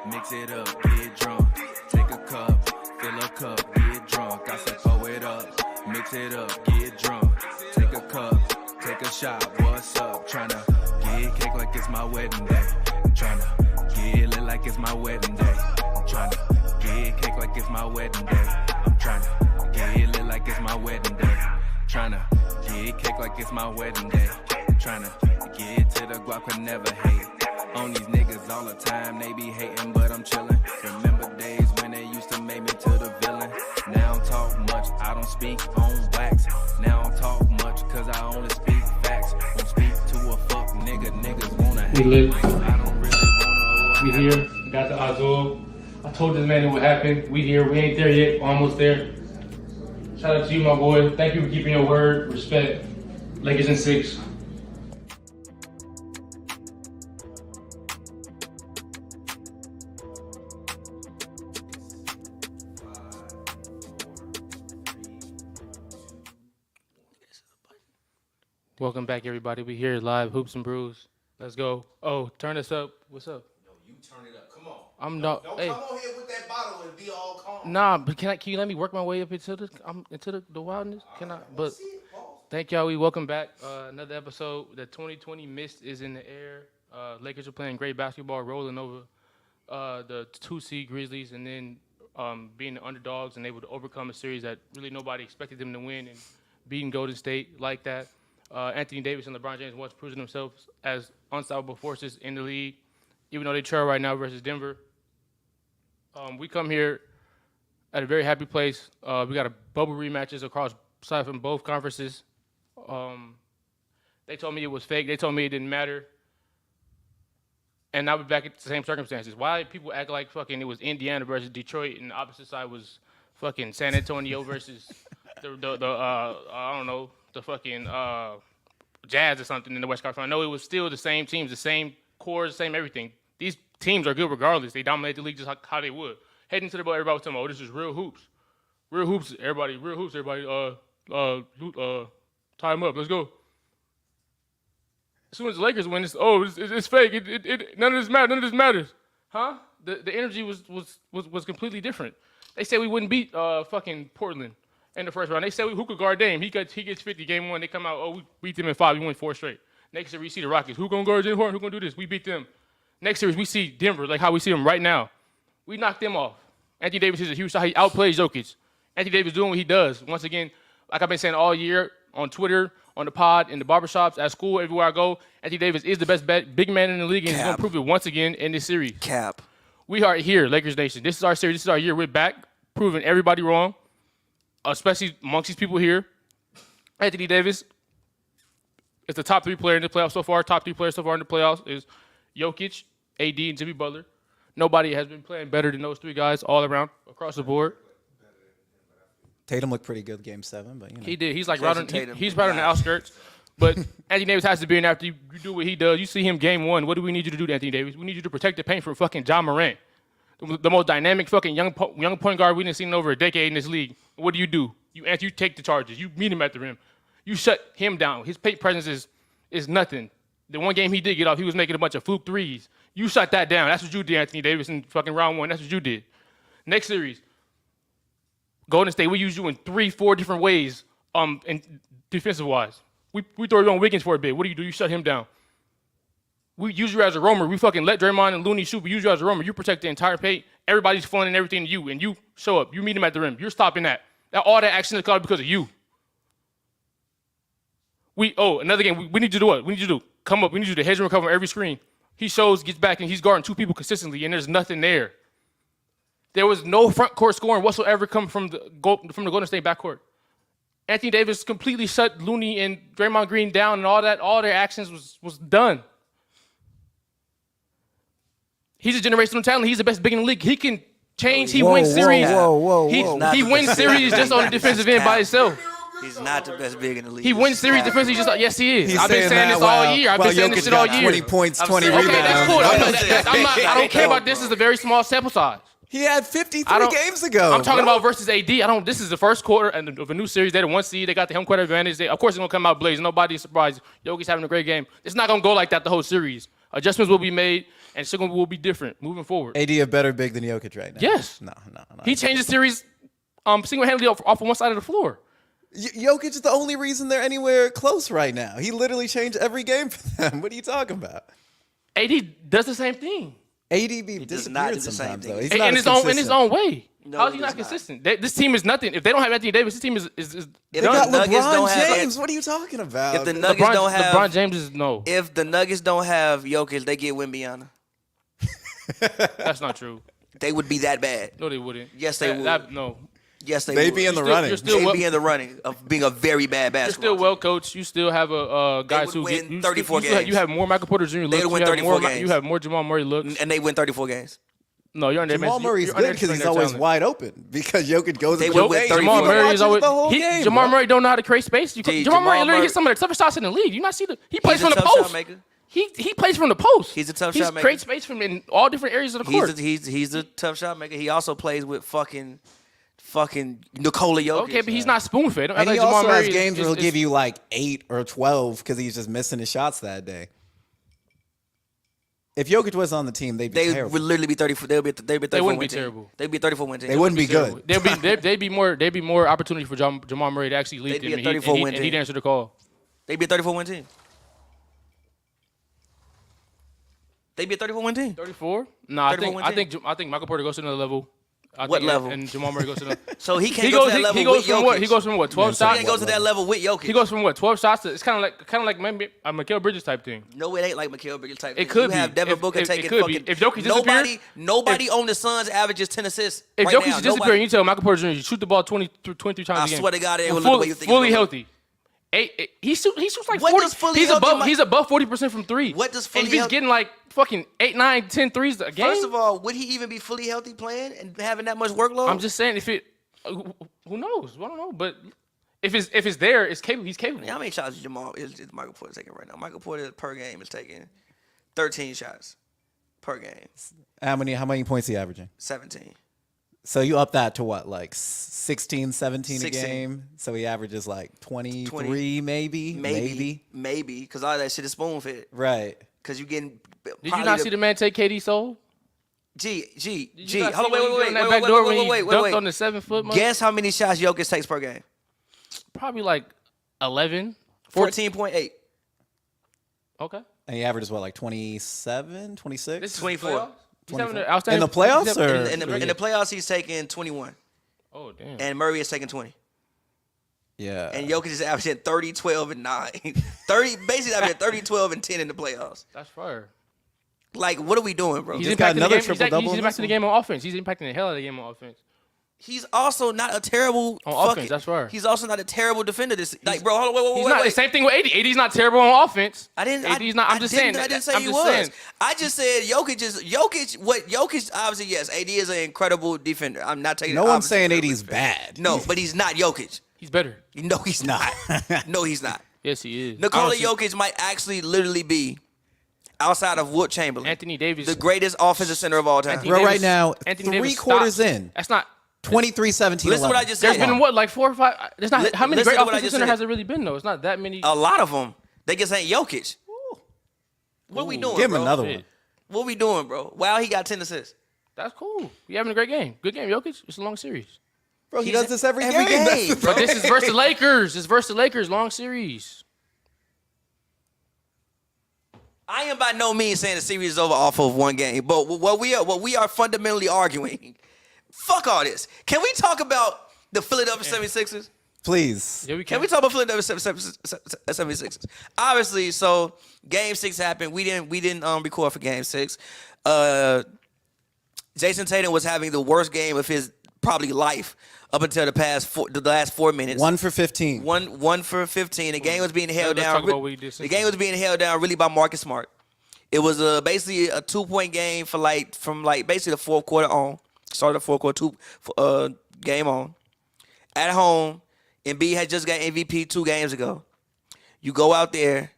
mix it up, get drunk. Take a cup, fill a cup, get drunk. I said throw it up, mix it up, get drunk. Take a cup, take a shot, what's up? Tryna get cake like it's my wedding day. Tryna get lit like it's my wedding day. I'm tryna get cake like it's my wedding day. I'm tryna get lit like it's my wedding day. Tryna get cake like it's my wedding day. Tryna get to the guap, could never hate. On these niggas all the time, they be hating, but I'm chillin'. Remember days when they used to make me to the villain. Now I don't talk much, I don't speak on wax. Now I don't talk much, cause I only speak facts. Don't speak to a fuck nigga, niggas wanna hate. We lit. I don't really wanna. We here, got the Azul. I told this man it would happen. We here, we ain't there yet, almost there. Shout out to you, my boy. Thank you for keeping your word. Respect. Lakers in 6. Welcome back, everybody. We here live, Hoops and Brews. Let's go. Oh, turn us up. What's up? No, you turn it up. Come on. I'm not. Don't Hey. come on here with that bottle and be all calm. Nah, but can you let me work my way up into the wildness? Can I? But thank y'all. We welcome back. Another episode. The 2020 mist is in the air. Lakers are playing great basketball, rolling over the 2 seed Grizzlies, and then being the underdogs and able to overcome a series that really nobody expected them to win and beating Golden State like that. Anthony Davis and LeBron James once proving themselves as unstoppable forces in the league, even though they trail right now versus Denver. We come here at a very happy place. We got a bubble rematches across aside from both conferences. They told me it was fake. They told me it didn't matter. And now we're back at the same circumstances. Why people act like fucking it was Indiana versus Detroit and the opposite side was fucking San Antonio versus I don't know, the fucking Jazz or something in the West Coast. I know it was still the same teams, the same cores, the same everything. These teams are good regardless. They dominate the league just how they would. Heading to the ball, everybody was talking about, oh, this is real hoops. Real hoops, everybody. Real hoops, everybody. Tie them up. Let's go. As soon as the Lakers win, it's fake. None of this matters. Huh? The energy was completely different. They said we wouldn't beat fucking Portland in the first round. They said who could guard Dame? He gets 50 game 1. They come out, we beat them in 5. We win 4 straight. Next series, we see the Rockets. Who gonna guard James Harden? Who gonna do this? We beat them. Next series, we see Denver, like how we see them right now. We knocked them off. Anthony Davis is a huge shot. He outplays Jokic. Anthony Davis doing what he does. Once again, like I've been saying all year on Twitter, on the pod, in the barbershops, at school, everywhere I go, Anthony Davis is the best big man in the league, and he's gonna prove it once again in this series. Cap. We are here, Lakers Nation. This is our series. This is our year. We're back, proving everybody wrong, especially amongst these people here. Anthony Davis is the top 3 player in the playoffs so far. Top 3 players so far in the playoffs is Jokic, AD, and Jimmy Butler. Nobody has been playing better than those 3 guys all around, across the board. Tatum looked pretty good game 7, but you know. He did. He's like right on, Tatum. he's right on the outskirts. But Anthony Davis has to be in after you do what he does. You see him game 1. What do we need you to do, Anthony Davis? We need you to protect the paint from fucking Ja Morant, the most dynamic fucking young point guard we didn't see in over a decade in this league. What do? You take the charges. You meet him at the rim. You shut him down. His paint presence is nothing. The one game he did get off, he was making a bunch of fluke threes. You shut that down. That's what you did, Anthony Davis, in fucking round 1. That's what you did. Next series, Golden State, we use you in 3-4 different ways, and defensive-wise. We throw you on Wiggins for a bit. What do? You shut him down. We use you as a roamer. We fucking let Draymond and Looney shoot. We use you as a roamer. You protect the entire paint. Everybody's fun and everything to you, and you show up. You meet him at the rim. You're stopping that. All that action is called because of you. Another game. We need you to do what? We need you to come up. We need you to hedge and recover on every screen. He gets back, and he's guarding 2 people consistently, and there's nothing there. There was no front court scoring whatsoever coming from the Golden State backcourt. Anthony Davis completely shut Looney and Draymond Green down, and all that. All their actions was done. He's a generational talent. He's the best big in the league. He can change. He wins series. He wins series just on the defensive end by himself. He's not the best big in the league. He wins series defensively just like, yes, he is. I've been saying this all year. I've been saying this shit all year. 20 points, 20 rebounds. Okay, that's cool. I don't care about this. It's a very small sample size. He had 53 games ago. I'm talking about versus AD. This is the first quarter of a new series. They're the 1 seed. They got the home court advantage. Of course, it's going to come out blazing. Nobody's surprised. Jokic's having a great game. It's not going to go like that the whole series. Adjustments will be made. and second will be different moving forward. AD a better big than Jokic right now. Yes. No. He changed the series single-handedly off on one side of the floor. Jokic is the only reason they're anywhere close right now. He literally changed every game for them. What are you talking about? AD does the same thing. AD does not do disappeared the same sometimes, thing. though. He's In not his as own consistent. way. No, How is he he not does not. consistent? This team is nothing. If they don't have Anthony Davis, this team is They done. got Nuggets don't LeBron have- James. What are you talking about? If the Nuggets don't have LeBron James is no. If the Nuggets don't have Jokic, they get Wemby. That's not true. They would be that bad. No, they wouldn't. Yes, they would. No. Yes, they They'd would. be in the You're running. still They'd well, be in the running of being a very bad you're basketball still well coached. You still have a guys would who win get you 34 still- games. You have more Michael Porter Jr. looks. They would win you have 34 more, games. You have more Jamal Murray looks. teams. And they win 34 games. No, you're Jamal Murray's you're good because he's underestimating their always talent. wide open because Jokic goes They into would win space. 34 Jamal He Murray watches is always the whole game, Jamal bro. Murray don't know how to create space. Gee, Jamal Murray Jamal literally Murray- hits some of the toughest shots in the league. You not see he plays He's from a the tough post. shot maker. He plays from the post. He's a tough He shot maker. creates space from in all different areas of the court. He's a tough shot maker. He also plays with fucking Nikola Jokic. Okay, but he's not spoon fed. And he also has games where he'll give you like 8 or 12 because he's just missing his shots that day. If Jokic was on the team, they'd be They terrible. would literally be 34. They'd be 34 They wouldn't win be team. terrible. They'd be a 34 win team. They wouldn't be good. They'd be more opportunity for Jamal Murray to actually lead They'd be them. a 34 win and he'd team. answer the call. They'd be a 34 win team. They'd be a 34 win team. 34? No, I 34 think win I think Michael Porter goes to another level. What level? And Jamal Murray goes to another. So he can't He go goes. to that level He goes with from Jokic. what? He goes from what? 12 He shots. can't go to that level with Jokic. He goes from what? 12 shots to it's kind of like maybe a Mikal Bridges type thing. No, it ain't like Mikal Bridges type. It thing. could you have be. Devin If- Booker if- it taking could be. fucking. If Jokic disappeared- nobody on the Suns averages 10 assists. If right Jokic now. disappear, Nobody. you tell Michael Porter Jr. you shoot the ball 23 times I a game. swear to God, it Well, would look the way you think fully it's gonna healthy. He shoots like What 40. does fully He's healthy above. might- He's above 40% from three. What does fully And if he's healthy- getting like fucking 8, 9, 10 threes a game. First of all, would he even be fully healthy playing and having that much workload? I'm just saying if it. Who knows? I don't know. But if it's there, it's capable. He's capable. How many shots is Michael Porter taking right now? Michael Porter per game is taking 13 shots per game. How many points he averaging? 17. So you up that to what, like 16, 17 16. a game? So he averages like 23 maybe? Maybe. Because all that shit is spoon fed. Right. Because you getting. Did you not see the man take KD soul? G. Did you not Hold see on, what he did on that wait, back door when he wait. dunked on the 7-foot mark? Guess how many shots Jokic takes per game? Probably like 11. 14.8. Okay. And he averages what, like 27, 26? This is 24. playoffs? He's having an 24. outstanding- In the playoffs, he's having- or- In the playoffs, he's taking 21. Oh, damn. And Murray is taking 20. Yeah. And Jokic is averaging 30, 12, and 9. 30, basically averaging 30, 12, and 10 in the playoffs. That's fire. Like, what are we doing, bro? He's Just got impacting the another game. triple-double He's in impacting this the one? game on offense. He's impacting the hell out of the game on offense. He's also not a terrible On offense, that's right. He's also not a terrible defender. Like, bro, hold on, He's wait. not the same thing with AD. AD's not terrible on offense. AD's not. I'm just saying. I didn't say I'm he just was. saying. I just said Jokic. What Jokic? Obviously, yes. AD is an incredible defender. I'm not taking. No one's obviously saying incredible AD's defender. bad. No, but he's not Jokic. He's better. No, he's not. No, he's not. Yes, he is. Nikola Honestly, Jokic might actually literally be outside of Wilt Chamberlain, Anthony Davis. the greatest offensive center of all time. Anthony Bro, Davis- right now, Anthony 3 Davis quarters stops. in. That's not. 23, 17, Listen to what 11. I just There's said. been what, like 4 or 5. There's not. How many Listen great to what I offensive just center said. has there really been though? It's not that many. A lot of them. They just ain't Jokic. What we doing, Give him bro? another Shit. one. What we doing, bro? Wow, he got 10 assists. That's cool. You having a great game. Good game, Jokic. It's a long series. Bro, he He's does this every every game. game, That's the But this is versus the Lakers. It's versus the Lakers. Long series. I am by no means saying the series is over off of one game, but what we are fundamentally arguing, fuck all this. Can we talk about the Philadelphia 76ers? Please. Yeah, we Can we talk about Philadelphia 76ers? Obviously, so Game 6 happened. We didn't record for Game 6. Jason Tatum was having the worst game of his probably life up until the last 4 minutes. 1 for 15. One for 15. The game was being held Let's down. talk about what he did The game was being held down really by Marcus Smart. It was basically a 2-point game from basically the fourth quarter on. Started the fourth quarter, game on. At home, Embiid had just got MVP 2 games ago. You go out there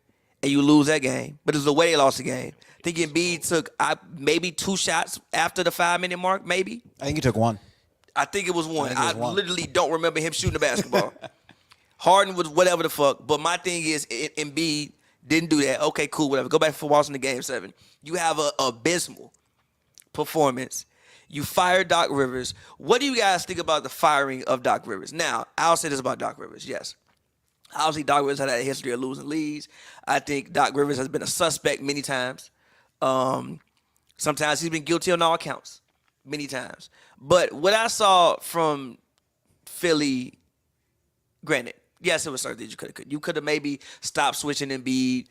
and you lose that game, but it's the way they lost the game. I think Embiid took maybe 2 shots after the 5-minute mark, maybe. I think he took 1. I think it was 1. think it was I 1. literally don't remember him shooting the basketball. Harden was whatever the fuck. But my thing is, Embiid Didn't do that. Okay, cool, whatever. Go back for Washington Game 7. You have a abysmal performance. You fired Doc Rivers. What do you guys think about the firing of Doc Rivers? Now, I'll say this about Doc Rivers. Yes. Obviously, Doc Rivers had a history of losing leads. I think Doc Rivers has been a suspect many times. Sometimes he's been guilty on all counts, many times. But what I saw from Philly, granted, yes, it was certain that you could have maybe stopped switching Embiid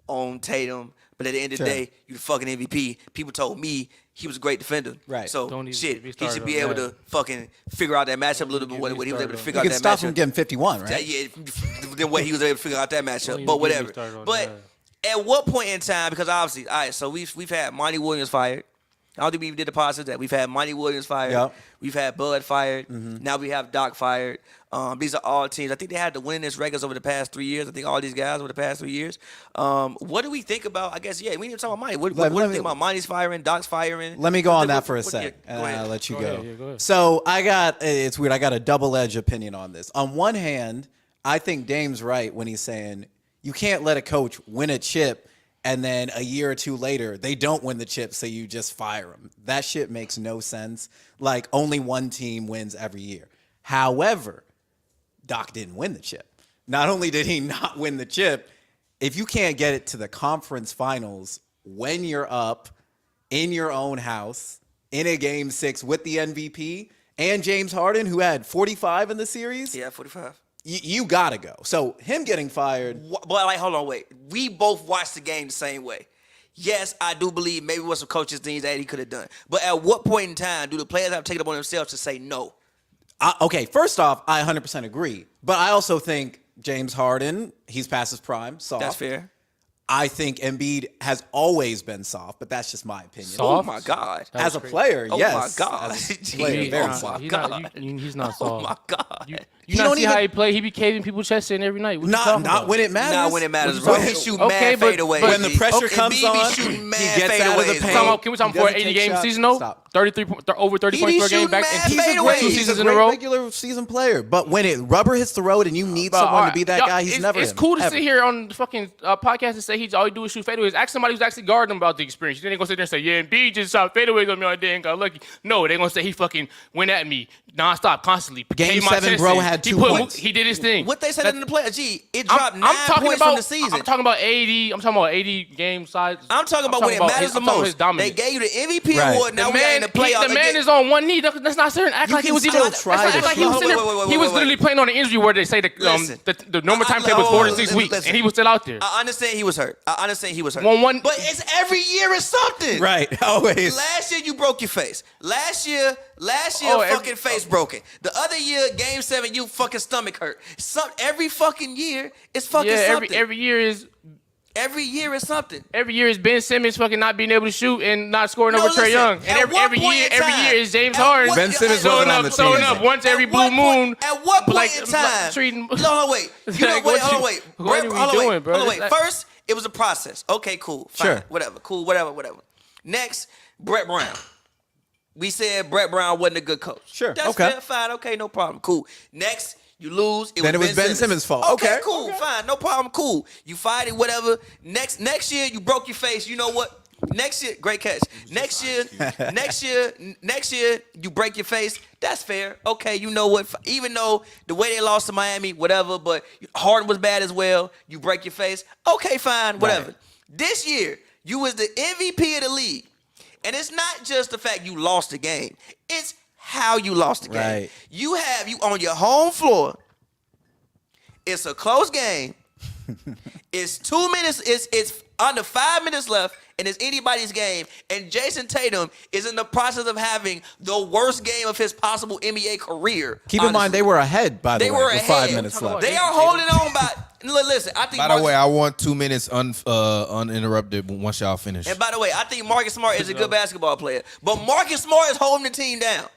on Tatum. But at the end of the day, you the fucking MVP. People told me he was a great defender. Right. So, shit, he should be able to fucking figure out that matchup a little bit more than what he was able to figure out You that can stop matchup. him getting 51, right? Yeah, the way he was able to figure out that matchup. But whatever. But at what point in time, because obviously, all right, so we've had Monty Williams fired. I don't think we even did the positive that. We've had Monty Williams fired. Yep. We've had Bud fired. Mm-hmm. Now we have Doc fired. These are all teams. I think they had the winningest records over the past 3 years. I think all these guys over the past 3 years. What do we think about, I guess, we need to talk about Monty. What do you think about Monty's firing, Doc's firing? Let me go on that for a sec, and I'll let you go. Go ahead. So it's weird. I got a double-edged opinion on this. On one hand, I think Dame's right when he's saying you can't let a coach win a chip and then a year or two later, they don't win the chip, so you just fire them. That shit makes no sense. Like, only one team wins every year. However, Doc didn't win the chip. Not only did he not win the chip, if you can't get it to the conference finals when you're up in your own house in a game 6 with the MVP and James Harden, who had 45 in the series. Yeah, 45. You gotta go. So him getting fired. But like, hold on, wait. We both watched the game the same way. Yes, I do believe maybe with some coaches things that he could have done. But at what point in time do the players have to take it upon themselves to say no? Okay, first off, I 100% agree. But I also think James Harden, he's past his prime, soft. That's fair. I think Embiid has always been soft, but that's just my opinion. Soft? Oh, my God. As a player, yes. Oh, my God. As a player, very soft. He's not soft. Oh, my God. You not see how he play? He be caving people's chests in every night. Not when it matters. Not when it matters, bro. He shoot mad fadeaways. When the pressure comes on, he gets out of the paint. Can we talk for an 80-game season, though? 33, over 30 points per game back. He's a great 2 seasons in a row. Regular season player. But when it rubber hits the road and you need someone to be that guy, he's never. It's cool to sit here on the fucking podcast and say all he do is shoot fadeaways. Ask somebody who's actually guarding him about the experience. You ain't gonna sit there and say, yeah, Embiid just shot fadeaways on me all day and got lucky. No, they're gonna say he fucking went at me nonstop, constantly. Game 7, bro, had 2 points. He did his thing. What they said in the play, it dropped 9 points from the season. I'm talking about 80. I'm talking about 80 game size. I'm talking about when it matters the most. They gave you the MVP award. Now we're in the playoffs. The man is on one knee. That's not certain. Act like he was even. He was literally playing on the injury where they say the normal timetable was 4 to 6 weeks, and he was still out there. I understand he was hurt. But it's every year is something. Right. Always. Last year you broke your face. Last year fucking face broken. The other year, game 7, you fucking stomach hurt. Every fucking year is fucking something. Every year is. Every year is something. Every year is Ben Simmons fucking not being able to shoot and not scoring over Trae Young. And every year is James Harden. Ben Simmons wasn't on the team. Showing up once every blue moon. At what point in time? No, wait. Hold on, wait. What are we doing, bro? First, it was a process. Okay, cool. Fine. Sure. Whatever. Next, Brett Brown. We said Brett Brown wasn't a good coach. Sure. That's fair, fine. Okay, no problem. Cool. Next, you lose. It was Ben Simmons' fault. Okay, cool, fine, no problem, cool. You fight it, whatever. Next year, you broke your face. You know what? Next year, great catch. Next year, you break your face. That's fair. Okay, you know what? Even though the way they lost to Miami, whatever, but Harden was bad as well. You break your face. Okay, fine, whatever. Right. This year, you was the MVP of the league, and it's not just the fact you lost the game. It's how you lost the game. Right. You on your home floor. It's a close game. It's 2 minutes. It's under 5 minutes left, and it's anybody's game. And Jason Tatum is in the process of having the worst game of his possible NBA career. Keep in mind they were ahead, by the way, with 5 minutes left. They are holding on by. Listen, I think. By the way, I want 2 minutes uninterrupted once y'all finish. And by the way, I think Marcus Smart is a good basketball player, but Marcus Smart is holding the team down.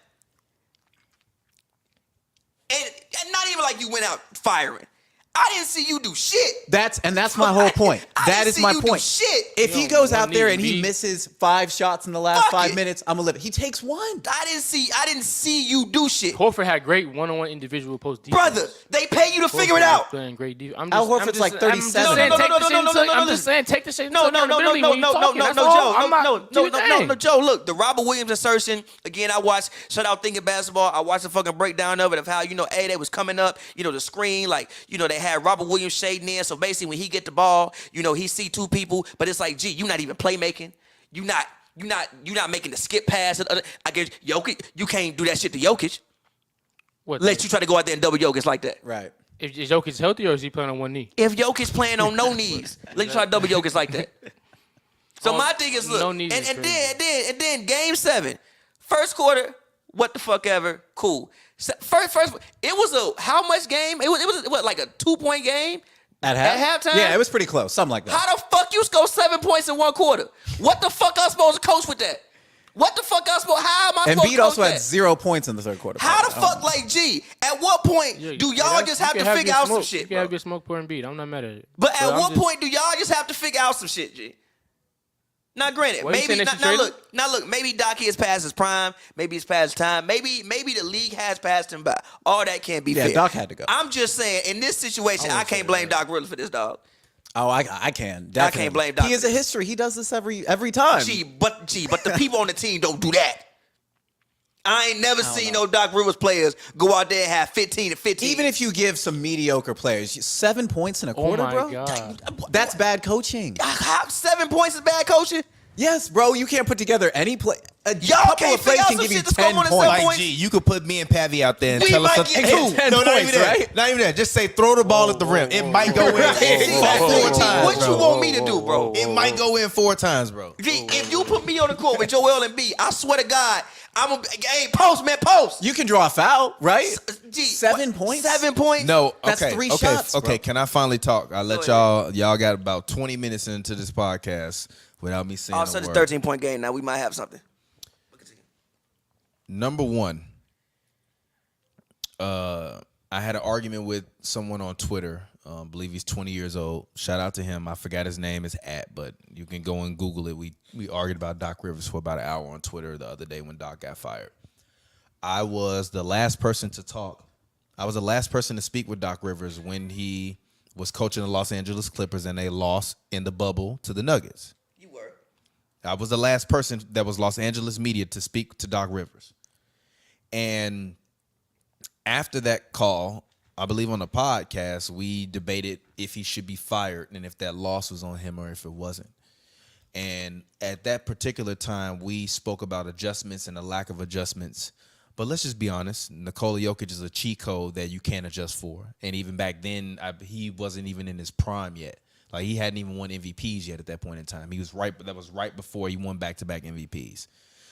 And not even like you went out firing. I didn't see you do shit. That's my whole point. That is my point. Shit. If he goes out there and he misses 5 shots in the last 5 minutes, I'm gonna live. He takes 1. I didn't see you do shit. Horford had great one-on-one individual post defense. Brother, they pay you to figure it out. Playing great defense. Al Horford's like 37. I'm just saying, take the shit. No, Joe. Look, the Robert Williams insertion. Again, I watched Shutout Thinking Basketball. I watched the fucking breakdown of it of how they was coming up. The screen, like they had Robert Williams shading in. So basically, when he get the ball, he see 2 people, but it's like, gee, you not even playmaking. You not making the skip pass. I guess Jokic, you can't do that shit to Jokic. Let you try to go out there and double Jokic like that. Right. Is Jokic healthy or is he playing on one knee? If Jokic playing on no knees, let you try to double Jokic like that. So my thing is, look, no and then game 7, first quarter, what the fuck ever, cool. First, it was how much game? It was what, like a 2-point game at halftime? Yeah, it was pretty close, something like that. How the fuck you score 7 points in 1 quarter? What the fuck I supposed to coach with that? What the fuck I supposed? How am I supposed to coach Embiid also that? had 0 points in the 3rd quarter. How the fuck, at what point do y'all just have to figure out some shit, You can have your smoke pour Embiid. I'm not mad at it. But at what point do y'all just have to figure out some shit, G? Now, granted, maybe now look, maybe Doc is past his prime, maybe it's past his time, maybe the league has passed him by. All that can't be fair. Yeah, Doc had to go. I'm just saying, in this situation, I can't blame Doc Rivers for this, dog. Oh, I can. Definitely. I can't blame Doc. He is a history. He does this every time. But the people on the team don't do that. I ain't never seen no Doc Rivers players go out there and have 15 to 15. Even if you give some mediocre players 7 points in a quarter, bro. God. That's bad coaching. How 7 points is bad coaching? Yes, bro. You can't put together any play. Y'all can't figure out some shit to score more than 7 points. G, you could put me and Pavy out there and We tell us might get 2. No, not even that. Right? Not even that. Just say throw the ball at the rim. It might go in 4 times. What you want me to do, bro? It might go in 4 times, bro. If you put me on the court with Joel and B, I swear to God, hey, post, man, post. You can draw a foul, right? G, 7 points? 7 points? No, That's 3 shots, bro. Okay, can I finally talk? I'll let y'all got about 20 minutes into this podcast without me saying a So it's a word. 13-point game now. We might have something. Number 1, I had an argument with someone on Twitter. I believe he's 20 years old. Shout out to him. I forgot his name is but you can go and Google it. We argued about Doc Rivers for about an hour on Twitter the other day when Doc got fired. I was the last person to talk. I was the last person to speak with Doc Rivers when he was coaching the Los Angeles Clippers and they lost in the bubble to the Nuggets. You were. I was the last person that was Los Angeles media to speak to Doc Rivers. And after that call, I believe on the podcast, we debated if he should be fired and if that loss was on him or if it wasn't. And at that particular time, we spoke about adjustments and the lack of adjustments. But let's just be honest, Nikola Jokic is a cheat code that you can't adjust for. And even back then, he wasn't even in his prime yet. Like, he hadn't even won MVPs yet at that point in time. That was right before he won back-to-back MVPs.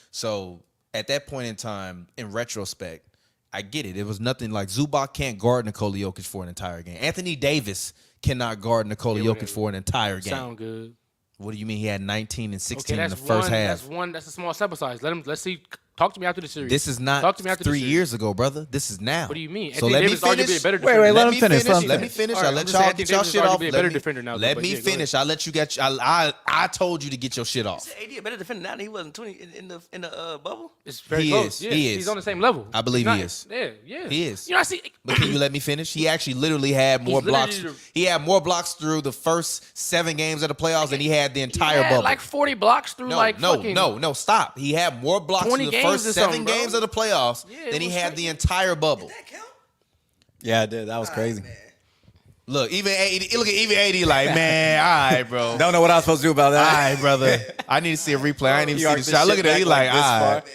So at that point in time, in retrospect, I get it. It was nothing like Zubac can't guard Nikola Jokic for an entire game. Anthony Davis cannot guard Nikola Jokic for an entire game. Sound good. What do you mean he had 19 and 16 in the that's first half? That's a small sample size. Let's see. Talk to me after the series. This is not Talk to me after 3 the years ago, brother. This is now. What do you mean? So Anthony let me Davis arguably finish. a better Wait, defender. let him finish. Let me finish. All right, I'll I'm let just y'all saying get y'all Anthony shit Davis off. arguably a better defender now, Let but me yeah, go finish. I'll let you get. I told you to get your shit off. AD a better defender now than he was in 20 in the bubble. It's very He close. is. Yeah, He is. He's on the same level. I believe he is. Yeah. He is. You know, I see. But can you let me finish? He actually literally had more He's blocks. literally- He had more blocks through the first 7 games of the playoffs than he had the entire had bubble. like 40 blocks through No, stop. He had more blocks 20 through the games first or 7 something, bro. games of the playoffs Yeah, it than he was had crazy. the entire bubble. That count? Yeah, I did. That was crazy. Look, even AD like, man, all right, bro. Don't know what I was supposed to do about All that. right, brother. I need to see a replay. I ain't even You see the arced this shot. Look shit at that. He back like, this all far. right.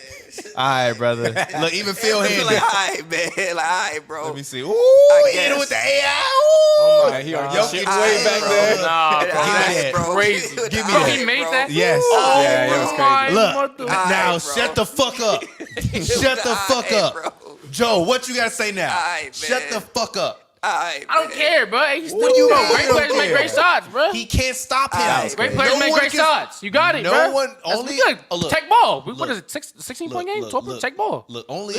All right, brother. Look, even Phil Like, Hendricks. all right, man. Like, all right, bro. Let me see. Ooh, I he hit it guess. with the AI. Oh my, he arced Jokic this shit All way right, back bro. there. Nah, All bro. right, that. bro. Crazy. Give me All that. right, He made bro. that? Yes. Oh, Yeah, it was crazy. Look, Look. now bro. shut the fuck up. Shut the fuck All right, up. bro. Joe, what you got to say now? All right, man. Shut the fuck up. I don't care, bro. What do you mean? Great players make great shots, bro. He can't stop him. Great players make great shots. You got it, bro. No one only take ball. What is it? 16-point game? 12 take ball. Look, only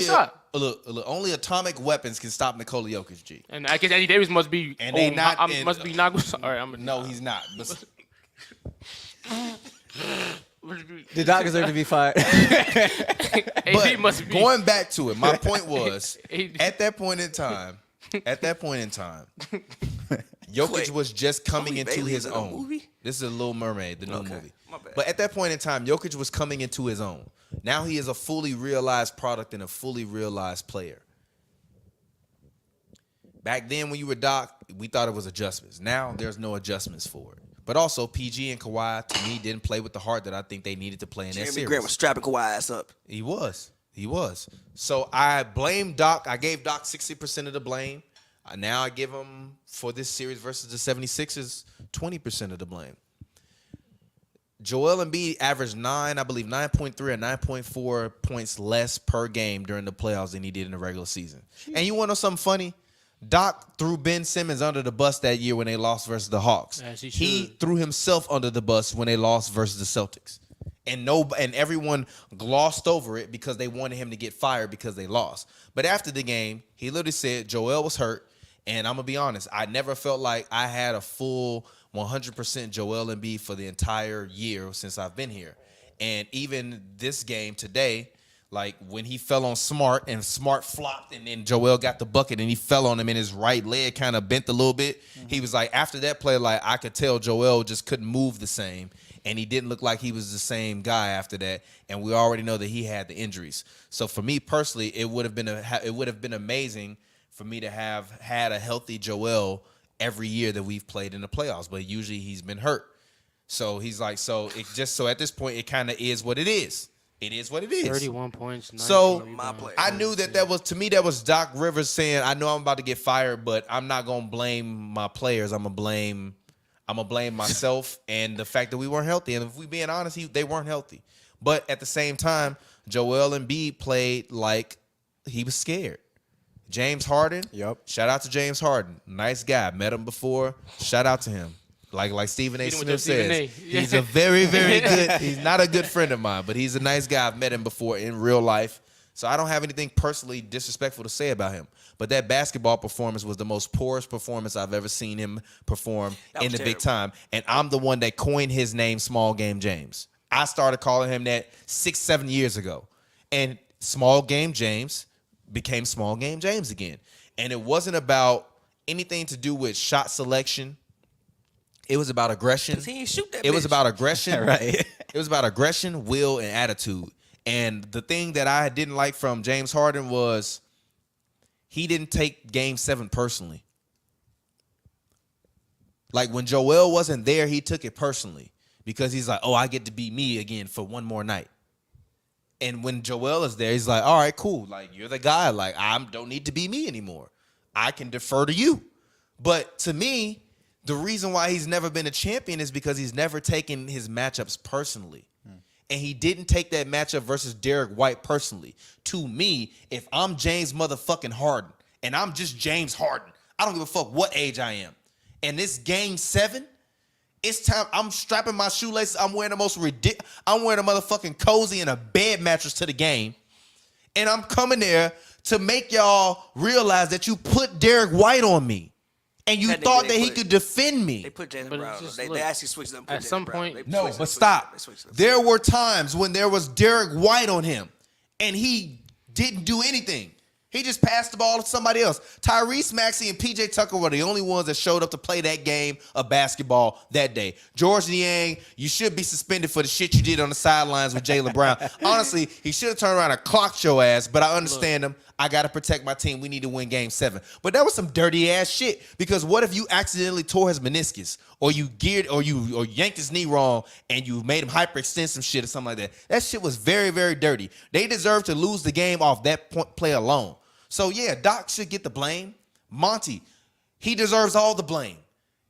only atomic weapons can stop Nikola Jokic, G. And I guess Anthony Davis must be. And they not. Must be not. All right, no, he's not. Did Doc deserve to be fired? AD must be. Going back to it, my point was at that point in time, Jokic was just coming into his own. This is a Little Mermaid, the new movie. But at that point in time, Jokic was coming into his own. Now he is a fully realized product and a fully realized player. Back then when you were Doc, we thought it was adjustments. Now there's no adjustments for it. But also, PG and Kawhi, to me, didn't play with the heart that I think they needed to play in that series. Grant was strapping Kawhi ass up. He was. So I blame Doc. I gave Doc 60% of the blame. Now I give him, for this series versus the 76ers, 20% of the blame. Joel Embiid averaged 9.3 or 9.4 points less per game during the playoffs than he did in the regular season. And you want to know something funny? Doc threw Ben Simmons under the bus that year when they lost versus the Hawks. He threw himself under the bus when they lost versus the Celtics. And everyone glossed over it because they wanted him to get fired because they lost. But after the game, he literally said Joel was hurt. And I'm going to be honest, I never felt like I had a full 100% Joel Embiid for the entire year since I've been here. And even this game today, like when he fell on Smart and Smart flopped and then Joel got the bucket and he fell on him and his right leg kind of bent a little bit. Mm-hmm. He was like, after that play, like I could tell Joel just couldn't move the same. And he didn't look like he was the same guy after that. And we already know that he had the injuries. So for me personally, it would have been amazing for me to have had a healthy Joel every year that we've played in the playoffs. But usually he's been hurt. So he's like, so at this point, it kind of is what it is. It is what it is. 31 points. So I knew that was Doc Rivers saying, I know I'm about to get fired, but I'm not gonna blame my players. I'm gonna blame myself and the fact that we weren't healthy. And if we being honest, they weren't healthy. But at the same time, Joel Embiid played like he was scared. James Harden. Yep. Shout out to James Harden. Nice guy. Met him before. Shout out to him. Like Stephen A. Smith says, he's a very, very good, he's not a good friend of mine, but he's a nice guy. I've met him before in real life. So I don't have anything personally disrespectful to say about him. But that basketball performance was the most poorest performance I've ever seen him perform in the big time. And I'm the one that coined his name, Small Game James. I started calling him that 6-7 years ago. And Small Game James became Small Game James again. And it wasn't about anything to do with shot selection. It was about aggression. He didn't shoot that It was about aggression. Right. It was about aggression, will, and attitude. And the thing that I didn't like from James Harden was he didn't take Game 7 personally. Like when Joel wasn't there, he took it personally because he's like, oh, I get to be me again for one more night. And when Joel is there, he's like, all right, cool. Like, you're the guy. Like, I don't need to be me anymore. I can defer to you. But to me, the reason why he's never been a champion is because he's never taken his matchups personally. And he didn't take that matchup versus Derek White personally. To me, if I'm James motherfucking Harden, and I'm just James Harden, I don't give a fuck what age I am. And this Game 7, it's time. I'm strapping my shoelaces. I'm wearing I'm wearing a motherfucking cozy and a bed mattress to the game. And I'm coming there to make y'all realize that you put Derek White on me. And you thought that he could defend me. They put Jaylen Brown. They actually switched them. At some point, no, but stop. There were times when there was Derek White on him, and he didn't do anything. He just passed the ball to somebody else. Tyrese Maxey and PJ Tucker were the only ones that showed up to play that game of basketball that day. George Niang, you should be suspended for the shit you did on the sidelines with Jaylen Brown. Honestly, he should have turned around and clocked your ass, but I understand him. I got to protect my team. We need to win Game 7. But that was some dirty ass shit, because what if you accidentally tore his meniscus, or you yanked his knee wrong and you made him hyperextend some shit or something like that? That shit was very, very dirty. They deserve to lose the game off that play alone. So, yeah, Doc should get the blame. Monty, he deserves all the blame.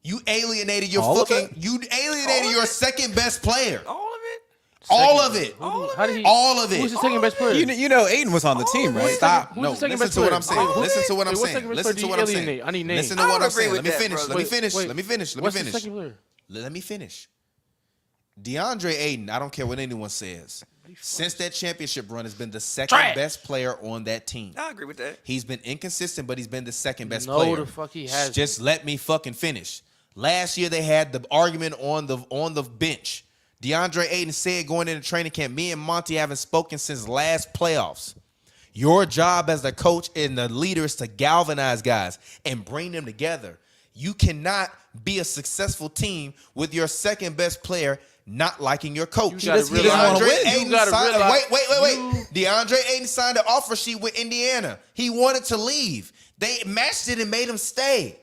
You alienated your your second best player. All of it? All of it. How did he? All of it. Who's the second best player? You know, Ayton was on the team, right? Stop. Who's No, the second listen best to what player? I'm saying. Listen to what I'm Wait, what's saying. second best Listen player? to what I'm Do you saying. alienate? I need names. Listen to I what don't I'm agree saying. with Let me that, finish. bro. Let me finish. Wait. Let me finish. Let me What's the finish. second player? Let me finish. Deandre Ayton, I don't care what anyone says. Since that championship run, has been the second best player on that team. I agree with that. He's been inconsistent, but he's been the second best No, player. the fuck he hasn't. Just let me fucking finish. Last year they had the argument on the bench. DeAndre Ayton said going into training camp, me and Monty haven't spoken since last playoffs. Your job as the coach and the leader is to galvanize guys and bring them together. You cannot be a successful team with your second best player not liking your coach. You gotta realize- Wait. DeAndre Ayton signed an offer sheet with Indiana. He wanted to leave. They matched it and made him stay.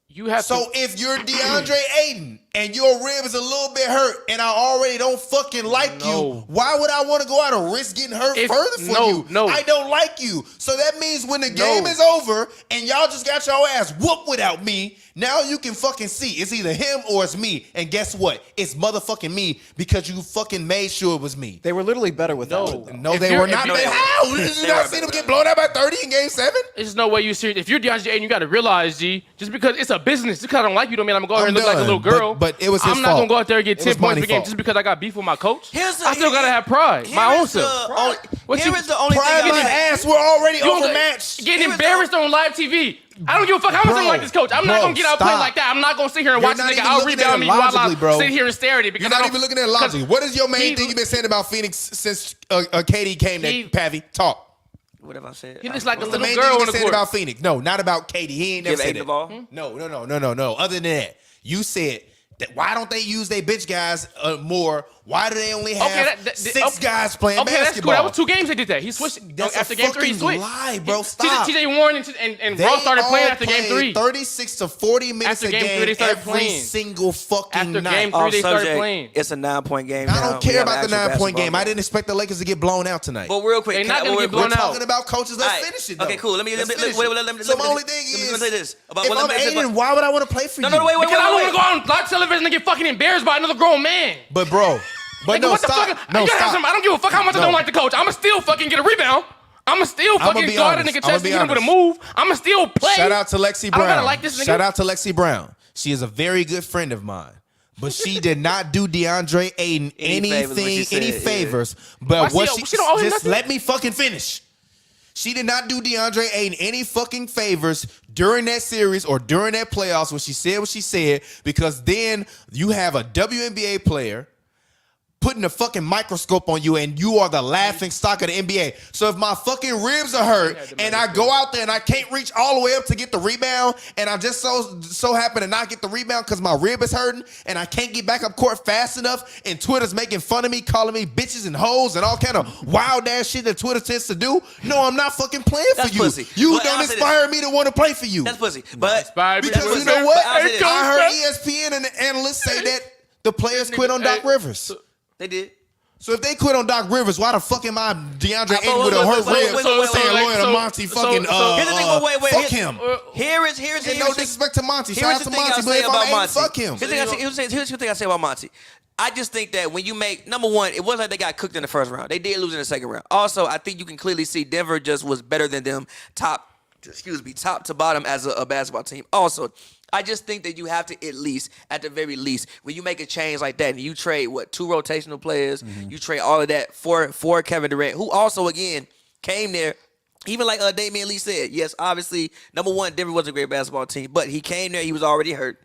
You have So if you're DeAndre Ayton and your rib is a little bit hurt and I already don't fucking like you, why would I want to go out and risk getting hurt further for you? No. I don't like you. So that means when the game is over and y'all just got your ass whooped without me, now you can fucking see it's either him or it's me. And guess what? It's motherfucking me because you fucking made sure it was me. They were literally better without it, though. No, If they you're- were not. if you're- How? Did you not see them get blown out by 30 in game 7? There's no way you serious. If you're DeAndre Ayton, you got to realize, G, just because it's a business, just because I don't like you don't mean I'm going to go out here and look like a little girl. But it was his I'm not fault. going to go out there and get It 10 was points Monty's per game fault. just because I got beef with my coach. Here's the- I still got to have pride. My own self. Here is the only thing Pride my ass. We're already overmatched. Getting embarrassed on live TV. I don't give a fuck how much I like this coach. I'm not going to get out playing like that. I'm not going to sit here and You're watch this not nigga even out looking at rebound it me while I logically, bro. sit here and stare at it. Because You're not even looking at it logically. What is your main thing you've been saying about Phoenix since KD came to Pavi? Talk. What have I said? He looks like a What's the little main thing girl you've on been the saying court. about Phoenix? No, not about KD. He ain't never Give said Ayton that. the ball? No. Other than that, you said that why don't they use their bitch guys more? Why do they only have six guys playing basketball? That's cool. That was 2 games they did that. He switched That's after a game 3. He fucking switched. lie, bro. Stop. TJ Warren and Ross started playing after game 3. 36 to 40 minutes After a game game 3, they started every playing. single fucking After night. game 3, they started playing. It's a 9-point game. I now. don't We care have about an the actual 9-point game. basketball I didn't expect the Lakers to get blown out tonight. But real quick, They're not gonna get We're blown out. talking about coaches. Let's finish it, though. Okay, cool. Let me finish it. let me So my only thing let me is, say this. if I'm Ayton, why would I want to play for you? No, wait. Because I don't want to go on live television and get fucking embarrassed by another grown man. But bro, Like, no, what the stop. fuck? No, You gotta have stop. some- I don't give a fuck how much I don't like the coach. I'ma still fucking get a rebound. I'ma still fucking be guard a honest. nigga I'ma chest be and hit him with a honest. move. I'ma still play. Shout out to Lexi I Brown. don't gotta like this nigga. Shout out to Lexi Brown. She is a very good friend of mine. But she did not do DeAndre Ayton Any favors, what she said, any yeah. favors. But Why what she don't owe him just nothing? let me fucking finish. She did not do DeAndre Ayton any fucking favors during that series or during that playoffs when she said what she said, because then you have a WNBA player putting a fucking microscope on you and you are the laughing stock of the NBA. So if my fucking ribs are hurt and I go out there and I can't reach all the way up to get the rebound and I just so happen to not get the rebound because my rib is hurting and I can't get back up court fast enough and Twitter's making fun of me, calling me bitches and hoes and all kind of wild ass shit that Twitter tends to do, no, I'm not fucking playing That's for you. pussy. You But don't I'll say inspire me to want to play for you. That's pussy. But Inspired me. Because That's you know what? I'll say this. I heard ESPN and the analysts say that the players quit on Doc Rivers. they did. So if they quit on Doc Rivers, why the fuck am I DeAndre But Ayton with a hurt wait, rib saying like, loyal to so- Monty so- fucking so- Here's the thing. Wait. fuck him. Here's And no disrespect to Monty. Shout out Here's to the thing Monty, I'll but say if about I'm Ayton, Monty. fuck him. Here's the thing I say about Monty. I just think that when you make, number one, it wasn't like they got cooked in the first round. They did lose in the second round. Also, I think you can clearly see Denver just was better than them top to bottom as a basketball team. Also, I just think that you have to at the very least, when you make a change like that and you trade, 2 rotational players, you trade all of that for Kevin Durant, who also, again, came there. Even like Damian Lee said, yes, obviously, number one, Denver was a great basketball team, but he came there, he was already hurt.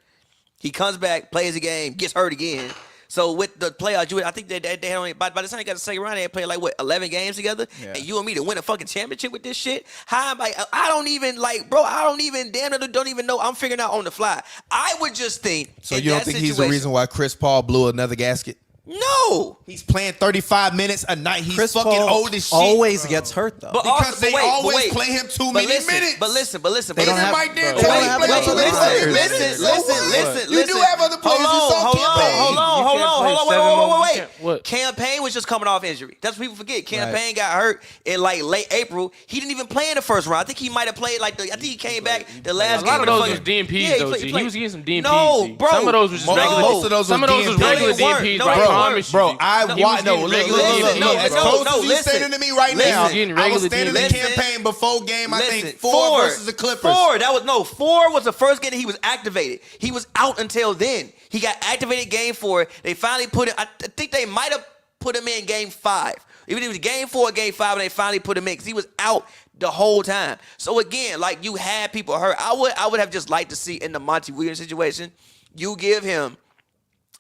He comes back, plays a game, gets hurt again. So with the playoffs, I think they had only, by the time they got to the second round, they had played 11 games together. Yeah. And you and me to win a fucking championship with this shit. How am I don't even don't even know. I'm figuring out on the fly. I would just think. So you don't think he's the reason why Chris Paul blew another gasket? No. He's playing 35 minutes a night. He's Chris fucking Paul old as shit. always gets hurt, though. Because they always play him too many minutes. But listen. They don't have- Mike they D'Antoni don't have play too many players. Listen. You do have other players. Hold on. Wait. What? Campaign was just coming off injury. That's what people forget. Campaign got hurt in late April. He didn't even play in the first round. I think he might have played I think he came back the last A game. lot of those was fucking- DNPs, though, G. He was getting some DNPs. No, G. bro. Some of those was just regular. Most of those Some of those was DNPs. regular No, they weren't. DNPs, No, bro. they promise you, bro. G. I He was watch. No, getting look. regular DMV. As close as you saying to me right now, He was getting I was regular standing in the DMV. campaign before game. I think Listen, 4 versus the Clippers. 4. Four was the first game that he was activated. He was out until then. He got activated game 4. They finally put him. I think they might have put him in game 5. Even if it was game 4 or game 5, and they finally put him in because he was out the whole time. So again, like you had people hurt. I would have just liked to see in the Monty Williams situation, you give him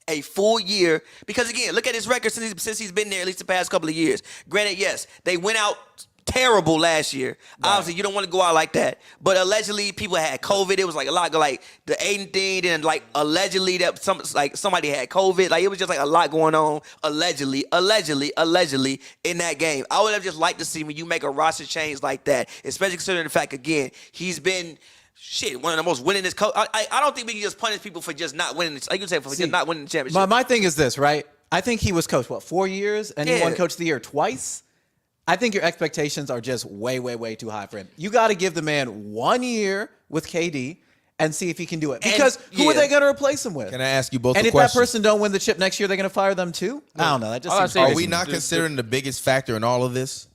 a full year, because again, look at his record since he's been there, at least the past couple of years. Granted, yes, they went out terrible last year. Right. Obviously, you don't want to go out like that. But allegedly, people had COVID. It was like a lot, like the Ayton thing, and like allegedly that somebody had COVID. Like it was just like a lot going on. Allegedly in that game. I would have just liked to see when you make a roster change like that, especially considering the fact again he's been. One of the most winningest coach. I don't think we can just punish people for just not winning. Like you said, just not winning the championship. My thing is this, right? I think he was coached, 4 years? And he won Coach of the Year twice? I think your expectations are just way, way, way too high for him. You got to give the man 1 year with KD and see if he can do it. Because who are they going to replace him with? Can I ask you both and a question? And if that person don't win the chip next year, they're going to fire them too? I don't know. That just seems Are we not considering the biggest factor in all of this?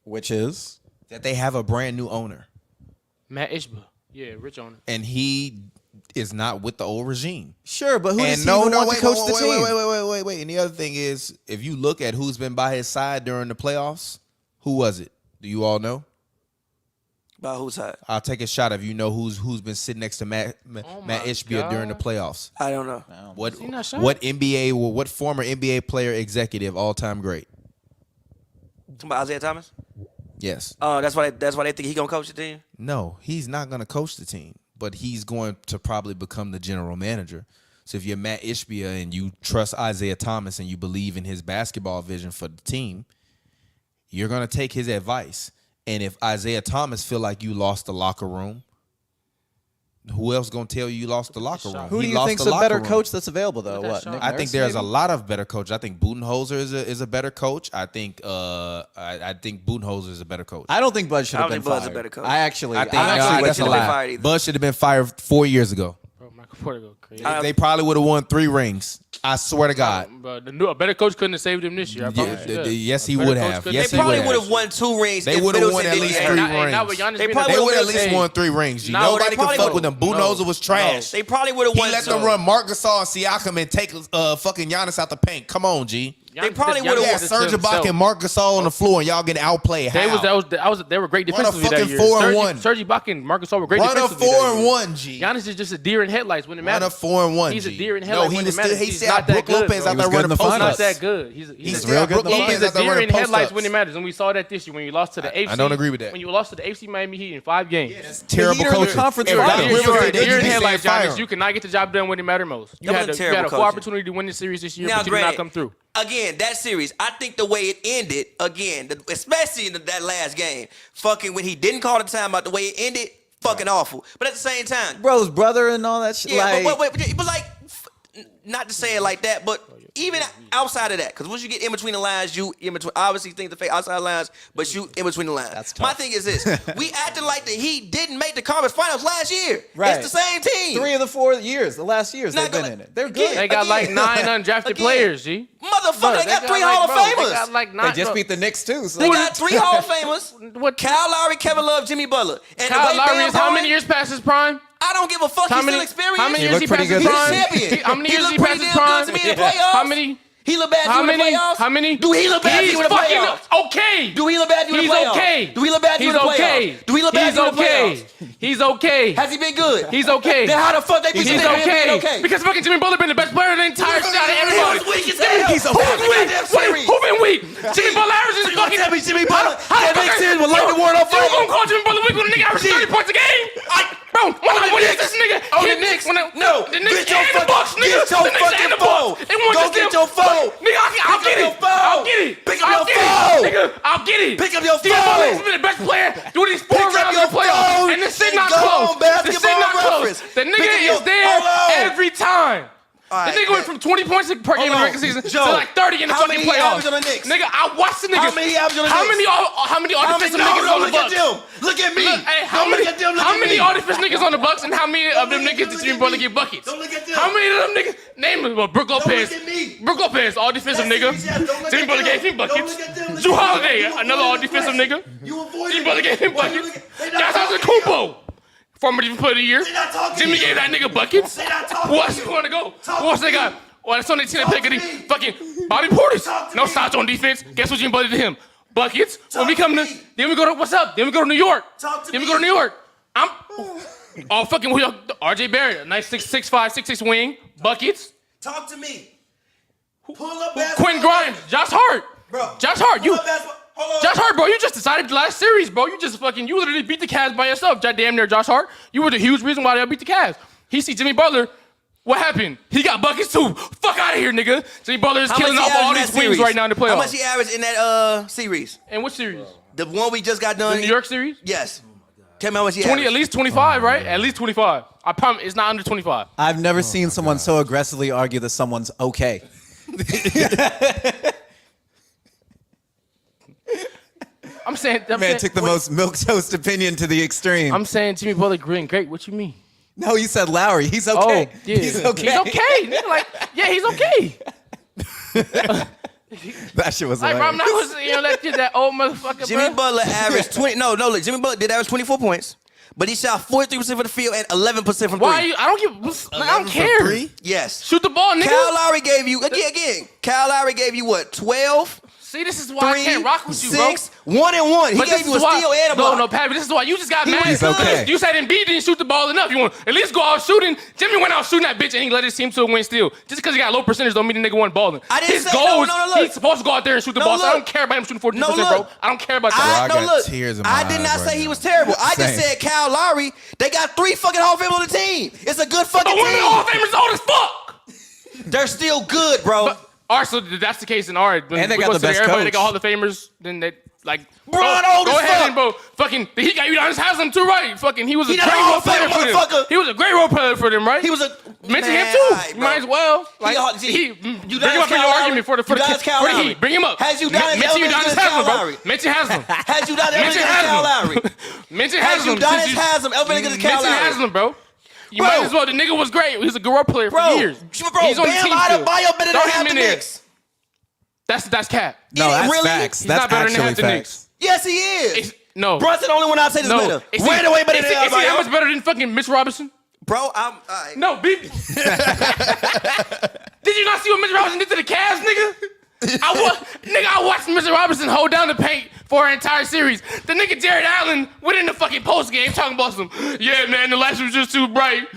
Which is? That they have a brand new owner. Matt Ishbia. Yeah, rich owner. And he is not with the old regime. Sure, but who does he want to coach the team? Wait. And the other thing is, if you look at who's been by his side during the playoffs, who was it? Do you all know? By whose side? I'll take a shot if you know who's been sitting next to Matt Ishbia during the playoffs. I don't know. What former NBA player executive all-time great? Talking about Isaiah Thomas? Yes. Oh, that's why they think he's gonna coach the team? No, he's not gonna coach the team, but he's going to probably become the general manager. So if you're Matt Ishbia and you trust Isaiah Thomas and you believe in his basketball vision for the team, you're gonna take his advice. And if Isaiah Thomas feel like you lost the locker room, who else gonna tell you lost the locker room? Who do you think's a better coach that's available though? What? Nick I think Nurse, there's maybe? a lot of better coaches. I think Budenholzer is a better coach. I think Budenholzer is a better coach. I don't think Bud should have been fired. Bud's a better coach. I think that's a lie. Bud should have been fired 4 years ago. Bro, Michael Porter go crazy. They probably would have won 3 rings. I swear to God. But a better coach couldn't have saved him this year. I promise you that. Yes, he would have. They probably would have won 2 rings. They would have won at least 3 rings. They would have at least won 3 rings. Nobody could fuck with them. Budenholzer was trash. They probably would have won. He let them run Marc Gasol and Siakam and take fucking Giannis out the paint. Come on, G. They probably would have won. Serge Ibaka and Marc Gasol on the floor, and y'all get outplayed. How? They were great defensively that year. 4-1. Serge Ibaka and Marc Gasol were great defensively. Run a 4-1, G. Giannis is just a deer in headlights when it matters. Run a 4-1, G. He's a deer in headlights when it matters. He said Brook Lopez out there running post ups. He's not that good. He's real good. He's a deer in headlights when it matters, and we saw that this year when you lost to the AFC. I don't agree with that. When you lost to the AFC Miami Heat in 5 games. That's terrible coaching. You're a deer in headlights, Giannis. You cannot get the job done when it mattered most. You had a full opportunity to win the series this year, but you did not come through. Again, that series, I think the way it ended, especially in that last game, fucking when he didn't call the timeout, the way it ended, fucking awful. But at the same time, bro's brother and all that shit. Yeah, but like, not to say it like that, but even outside of that, because once you get in between the lines, you in between. Obviously, things to fake outside the lines, but you in between the lines. That's tough. My thing is this: we acted like the Heat didn't make the conference finals last year. Right. It's the same team. 3 of the 4 years, the last years they've been in it. They're good. They got like 9 undrafted players, G. Motherfucker, they got 3 Hall of Famers. They just beat the Knicks too. So. They got 3 Hall of Famers. What? Kyle Lowry, Kevin Love, Jimmy Butler. And Kyle Lowry is how many years past his prime? I don't give a fuck. He's still experienced. How many years he past his prime? How many years he past his prime? To me in the playoffs. How many? He look bad to you in the playoffs? How many? Do he look bad to you in the playoffs? Okay. Do he look bad to you in the playoffs? He's okay. Do he look bad to you in the playoffs? Do he look bad to you in the playoffs? He's okay. Has he been good? He's okay. Then how the fuck they beat He's okay. Because fucking Jimmy Butler been the best player in the entire shot of everybody. He's Who been weak? Jimmy Butler averages fucking. Tell me Jimmy Butler. That makes sense. With like the word on You gonna call Jimmy Butler weak when the nigga averages 30 points a game? Bro, what is this nigga? Oh, the Knicks. No, the Knicks and the Bucks, nigga. Get your fucking phone. Go get your phone. Nigga, I'll get it. I'll get it. Pick up your phone. Nigga, I'll get it. Pick up your Jimmy Butler has phone. been the best player through these 4 Pick up rounds your of the playoffs. phone And this shit and not go close. on Basketball This shit not close. Reference. The Pick nigga up your- is there Hold on. every time. All The nigga went from 20 points per game in the regular season to like 30 in the fucking playoffs. How many he averaged on the Knicks? Nigga, I watched the niggas. How many he averaged on the How Knicks? many offensive niggas on the Bucks? Look at me. Hey, how many offensive niggas on the Bucks and how many of them niggas did Jimmy Butler get buckets? Don't look at them. How many of them niggas? Name them. Well, Brook Lopez. look at me. Brook Lopez, all defensive nigga. Jimmy Butler gave him buckets. Don't look at them. Drew Holiday, another all defensive nigga. You avoided Jimmy Butler gave him buckets. Josh Antetokounmpo, former defensive player of the year. Jimmy gave that nigga buckets. Who else you want to go? Who else they got? Well, that's on the team that played good. Fucking Bobby Portis. No stops on defense. Guess what Jimmy Butler did to him? Buckets. When we come to, then we go to, what's up? Then we go to New York. Then we go to New York. I'm, oh, fucking, RJ Barrett, a nice 6'5", 6'6" wing. Buckets. Talk to me. Pull up basketball. Quentin Grimes. Josh Hart. Bro. Josh Hart. You. Hold on. Josh Hart, bro, you just decided the last series, bro. You literally beat the Cavs by yourself. Damn near Josh Hart. You were the huge reason why they beat the Cavs. He see Jimmy Butler. What happened? He got buckets too. Fuck out of here, nigga. Jimmy Butler is killing off all these wings right now in the playoffs. How much he averaged in that series? And what series? The one we just got done. The New York series? Yes. Tell me how much he 20, averaged. at least 25, right? At least 25. I promise it's not under 25. I've never seen someone so aggressively argue that someone's okay. I'm saying Took the most milquetoast opinion to the extreme. I'm saying Jimmy Butler grin great. What you mean? No, you said Lowry. He's okay. Oh, yeah. He's okay. He's okay. Nigga, like, yeah, he's okay. That shit was Like, hilarious. I'm not, that old motherfucker, Jimmy bro. Butler averaged 20. Look, Jimmy Butler did average 24 points, but he shot 43% from the field and 11% from Why are three. you? I don't care. Yes. Shoot the ball, nigga. Kyle Lowry gave you again. Kyle Lowry gave you what? 12. See, this is why I 3, can't rock with you, bro. 6, 1 and 1. He But gave this you a is why- steal and a block. No, Pappy, this is why you just got mad. was okay. You said Embiid didn't shoot the ball enough. You want at least go out shooting. Jimmy went out shooting that bitch and he led his team to a win still. Just because he got low percentage don't mean the nigga wasn't balling. I didn't His say- goals, no, look. he's supposed to go out there and shoot the ball. So I don't care about him shooting 40%, No, bro. look. I don't care about that. I got look, tears in my I did not eyes say right he now. was terrible. I just Same. said Kyle Lowry, they got 3 fucking Hall of Famers on the team. It's a good fucking But one of the Hall of team. Famers old as fuck. They're still good, bro. But, all right, so that's the case in art. When And they we got go the to best everybody coach. that got Hall of Famers, then they like Bron go old as ahead fuck. and bro, fucking he got Udonis Haslam too, right? Fucking he was a He great not a Hall role of Fame player for them. motherfucker. He was a great role player for them, right? He was a mention him Man, too. all right, You bro. might as well. Like You bring him done up in your argument for the Heat. Bring him up. Has you done mention Udonis Haslam, bro? Lowry? Mention Haslam. Has you done Mention everything against Kyle Lowry? Haslam. Mention Has you Haslam. done since you- Haslam ever against Kyle Mention Lowry? Haslam, bro. You Bro. might as well. The nigga was great. He was a good role player for Bro, years. bro, He's on the Bam team still. Adebayo better than Throw half him the in there. Knicks. That's cap. No, that's Really? facts. He's That's not better than actually half the facts. Knicks. Yes, he is. No. Brunson the only one I'd say is No. better. Is he- Way away better is than he that much Adebayo. better than fucking Mitch Robinson? Bro, I'm. All right. No, B. Did you not see what Mitch Robinson did to the Cavs, nigga? I watched Mitch Robinson hold down the paint for an entire series. The nigga Jared Allen went in the fucking post game talking about some, yeah, man, the lights was just too bright.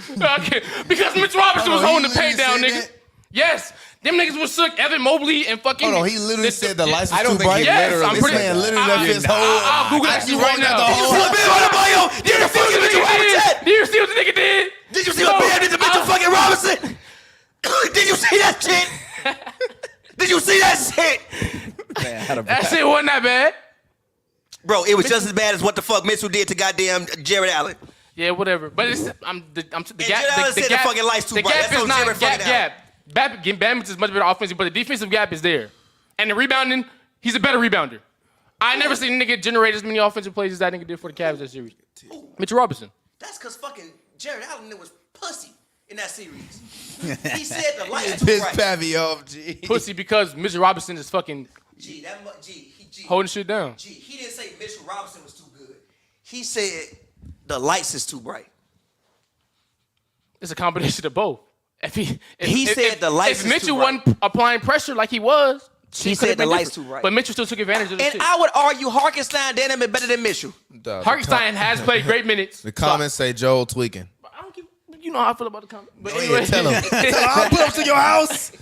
Because Mitch Robinson was holding the paint down, nigga. Yes. Them niggas was shook. Evan Mobley and fucking. Hold on, he literally said the lights was I don't too think he bright. Yes, literally I'm This pretty. man literally left his whole. I'll Google that shit right now. Did you see what Bam Adebayo did to fucking Mitchell Robinson? Did you see what the nigga did? Did you see what Bam did to Mitchell fucking Robinson? Did you see that shit? Did you see that shit? That shit wasn't that bad. Bro, it was just as bad as what the fuck Mitchell did to goddamn Jared Allen. Yeah, whatever. But it's the gap. Jared Allen said the fucking lights too the bright. gap That's is on not Jared fucking gap. Bam is much better offensive, but the defensive gap is there. And the rebounding, he's a better rebounder. I never seen a nigga generate as many offensive plays as that nigga did for the Cavs that series. Mitchell Robinson. That's because fucking Jared Allen was pussy in that series. He said the lights too Piss bright. Pavy off, G. Pussy because Mitchell Robinson is fucking G, holding shit down. G, he didn't say Mitchell Robinson was too good. He said the lights is too bright. It's a combination of both. If Mitchell too bright. wasn't applying pressure like he was, He it could've said the been lights different. too bright. But Mitchell still took advantage of the And shit. I would argue Harkenstein dynamic better than Mitchell. Harkenstein has played great minutes. The comments say Joel tweaking. I don't give. You know how I feel about the comment. But Go anyway, ahead, tell him. I'll pull up to your house.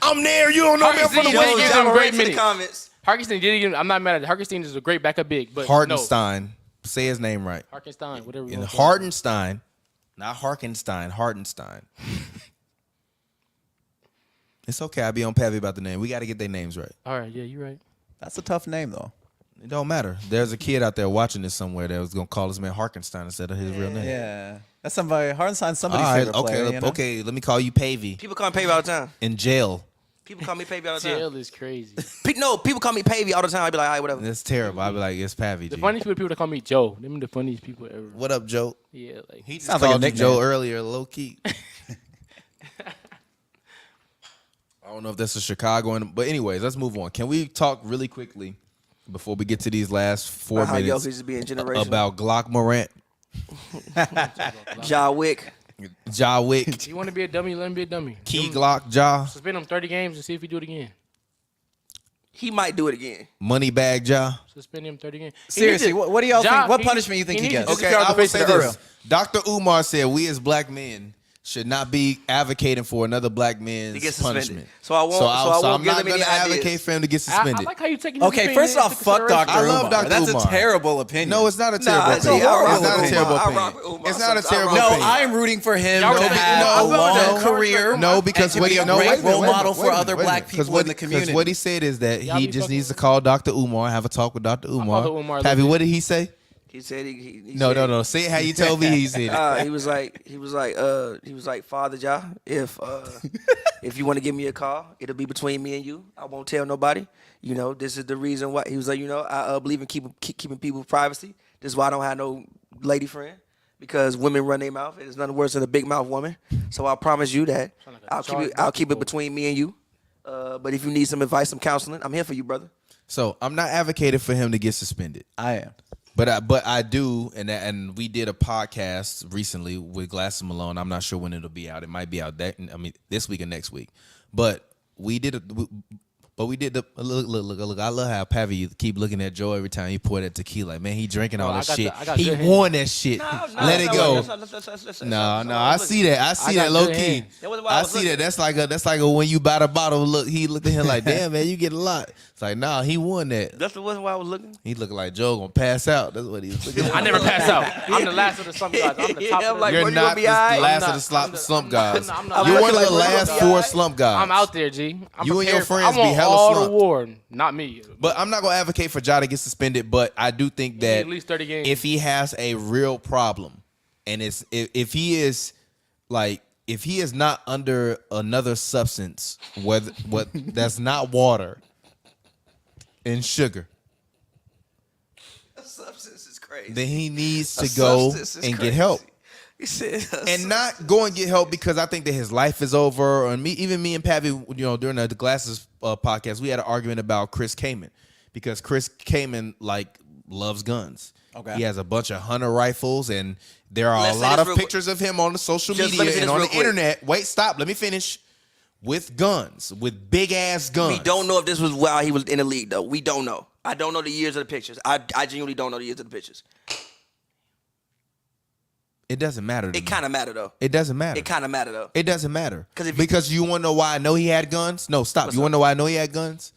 I'm there. You don't know me. I'm from the Harkenstein world. gave John him Morant great in the minutes. comments. Harkenstein did it. I'm not mad at it. Harkenstein is a great backup big, but Hardenstein. Say his name right. No. Harkenstein, whatever you In want. Hardenstein, not Harkenstein, Hardenstein. It's okay. I'll be on Pavy about the name. We got to get their names right. All right, yeah, you're right. That's a tough name, though. It don't matter. There's a kid out there watching this somewhere that was gonna call this man Harkenstein instead of his real name. Yeah. That's somebody. Hardenstein's somebody's All right, favorite player. You know? okay. Let me call you Pavey. People call me Pavey all the time. In jail. People call me Pavey all the time. Jail is crazy. People call me Pavey all the time. I be like, all right, whatever. That's terrible. I'd be like, it's Pavey. The G. funniest people that call me Joe. Them the funniest people ever. What up, Joe? Yeah, like He just Sounds like a called you nickname. Joe earlier, low key. I don't know if that's a Chicago, but anyways, let's move on. Can we talk really quickly before we get to these last 4 How minutes Jokic is being generational. about Glock Morant, Ja Wick. Ja Wick, you want to be a dummy, let him be a dummy. Key Glock, Ja, Suspend him 30 games and see if he do it again. He might do it again. Moneybag Ja. Suspend him 30 games. He Seriously, needs to- what do y'all Ja, think? What he- punishment you think he needs to gets? disappear Okay, off the I will face say of the this. earth. Dr. Umar said we as black men should not be advocating for another black man's To get suspended. punishment. So I won't I'm give not them any going to ideas. advocate for him to get I suspended. like how you taking Okay, first off, fuck Dr. I love Umar. Dr. That's Umar. a terrible opinion. No, it's not a terrible Nah, opinion. see, I rock It's not with a terrible Umar. I opinion. rock with Umar. It's not a I terrible rock No, opinion. I'm rooting for him Y'all to respect- have no, a I fuck with long that. career. No, because and to what be he a no, great wait a minute, role wait a model minute, for wait a other minute, black because people in the community. Because what he said is that Y'all he be just fucking needs to with call Dr. Umar, have a talk with Dr. Umar. fuck with Umar a Pappy, little what did he say? He said he No, said, no. Say it how you told me he said it. He was like, Father Ja, if you want to give me a call, it'll be between me and you. I won't tell nobody. You know, this is the reason why. He was like, I believe in keeping people's privacy. This is why I don't have no lady friend, because women run their mouth. There's nothing worse than a big mouth woman. So I promise you that I'll keep it between me and you. But if you need some advice, some counseling, I'm here for you, brother. So I'm not advocating for him to get suspended. I am. But I do, and we did a podcast recently with Glasses Malone. I'm not sure when it'll be out. It might be out this week or next week. But we did the look. I love how Pavi keep looking at Joe every time he pour that tequila. Like, man, he drinking all I that got shit. the- I got He good won that shit. Let it go. No, I see that. I see got that low good key. hands. That wasn't why I I was see looking. that. That's like a when you buy the bottle. Look, he looked at him like, damn man, you get a lot. It's like, nah, he won that. That's the reason why I was looking. He looked like Joe gonna pass out. That's what he was looking. I never pass out. I'm the last of the slump guys. I'm the top Yeah, of I'm the like, You're bro, you gonna not be the all right? last I'm of the not- slump I'm guys. not- I'm not- You're I'm one of like, the bro, you last gonna be 4 all right? slump guys. I'm out there, G. I'm You and your prepared for- friends I want be hella all slumped. the war, not me. But I'm not gonna advocate for Ja to get suspended. But I do think that at least 30 games. if he has a real problem, and if he is not under another substance, what that's not water and sugar, Substance is crazy. then he needs to go and get help. He said, And not go and get help because I think that his life is over. And me and Pappy, during the Glasses podcast, we had an argument about Chris Kaman because Chris Kaman loves guns. Okay. He has a bunch of hunter rifles, and there are Let's a say lot this of real quick. pictures of him on the social Just let me media say and this on real the quick. internet. Wait, stop. Let me finish. With guns, with big ass guns. we don't know if this was while he was in the league, though. We don't know. I don't know the years of the pictures. I genuinely don't know the years of the pictures. It doesn't matter. to It me. kind of matter, though. It doesn't matter. It kind of matter, though. It doesn't matter. 'Cause if you- Because you want to know why I know he had guns? No, stop. You want to know why I know he had guns?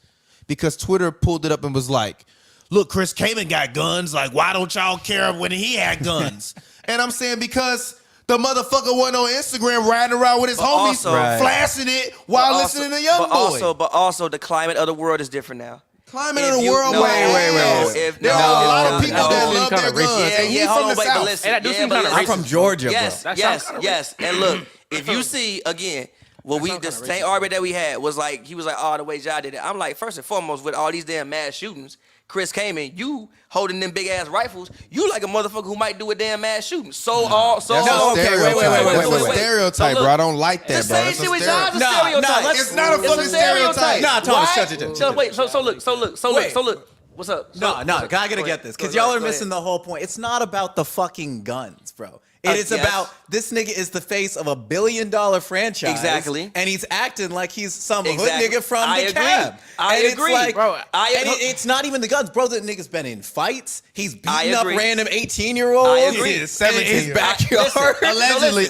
Because Twitter pulled it up and was like, look, Chris Kaman got guns. Like, why don't y'all care when he had guns? And I'm saying because the motherfucker went on Instagram riding around with his homies, also- Right. flashing it while listening to Young Boy. But also, the climate of the world is different now. Climate If of the you- world. no, wait. There are a lot of people that no, love no, their no, guns. Yeah, and yeah, he's hold from on, the wait, but South. listen. And that do Yeah, seem but kinda listen. I'm from Georgia, Yes, bro. yes. And look, if you see, again, the same argument that we had was like, he was like, oh, the way Ja did it. I'm like, first and foremost, with all these damn mass shootings, Chris Kaman, you holding them big ass rifles, you like a motherfucker who might do a damn mass shooting. That's a okay, stereotype. wait. That's a stereotype, So bro. I look, don't like that, the bro. same That's a shit with stereotype. Ja's a Nah, stereotype. it's not a It's fucking stereotype. Nah, Thomas, Why? shut it down. So wait, so look. What's up? No, I gotta get Go this ahead, because go y'all ahead, are go missing ahead. the whole point. It's not about the fucking guns, bro. It is yes. about this nigga is the face of $1 billion franchise. Exactly. And he's acting like he's some Exactly. hood nigga from I the agree. cab. I and agree. It's like, Bro, it's not even the guns. Bro, that nigga's been in fights. He's I beating up agree. random 18-year-olds. I agree. In his 17. backyard. Allegedly.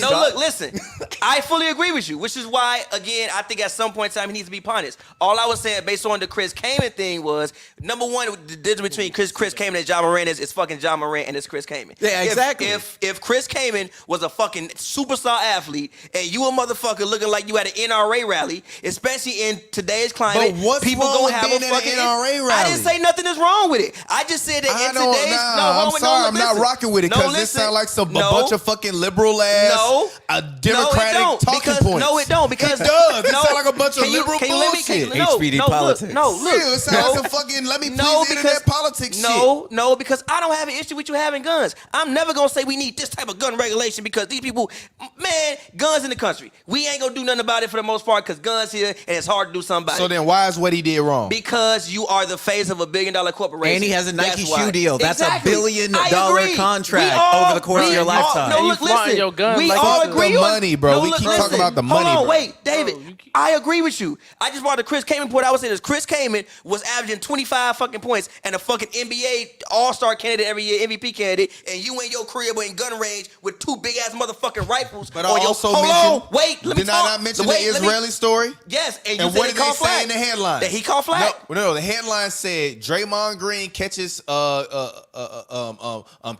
No, look, listen. I fully agree with you, which is why, again, I think at some point in time he needs to be punished. All I was saying, based on the Chris Kaman thing, was number one, the difference between Chris Kaman and Ja Morant is fucking Ja Morant Morant and it's Chris Kaman. Yeah, exactly. If Chris Kaman was a fucking superstar athlete and you a motherfucker looking like you at an NRA rally, especially in today's climate, But what's people wrong gonna with have being a at an fucking NRA rally? I didn't say nothing is wrong with it. I just said that in today's I'm sorry, I'm not rocking with it because this sounds like a bunch of fucking liberal ass, Democratic talking points. No, it don't. Because it does. It sounds like a bunch of liberal bullshit. HBD politics. It sounds like a fucking let me please internet politics shit. No, because I don't have an issue with you having guns. I'm never gonna say we need this type of gun regulation because these people, man, guns in the country. We ain't gonna do nothing about it for the most part because guns here and it's hard to do something about it. So then why is what he did wrong? Because you are the face of $1 billion corporation. And he has a Nike That's why. shoe deal. That's Exactly. $1 billion I agree. contract We over the course of your lifetime. No, And you look, flaunting listen. your gun We like all it's agree the on money, bro. We keep talking about the money, Hold on, bro. wait, David. I agree with you. I just brought the Chris Kaman point. I would say this: Chris Kaman was averaging 25 fucking points and a fucking NBA All-Star candidate every year, MVP candidate, and you in your crib in gun range with two big ass motherfucking rifles. But on I also hold mentioned. on, wait, let me Did talk. I not mention Wait, the let me- Israeli story? Yes, and you And said what he did they called say flag. in the headline? That he called flag. No, the headline said Draymond Green catches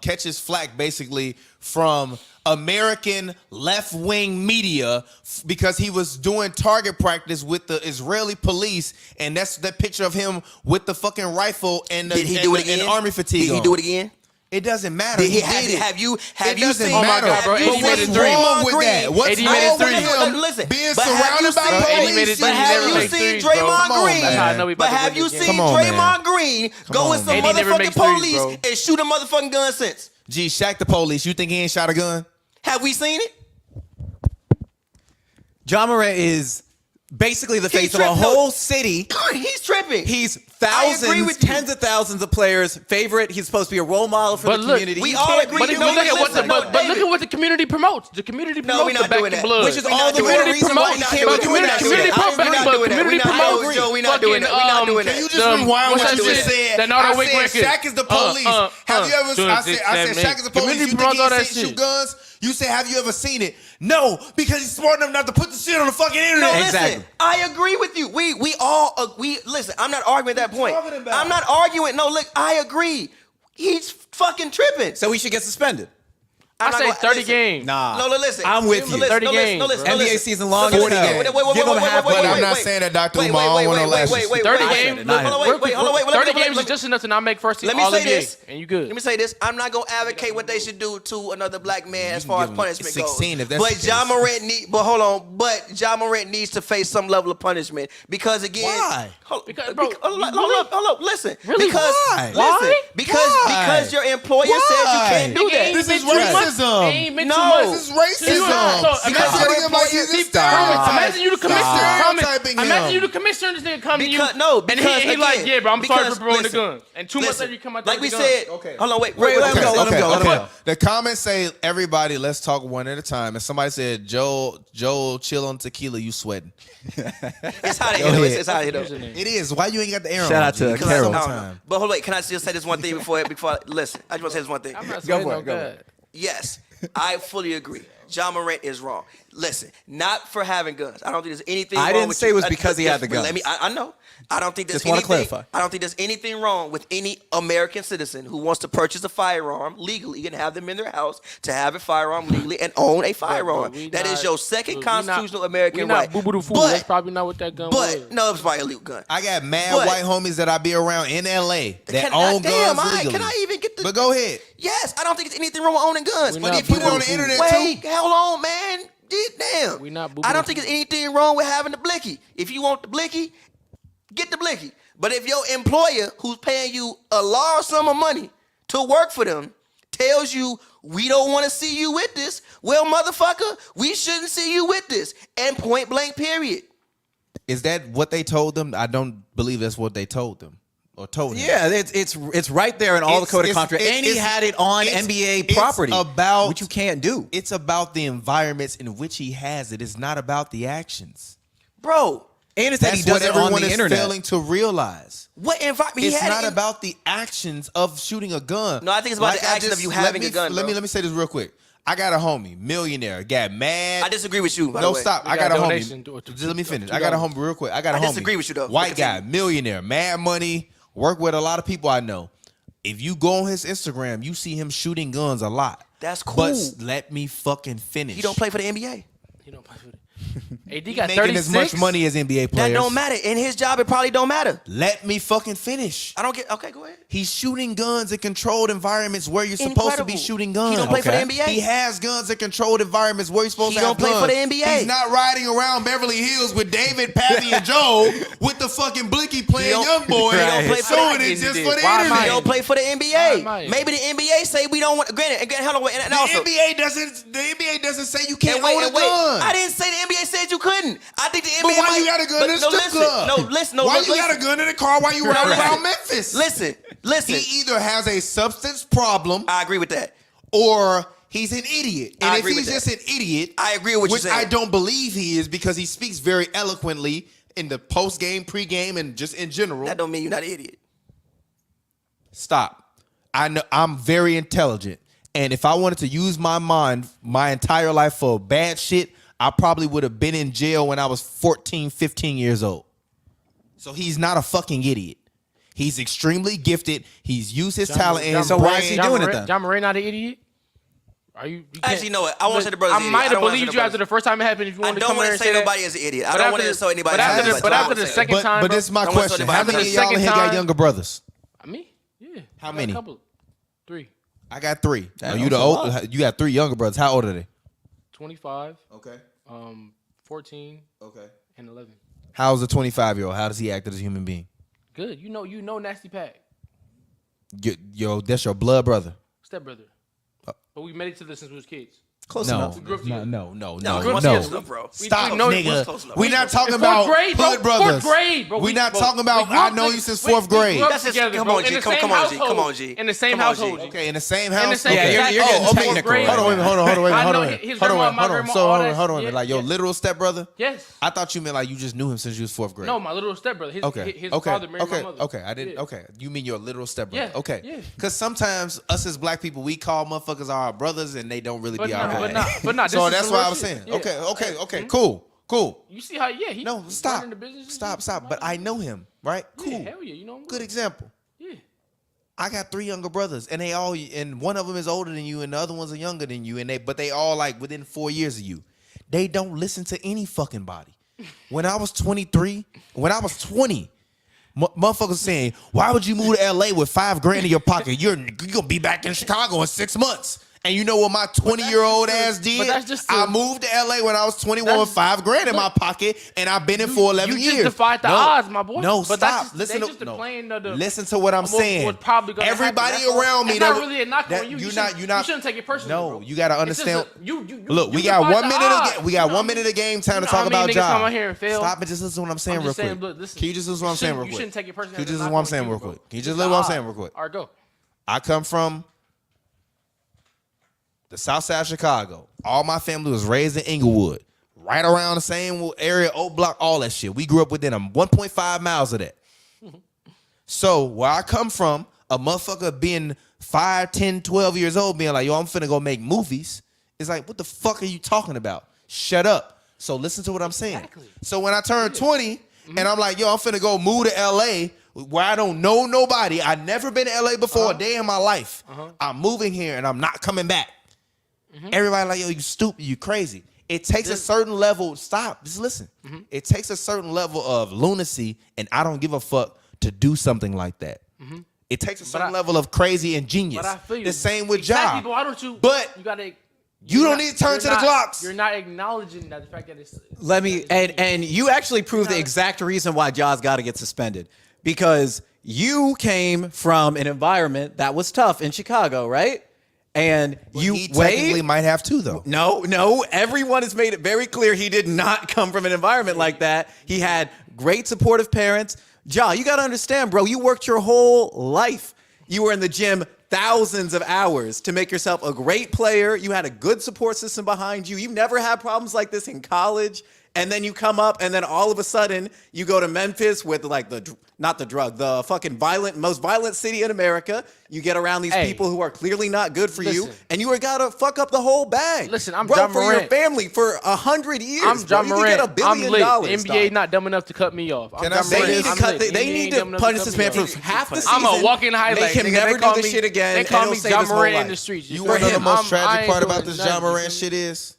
catches flack basically from American left-wing media because he was doing target practice with the Israeli police, and that's that picture of him with the fucking rifle and the, Did he do it again? and army fatigue. Did he do it again? It doesn't matter. Did He have, did it. have you It doesn't seen? matter. Oh my God, bro. have you AD made seen his three. wrong with Draymond that? Green? What's AD wrong made his with three. him Listen, being but have you surrounded by seen- Bro, AD made police? his But three. have He you never makes seen threes, bro. Draymond Come on, Green? man. That's how I know he about But to have win you this seen game. Come on, man. Draymond Green go with some AD never motherfucking makes threes, police bro. and shoot a motherfucking gun since? Gee, Shaq the police. You think he ain't shot a gun? Have we seen it? John Morant is basically the face of a tripping. whole city. He's tripping. He's I agree thousands, with you. tens of thousands of players' favorite. He's supposed to be a role model for But the look, community. we You all can't agree be But to look doing at what this. the but look David. at what the community promotes. The community No, we promotes not the doing back that. and blood. Which is We all not the doing more that. reason No, why we you not can't doing be that. doing We that not shit. doing that. I agree. We not doing that. Community We not promotes. doing that. Joe, we not doing that. We not doing that. Can you just The- rewind what's what that you just shit? said? That Nardo I Wick said record. Shaq is the police. Have you ever? I said Shaq is the police. Community You think promotes all he that ain't shoot shit. guns? You said, have you ever seen it? No, because he's smart enough not to put the shit on the fucking No, internet. Exactly. listen. I agree with you. We all listen. I'm not arguing at that point. talking about? I'm not arguing. No, look, I agree. He's fucking tripping. So we should get suspended. I I'm not say gonna- 30 listen. games. Nah. No, listen. I'm with you. 30 games, bro. NBA season long as 40 hell. games. Give them half, but I'm not saying that, Dr. Umar. I don't want no lashes. 30 games. Hold on, wait. 30 games is just enough to not make first team Let me all say NBA, this. and you good. Let me say this. I'm not gonna advocate what they should do to another black man as can far as give him punishment 16 goes. if that's But the Ja case. Morant Ja Morant needs to face some level of punishment because again, Why? Because, bro, hold up, listen. Really? Because Why? listen, Why? because your employer says you can't do that. This is Too much. racism. Ain't been No. too much. This is racism. So, Because imagine- you're like he's a Imagine you the commissioner. Stereotyping him. Imagine you the commissioner and this nigga come to you. Because- no, and because, he like, again, yeah, bro, I'm sorry because, for throwing the listen, gun. And 2 months Listen, later, you come out there like we with the gun. said. Okay. Hold on, wait. Let him go, let him go, let him go. The comments say, everybody, let's talk one at a time. And somebody said, Joel, chill on tequila, you sweating. It's how they Go hit ahead. It's how they hit up. It is. Why you ain't got the air on? Shout out to G? 'Cause Carol. all the I don't know. time. But hold on, can I just say this one thing before listen? I just want to say this one thing. I'm not Go saying for no it, go for God. it. Yes, I fully agree. Ja Morant is wrong. Listen, not for having guns. I don't think there's anything I wrong didn't with say you. it was because he had the Let guns. me. I know. I don't think there's Just wanna anything. clarify. I don't think there's anything wrong with any American citizen who wants to purchase a firearm legally and have them in their house to have a firearm legally and own a firearm. we That is not- your second look, we not- constitutional American we right. not boo-boo fool. That's probably not what that gun was. But no, it's probably a legal gun. I got mad But- white homies that I be around in LA that Can I- own damn, guns I- legally. can I even get the- But go ahead. Yes, I don't think there's anything wrong with owning guns. We But not if you put it on want the internet, wait, hold on, man. Damn. We not I don't think there's anything wrong with having the blicky. If you want the blicky, get the blicky. But if your employer, who's paying you a large sum of money to work for them, tells you we don't want to see you with this, well, motherfucker, we shouldn't see you with this. And point blank, period. Is that what they told them? I don't believe that's what they told them or told him. Yeah, it's right there in all the code of contract, and he had it on NBA property. It's about which you can't do. It's about the environments in which he has it. It's not about the actions. Bro, And it's that he That's what does it on everyone the is internet. failing to realize. what environment? It's not about the actions of shooting a gun. No, I think it's about the action of you having a gun, Let bro. me say this real quick. I got a homie, millionaire, got mad. I disagree with you, by the No, way. stop. We I got got a donation homie. to- Just let me finish. to I got a $2. homie real quick. I got a I homie. disagree with you, though. White Continue. guy, millionaire, mad money, work with a lot of people I know. If you go on his Instagram, you see him shooting guns a lot. That's cool. But let me fucking finish. He don't play for the NBA. He don't play for it. AD got making 36. as much money as NBA players. That don't matter. In his job, it probably don't matter. Let me fucking finish. I don't get. Okay, go ahead. He's shooting guns in controlled environments where you're supposed to be shooting guns. He don't play for the NBA. He has guns in controlled environments where he's supposed to have guns. He don't play for the NBA. He's not riding around Beverly Hills with David, Pappy, and Joe with the fucking blicky playing young boy. He don't play for showing the it just NBA. for the Why internet. He don't play for the NBA. Why? Maybe the NBA say we don't want. Granted, hold on. And also, The NBA doesn't say you can't wait, own a and wait. gun. I didn't say the NBA said you couldn't. I think the NBA. But why might, you got a gun in the strip club? Why you got a gun in the car while you ride around Memphis? Listen. He either has a substance problem. I agree with that. Or he's an idiot. And I if agree he's with just that. an idiot, I agree with what which you're saying. I don't believe he is because he speaks very eloquently in the post-game, pre-game, and just in general. That don't mean you're not an idiot. Stop. I know I'm very intelligent. And if I wanted to use my mind my entire life for bad shit, I probably would have been in jail when I was 14, 15 years old. So he's not a fucking idiot. He's extremely gifted. He's used his talent and his So why is he brain. doing it then? John Morant not an idiot? Are you? can't- Actually, you know what? I want to say the brother's I an idiot. might I have don't wanna say believed the you after brother's- the first time it happened. If you I wanted to don't come want here to and say say nobody that. is an idiot. I But don't after want to the- insult anybody. but after else, the- but after the I'm saying. second time, But bro. this is my Don't wanna question. insult How anybody. many of After y'all the in here second got time- younger brothers? Me? Yeah. How I got many? A couple. 3. I got 3. Damn, Are you the that's a old? lot. You got 3 younger brothers. How old are they? 25, Okay. 14, Okay. and 11. How's the 25-year-old? How does he act as a human being? Good. You know, Nasty Pack, Yo, that's your blood brother. stepbrother. But we made it to this since we was kids. Close No, enough. grew up together. no. Close enough, bro. Stop, we know- nigga. close enough. We not talking Fourth about grade, bro. hood brothers. Fourth grade, bro. We not bro, talking about. we grew up I know you together. since We 4th grade. grew up That's just- together, come bro, on, G. in the Come same on, G. household. Come on, G. In the same Come on, G. household. Okay, in the same In the house. same Yeah, you're exact- getting fourth technical grade. right Hold on, now. hold on, I hold know on. his Hold grandma, on, my hold on. grandma, So all hold that on, hold on. shit. Like your Yeah. literal stepbrother? Yes. I thought you meant like you just knew him since you was 4th grade. No, my little stepbrother. His father married my mother. Okay. I didn't. Yeah. Okay, you mean your literal stepbrother? Yeah, Okay. yeah. Because sometimes us as black people, we call motherfuckers our brothers, and they don't really But be no, our but brothers. not. So This is that's some why real I was shit. saying. Yeah. Okay. Cool. You see how? Yeah. He No, he's stop. running the business. Stop. But I know him, right? Cool. Yeah, hell yeah. You know him. Good example. Yeah. I got 3 younger brothers, and and one of them is older than you, and the other ones are younger than you, but they all like within 4 years of you. They don't listen to any fucking body. When I was 20, motherfuckers saying, "Why would you move to LA with $5,000 in your pocket? You're gonna be back in Chicago in 6 months." And you know what my 20-year-old ass did? But that's just I moved to LA when I was 21 with $5,000 in my pocket, and I've been in for 11 years. You just defied the odds, my boy. No, But stop. that's just, Listen they to just the no. playing of the. Listen to what I'm saying. What's probably gonna Everybody happen. That's all. around me. It's not really a knock on you. You You shouldn't take it personally. No, bro. you gotta It's just understand. you Look, we you got defied 1 the minute. odds. We got You know 1 minute of game time to you know talk how many about niggas jobs. come out here and fail? Stop and just listen to what I'm saying I'm real just saying, quick. look, listen. Can you just listen to what I'm saying real quick? You shouldn't take it personally. Can you just as a listen to knock what I'm on saying you, real bro. quick? Can you It's just the listen to what I'm odds. saying real quick? All right, go. I come from the south side of Chicago. All my family was raised in Inglewood. Right around the same area, Oak Block, all that shit. We grew up within 1.5 miles of that. So where I come from, a motherfucker being 5, 10, 12 years old being like, yo, I'm finna go make movies. It's like, what the fuck are you talking about? Shut up. So listen to what I'm saying. Exactly. So when I turn 20 and I'm like, yo, I'm finna go move to LA where I don't know nobody. I never been to LA before a day in my life. I'm moving here and I'm not coming back. Everybody like, yo, you stupid, you crazy. It takes a certain level. Stop. Just listen. It takes a certain level of lunacy, and I don't give a fuck to do something like that. It takes a certain level of crazy and genius. But I feel you. The same with Exactly, job. but why don't you? But you gotta. you don't need to turn to the Glocks. You're not acknowledging that the fact that it's. Let me and you actually proved the exact reason why Jaws got to get suspended, because you came from an environment that was tough in Chicago, right? And He technically might have too, though. No. Everyone has made it very clear he did not come from an environment like that. He had great supportive parents. Ja, you got to understand, bro, you worked your whole life. You were in the gym thousands of hours to make yourself a great player. You had a good support system behind you. You never had problems like this in college. and then you come up, and then all of a sudden you go to Memphis with like the fucking most violent city in America. You get around these people who are clearly not good for you, and you gotta fuck up the whole bag. Listen, I'm bro, John for Morant. your family for 100 years. I'm John bro. Morant. You can get $1 billion. I'm lit. NBA not dumb enough to cut me off. Can I say this? They need to punish this man for half the season. I'm a walking highlight. Make him nigga. never They call do this me- shit again. They call and me he'll save John his whole Morant in life. the streets. You For want to know the him, most I tragic ain't part doing about this nothing, John you Morant feel shit is,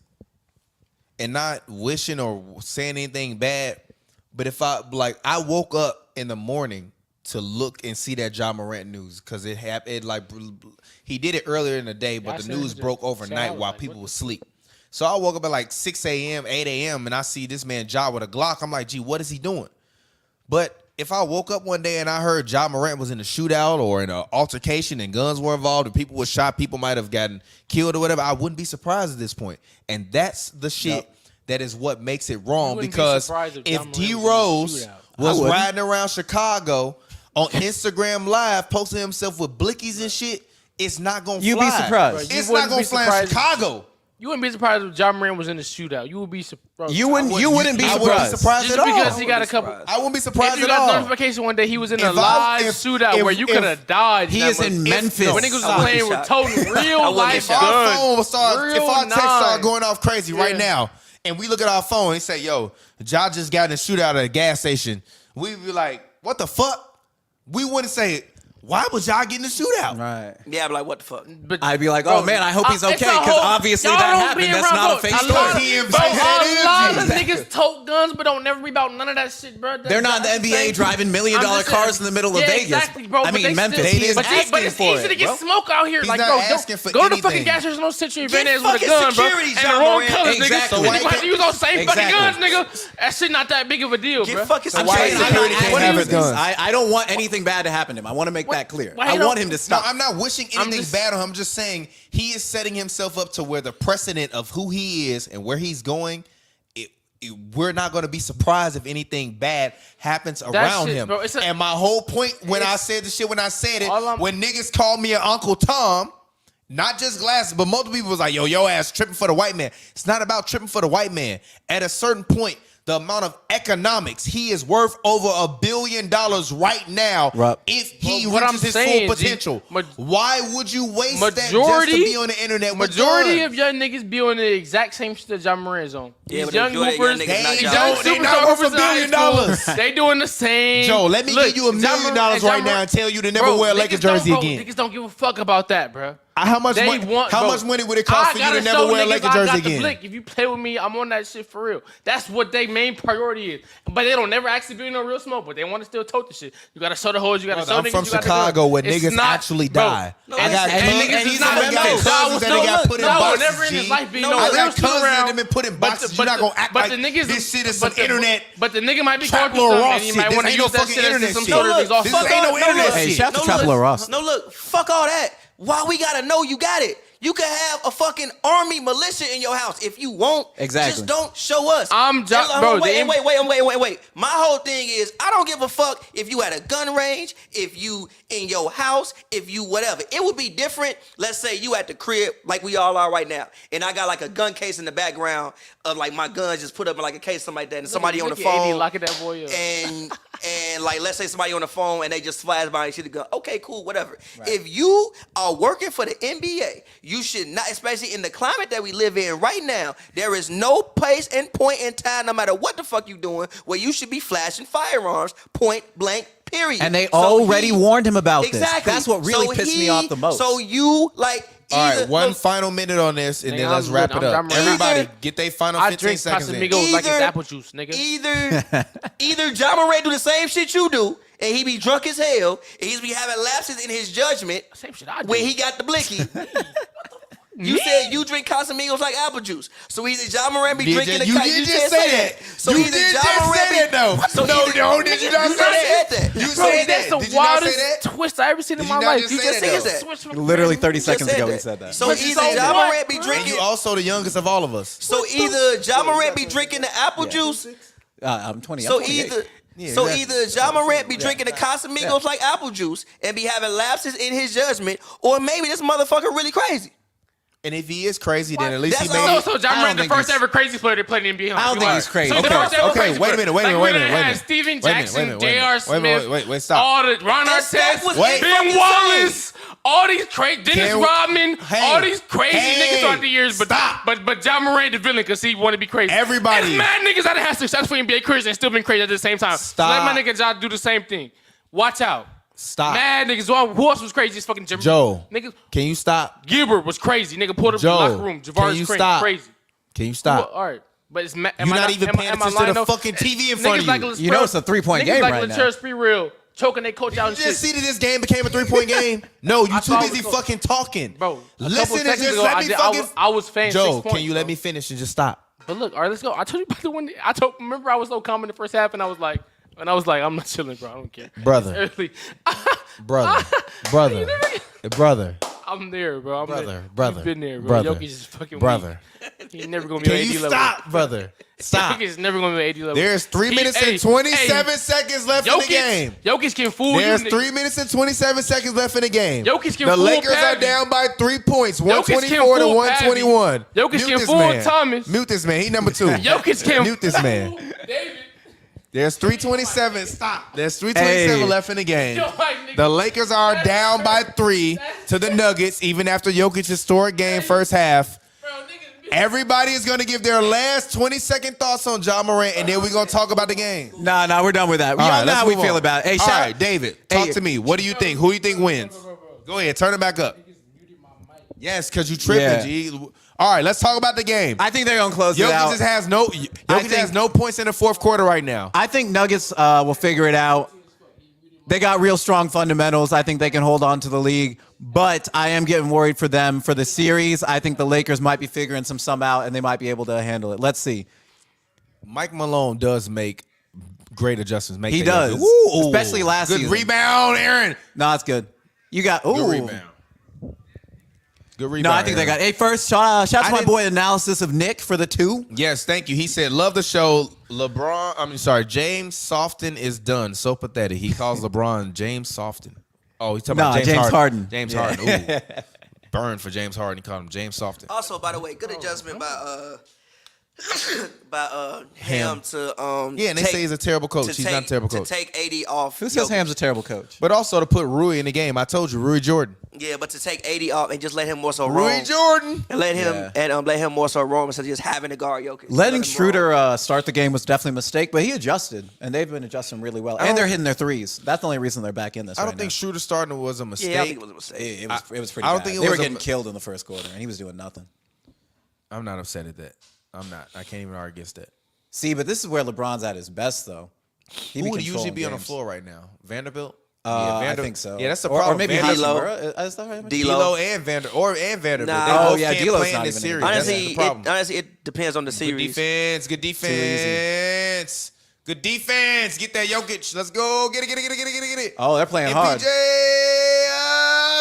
and not wishing or saying anything bad, but if I woke up in the morning to look and see that John Morant news because he did it earlier in the day, but the news broke overnight while people were asleep. So I woke up at like 6 a.m., 8 a.m., and I see this man Ja with a Glock. I'm like, gee, what is he doing? But if I woke up one day and I heard Ja Morant was in a shootout or in an altercation and guns were involved and people were shot, people might have gotten killed or whatever, I wouldn't be surprised at this point. And that's the shit that is what makes it wrong, because if D Rose was riding around Chicago on Instagram Live posting himself with blickies and shit, it's not going to fly. You'd be surprised. It's not going to fly in Chicago. You wouldn't be surprised if John Morant was in the shootout. You would be surprised. You wouldn't be I wouldn't be surprised. surprised Just at all. because he got a couple. I wouldn't be surprised If you at got all. notification one day he was in a If live if- shootout if- where you if could have died. He is in Memphis. When niggas was I wouldn't playing be with shocked. toting real life If our guns. phone starts, if our text start nine. going off crazy right Yeah. now, and we look at our phone and say, "Yo, Ja just got in a shootout at a gas station," we'd be like, "What the fuck?" We wouldn't say, "Why was Ja getting a shootout?" Right. Yeah, I'm like, what the fuck? But, I'd be like, oh man, I hope he's okay, it's a because whole- obviously y'all that don't happened. be That's around, not a bro. fake A lot story. He Bro, embraces a lot of that niggas tote guns, but don't never be about none of that shit, bro. They're not in the NBA driving $1 million cars in the middle of Vegas. Exactly, bro. I but mean, they Memphis. Still, He is but asking it's for easy to it, get bro. smoke out here. He's like, not bro, asking for go to fucking anything. gas station, no Century Get Venice with a fucking gun, bro. security, And the John wrong Morant. colors, nigga. Exactly. So So why you can't- use those same fucking guns, Exactly. nigga. That shit not that big of a deal, Get bro. fucking I'm security. saying, I'm not Security can't asking have for his this. guns. I don't want anything bad to happen to him. I want to make that clear. why I he want don't- him to No, stop. I'm not wishing anything just- bad on him. I'm just saying he is setting himself up to where the precedent of who he is and where he's going, we're not going to be surprised if anything bad happens around shit, him. bro, And my whole point when I said the shit, when I said it, All I'm- when niggas called me an Uncle Tom, not just glasses, but multiple people was like, yo ass tripping for the white man. It's not about tripping for the white man. At a certain point, the amount of economics, he is worth over $1 billion right now. Right. If he Well, what reaches I'm his saying, full G, potential, ma- why would you waste that just Majority- to be on the internet with Majority guns? of young niggas be on the exact same shit that John Morant's on. Yeah, These but young majority of young hoopers, niggas not these young. young They superstar not worth hoopers in high $1 billion. school, they doing the same. Joe, let me give you $1 John million Morant- right John now Morant- and tell you to never Bro, wear a Lakers niggas don't- jersey bro, again. Niggas don't give a fuck about that, bro. How much They money? want, How bro, much money would it cost I for you gotta to never show wear a niggas Lakers I jersey got the again? blick. If you play with me, I'm on that shit for real. That's what they main priority is. But they don't never actually be no real smoke, but they want to still tote the shit. You gotta show the hoes. You gotta show I'm niggas. from you gotta Chicago do it. where It's niggas not- actually bro, die. No, I got and cousins, niggas and is he's not I got no, cousins that they got put in no, boxes. never in his G. life be No, no I real got shit cousins that around. have been put in But boxes. the- You're not but gonna act but like the niggas, this shit is but some the- internet. But the nigga might be going Traplow through something, Ross and he shit. might This want to ain't no use that fucking shit as internet some shit. sort of No, exhaust. this ain't no internet Hey, shit. shout out to Traplow Ross. No, look, fuck all that. Why we gotta know you got it? You can have a fucking army militia in your house if you want. Exactly. Just don't show us. I'm just- And, bro, wait. My whole thing is I don't give a fuck if you at a gun range, if you in your house, if you whatever. It would be different. Let's say you at the crib like we all are right now, and I got like a gun case in the background of like my guns just put up in like a case, something like that, and somebody on the Look at AD phone. locking that boy up. And like let's say somebody on the phone and they just flash by and shoot a gun. Okay, cool, whatever. If you are working for the NBA, you should not, especially in the climate that we live in right now, there is no place and point in time, no matter what the fuck you doing, where you should be flashing firearms, point blank, period. And they So already he- warned him about Exactly. this. That's what really pissed me off the most. So you like All right, either- one look, final minute on this, and Nigga, then let's I'm wrap lit. it up. I'm ready. Everybody, Either- get their final I 15 drink seconds in. Casamigos like it's Either- apple juice, nigga. Either John Morant do the same shit you do, and he be drunk as hell, and he's be having lapses in his judgment Same shit I do. when he got the blicky. You said you drink Casamigos like apple juice. So either John Morant be drinking the You Ca- did said just say that. So You either did John just Morant say that, though. So No, either- no, did you not you say that? said that. You Bro, said that's that. the Did you not say wildest that? twist I ever seen in Did my you not life. just You say just that, said though? switch from Literally 30 Just seconds said ago, that. he said that. So But either so John what, Morant be bro? And drinking. you also the youngest of all of us. So either John Morant be drinking the apple juice. I'm 20. So I'm 28. either John Morant be drinking the Casamigos like apple juice and be having lapses in his judgment, or maybe this motherfucker really crazy. And if he is crazy, then at least That's he all- made. So Ja Morant, the first ever crazy player to play in the NBA. I don't think he's crazy. So the first ever crazy wait a player. minute, wait a minute, Like, wait a we minute, done wait a had minute. Steven Wait a minute, Jackson, wait a minute, J.R. Smith, wait, stop. all the Ron Steph was Artest, made Ben fucking Wallace, all these crazy, Dennis Can- Rodman, Hey, all these crazy hey, niggas throughout the years. But stop. but Ja Morant the villain because he want to be crazy. Everybody. There's mad niggas that have successful NBA careers and still been crazy at the same time. Stop. Let my nigga Ja do the same thing. Watch out. Stop. Mad niggas. Who else was crazy? Just fucking Joe. Niggas. Can you stop? Gilbert was crazy. Nigga pulled up in the Joe, locker room. can Javaris you Craig, stop? crazy. Can you stop? All right. But it's You're not even paying attention to the fucking TV in front of you. You know it's a 3-point game like right now. Latrell Sprewell choking their coach out and You shit. just see that this game became a 3-point game? No, you I too thought it busy was- fucking talking. Bro, a couple Listen and seconds just ago, let me fucking. I was fan Joe, 6 points, can you let bro. me finish and just stop? But look, all right, let's go. I told you about the one. Remember, I was so calm in the first half, and I was like, I'm not chilling, bro. I don't care. Brother. It's early. Brother. I'm there, bro. Brother. You've been there, bro. Brother. Jokic is fucking Brother. weak. He's never gonna be Can on AD you level. stop, brother? Stop. Jokic is never gonna be on AD level. There's 3 minutes and 27 seconds left in the game. Jokic can fool There's you. 3 minutes and 27 seconds left in the game. Jokic can the fool Lakers are Pavi. down by 3 points, Jokic can 124 to fool 121. Pavi. Jokic Mute can this fool man. Thomas. Mute this man. He number 2. Jokic can Mute this man. fool David. There's 3:27. Stop. There's 3:27 Hey. left in the game. Yo, like, nigga, The Lakers are down by 3 to the Nuggets, even after Jokic's historic game first half. bro, niggas, Everybody is going to give their last 20-second thoughts on Ja Morant, and then we're going to talk about the game. Nah, we're done with that. All Y'all right, know let's how we move feel on. about it. Hey, All shout right, David, talk Hey. to me. What do you think? Who do you think wins? Go ahead, turn it back up. Yes, because you tripping, Yeah. G. All right, let's talk about the game. I think they're gonna close it Jokic out. just has no. Jokic think- has no points in the fourth quarter right now. I think Nuggets will figure it out. They got real strong fundamentals. I think they can hold on to the league. But I am getting worried for them for the series. I think the Lakers might be figuring some out, and they might be able to handle it. Let's see. Mike Malone does make great adjustments. Make He that does, happen. Woo! especially last Good season. rebound, Aaron. No, it's good. You got ooh. Good rebound. Good rebound. No, I think they Aaron. got. Hey, first, shout out to my didn't- boy analysis of Nick for the 2. Yes, thank you. He said, love the show. James Softon is done. So pathetic. He calls LeBron James Softon. Oh, he's talking about Nah, James James Harden. Harden. James Yeah. Harden. Ooh. Burn for James Harden. He called him James Softon. Also, by the way, good adjustment by Ham to Yeah, and they say he's a terrible coach. He's not a terrible coach. To take 80 off. Who says Jokic. Ham's a terrible coach? But also to put Rui in the game. I told you, Rui Jordan. Yeah, but to take 80 off and just let him more so Rui roam. Jordan. And let him Yeah. let him more so roam instead of just having to guard Jokic. Letting Let him roam. Schroeder start the game was definitely a mistake, but he adjusted, and they've been adjusting really well. And they're hitting their threes. That's the only reason they're back in this. I don't right think now. Schroeder starting was a mistake. Yeah, I think it was a mistake. It was pretty I don't bad. think it they was were a- getting killed in the first quarter, and he was doing nothing. I'm not upset at that. I'm not. I can't even argue against that. See, but this is where LeBron's at his best, though. Who would usually be on the floor right now? Vanderbilt? I think so. Yeah, that's the Or problem. maybe D'Lo. Hachimura. Is that right? D'Lo. D'Lo and Vanderbilt. Nah. They Oh, both yeah, can't D'Lo's play in not this even series. in the That's Honestly, the problem. honestly, it depends on the Good series. defense. Good defense. Good defense. Get that Jokic. Let's go. Get it. Oh, they're playing hard. MPJ.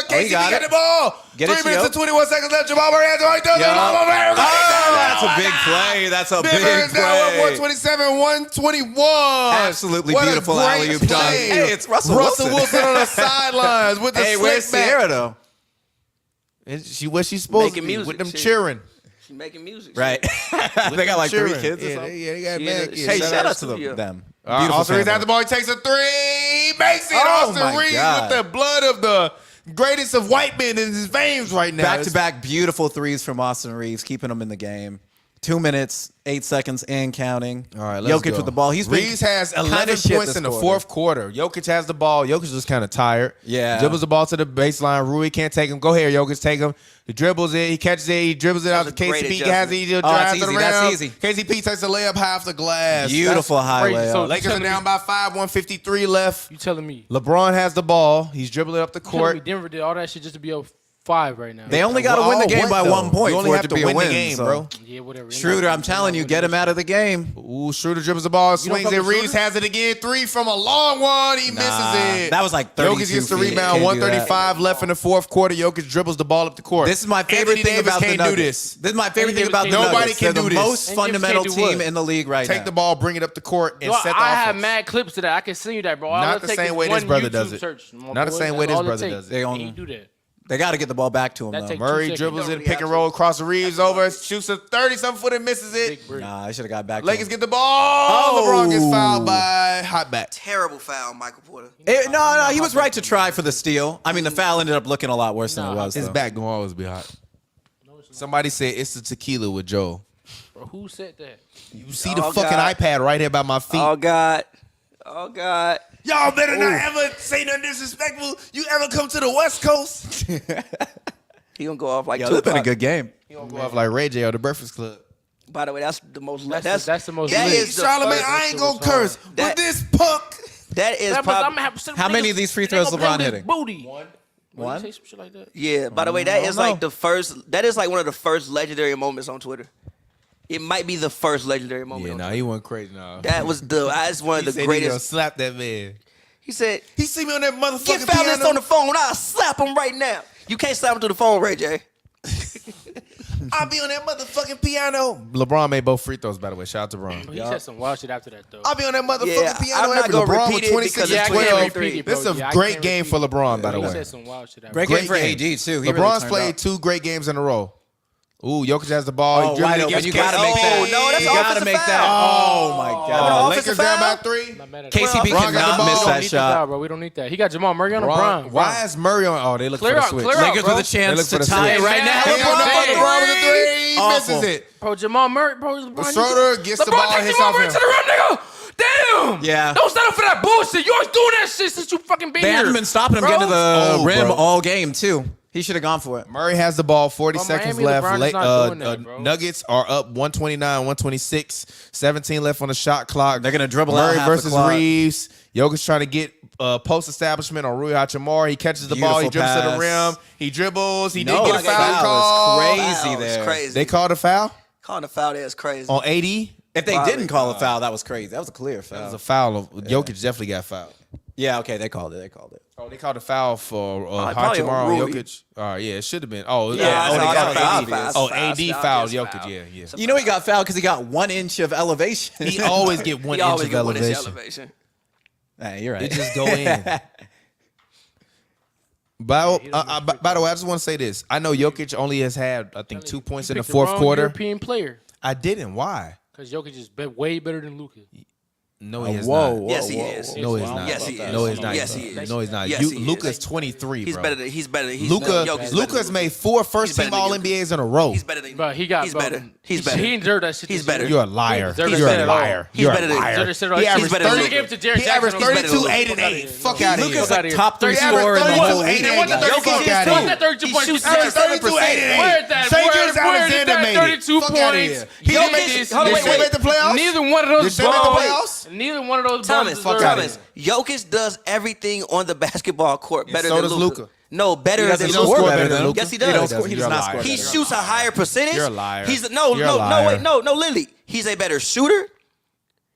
KCP got got it. the ball. Get 3 it, minutes Yo. and 21 seconds left. Jamal Murray has it. Yeah. Oh, that's a big play. That's a big Denver's now up play. 127, 121. Absolutely What a beautiful great alley-oop dunk. play. Hey, it's Russell Wilson Wilson. on the sidelines with the Hey, where's slick back. Sierra, though? And she what she's supposed Making to be music, with them shit. cheering. She's making music. Right. they got like 3 Cheering. kids or Yeah, something. they got She mad in the- kids. Hey, Shout shout out out to studio. them. Austin Reeves family. has the ball. He takes a 3. Makes it. Oh, Austin my Reeves God. with the blood of the greatest of white men in his veins right now. Back-to-back beautiful threes from Austin Reeves, keeping them in the game. 2 minutes, 8 seconds, and counting. All right, let's Jokic go. with the ball. He's been Reeves has 11 kinda shit points this in the quarter. fourth quarter. Jokic has the ball. Jokic is just kind of tired. Yeah. Dribbles the ball to the baseline. Rui can't take him. Go ahead, Jokic. Take him. He dribbles it. He catches it. He dribbles it out to That's a great KCP. Has it. He just drives it's it easy. around. That's easy. KCP takes the layup high off the glass. Beautiful high crazy. layup. So- Lakers are down by 5. 153 left. You telling me? LeBron has the ball. He's dribbling up the You telling me court. Denver did all that shit just to be up 5 right now? They only got to win the game by 1 point You only for have it to to be win a win, the game, so. bro. Yeah, whatever. Schroeder, I'm telling you, get him out of the game. Ooh, Schroeder dribbles the ball, swings fuck it. with Reeves Schroeder? has it again. 3 from a long one. He misses it. That was like 32 Jokic gets the feet. rebound. Can't do that. 135 left in the fourth quarter. Jokic dribbles the ball up the court. This is my favorite Anthony thing Davis about the can't Nuggets. do this. This is my favorite thing Davis about the can't do Nuggets. Nobody can They're do the this. most And Davis fundamental can't do team what? in the league right Take now. the ball, bring it up the court, and Yo, set the I have offense. mad clips to that. I can send you that, bro. All Not it'll the take same is way this one brother YouTube does it. search, my Not the boy. same way That's this all it brother takes. does it. They He on- ain't do that. They got to get the ball back to him, That though. take- Murray 2 dribbles seconds. it, pick and roll across the Reeves over, shoots a 30-something footer, misses it. Big break. Nah, I should have got back to Lakers him. get the ball. Oh. LeBron gets fouled by Hotback. Terrible foul, Michael Porter. No, he was right to try for the steal. I mean, the foul ended up looking a lot worse than it was, His though. back gonna always be hot. Somebody said it's the tequila with Joe. Bro, who said that? You see the Oh, fucking God. iPad right here by my feet. Oh, God. Oh, God. Y'all better not ever say nothing disrespectful. You ever come to the West Coast? He gonna go off like Yo, 2 that's been a o'clock. good game. You gonna go off like Ray J or the Breakfast Club. By the way, that's the most. That's the most That lit. is the Charlamagne, first- I ain't gonna That's the curse, most but That- this punk. That is That was- probably. I'ma have some How many niggas- of these free they throws gonna play LeBron with his hitting? Booty. One? What? Say some shit like that? Yeah. By the way, that I is don't like know. the first. That is like one of the first legendary moments on Twitter. It might be the first legendary moment. Yeah, on nah, Twitter. he went crazy. Nah, That was the. That's one of he the said he gonna greatest. slap that man. He said, He see me on that motherfucking "Get Fabulous piano. on the phone. I'll slap him right now." You can't slap him through the phone, Ray J. I'll be on that motherfucking piano. LeBron made both free throws, by the way. Shout out to LeBron. He said some wild shit after that, though. I'll be on that motherfucking Yeah, piano. I'm not after gonna LeBron repeat with it 26 because and I can't 12. repeat it, This is bro. a Yeah, I great can't game repeat for it. LeBron, by the He way. said some wild shit after Great that. game for AD, too. He really LeBron's turned played up. 2 great games in a row. Ooh, Jokic has the ball. Oh, He dribbling wide open. against You got to make Oh, that. no, that's you an got to offensive make foul. that. Oh, my An God. offensive Lakers down foul? by 3. I'm not mad at KCP that. Bron got the cannot ball. miss We don't that need shot. foul, bro. We don't need that. He got Jamal Murray on the Bron, Bron. why is Murray on? Oh, they look Clear for the out, switch. clear out. Lakers bro. with a They chance look to for the tie it switch. right now. Hey, He don't know about Bron. LeBron with the 3. He Awful. misses it. Bro, Jamal Murray, bro. LeBron, Schroeder gets the ball, take hits Jamal off Murray him. to the rim, nigga. Damn. Yeah. Don't settle for that bullshit. You always doing that shit since you fucking been They here. haven't been stopping him bro. getting to the Oh, rim bro. all game, too. He should have gone for it. Murray has the ball, 40 Bro, seconds Miami, left. LeBron is not doing that, bro. Nuggets are up 129, 126, 17 left on the shot clock. They're gonna dribble out Murray half the versus clock. Reeves. Jokic trying to get post establishment on Rui Hachimura. He catches the ball. He Beautiful dribbles to the pass. rim. He dribbles. He No, did get a that foul foul call. is crazy Foul is there. crazy. They called a foul Calling a foul there is crazy. on AD. If they Probably. didn't call a foul, that was crazy. That was a clear That foul. was a foul. Jokic definitely got fouled. Yeah, okay, they called it. They called it. Oh, they called a foul for probably on Hachimura on Rui. Jokic. Yeah, it should have been. Oh, Yeah, oh, that's they all got foul, AD. foul, Oh, foul, AD foul, fouled yes, Jokic. foul. Yeah. You know he got fouled because he got 1 inch of elevation. He always get 1 He inch always of get one inch elevation. Hey, you're right. It just go in. By the way, I just want to say this. I know Jokic only has had, I think, 2 points in the Picked fourth wrong quarter. European player. I didn't. Why? Because Jokic is way better than Luka. No, he is whoa, not. Yes, he is. No, he's Wow. not. Yes, he is. No, he's not. Yes, he is. No, he's not. Yes, he is. Luka's 23, He's bro. better than. He's better. He's Luka, Jokic is better Luka's than made 4 first-team better than All Jokic. NBAs in a row. He's better than. But he got. He's bro, better. He's better. He deserved that shit. He's this better. year. You're a liar. He deserved You're that a at all. liar. He's You're better a than- liar. He's better He than- averaged better than 30. Luka. Give it to Jared He averaged Jackson. 32, He's 8, and better 8. than- Fuck out of here. Luka's Fuck outta like here. top 3 He averaged scorer in the 32, whole 8, league. and 8. Get the Jokic fuck is out too. of Where's here. that 32 He points? shoots Where's 32, 8, and 8. that? Shai Where Gilgeous-Alexander that made it. 32 Fuck outta points? here. He didn't make Jokic- it. hold on, Did Shai make the playoffs? Neither one of those Did Shai make the bums. playoffs? Neither one of those Thomas, bums. Fuck deserve outta it. here. Jokic does everything on the basketball court better so than does Luka. Luka. No, better He than doesn't He don't score Luka. score better better than than Luka. Yes, he He don't does. score. He does not score. He better. shoots a higher percentage. You're a liar. He's You're a liar. no, Lily. He's a better shooter.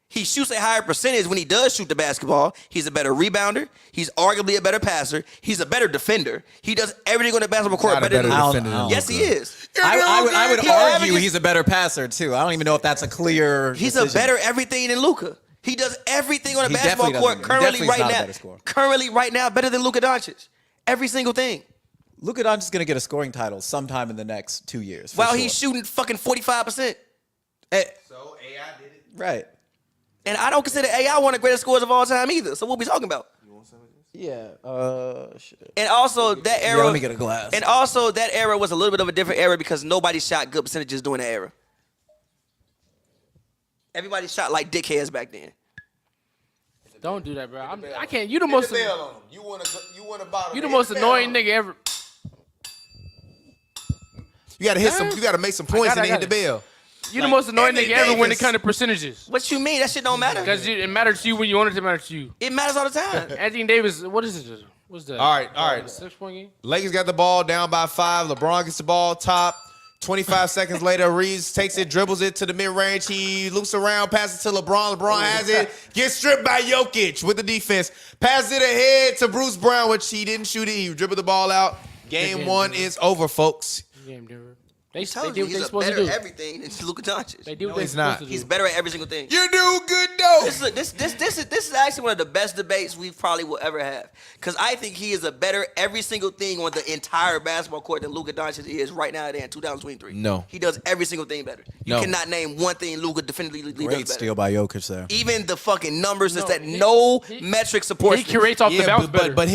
He shoots a higher percentage when he does shoot the basketball. He's a better rebounder. He's arguably a better passer. He's a better defender. He does everything on the basketball court Not a better than better Luka. defender than Yes, Luka. he is. I would He argue averages- he's a better passer, too. I don't even know if that's a clear He's decision. a better everything than Luka. He does everything on the He basketball definitely court doesn't. He currently definitely is right not a now. better scorer. Currently right now, better than Luka Doncic. Every single thing. Luka Doncic is going to get a scoring title sometime in the next 2 years. for While sure. he's shooting fucking 45%. So AI did it. Right. And I don't consider AI one of the greatest scorers of all time either. So what we talking about? Yeah. Shit. And also that era. let me get a glass. And also that era was a little bit of a different era because nobody shot good percentages during that era. Everybody shot like dickheads back then. Don't do that, bro. I can't. You the most. You want to bottle. You the most annoying nigga ever. You gotta hit some. You gotta make some points got and it, then I hit the bell. You the most annoying Anthony nigga ever when it Davis. comes to percentages. What you mean? That shit don't matter. Because it matters to you when you want it to matter to you. It matters all the time. Anthony Davis, what is it? What's that? All right. 6-point game? Lakers got the ball down by 5. LeBron gets the ball top. 25 seconds later, Reeves takes it, dribbles it to the mid-range. He loops around, passes to LeBron. LeBron has it. Gets stripped by Jokic with the defense. Passes it ahead to Bruce Brown, which he didn't shoot it. He dribbled the ball out. Game 1 is over, folks. Game, Denver. They I did told what you, they he's supposed better to at do. everything than Luka Doncic. They did what No, they he's supposed not. to do. He's better at every single thing. You do good though. This is actually one of the best debates we probably will ever have. Because I think he is a better every single thing on the entire basketball court than Luka Doncic is right now in 2023. No. He does every single thing better. You No. cannot name one thing Luka definitively does Great better. steal by Jokic there. Even the fucking numbers is No, that he- no he- metric supports He this. curates off the Yeah, bounce better. but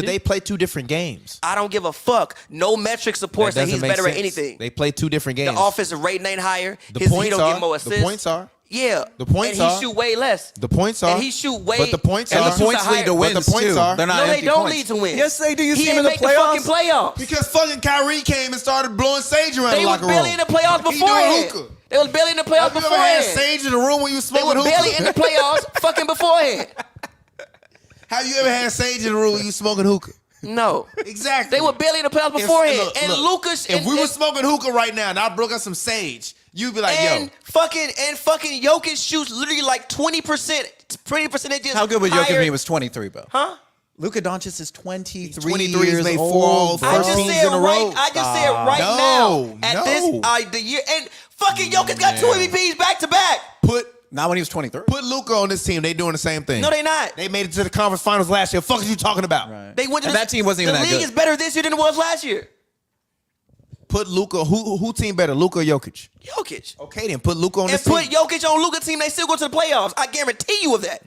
they play two different games. I don't give a fuck. No metric supports that he's doesn't make better at sense. anything. They play two different games. The offensive rating ain't higher. The He points don't are. get more The assists. points are. Yeah. The points and he are. shoot way less. The points are. And he shoot way. But the points and are. he The shoots points a lead to higher- wins But the points too. are. They're not No, they empty don't points. lead to wins. Yes, they do. You he see him in didn't the make playoffs. the fucking playoffs. Because fucking Kyrie came and started blowing sage around They the were locker room. barely in the playoffs He doing beforehand. hookah. They was barely in the playoffs Have you ever had beforehand. sage in the room when you was They smoking were hookah? barely in the playoffs fucking beforehand. Have you ever had sage in the room when you was smoking hookah? No. Exactly. They were barely in the playoffs If- beforehand. look, and look, Lucas if and, we were and, smoking hookah right now and I broke out some sage, you'd be like, and yo. fucking Jokic shoots literally like 20%. 20% How good was Jokic higher. when he was 23, bro? Huh? Luka Doncic is 23 23, years made old. 4 I all just teams said in a right. row. I just said right No, now at no. this the year and fucking Jokic got 2 MVPs back to back. Not when he was 23. Put Luka on this team. They doing the same thing. No, they not. They made it to the conference finals last year. Fuck is you talking about? Right. They went to And that team wasn't even the that league good. is better this year than it was last year. Put Luka. Who team better, Luka or Jokic? Jokic. Okay, then put Luka on And this team. put Jokic on Luka team, they still go to the playoffs. I guarantee you of that.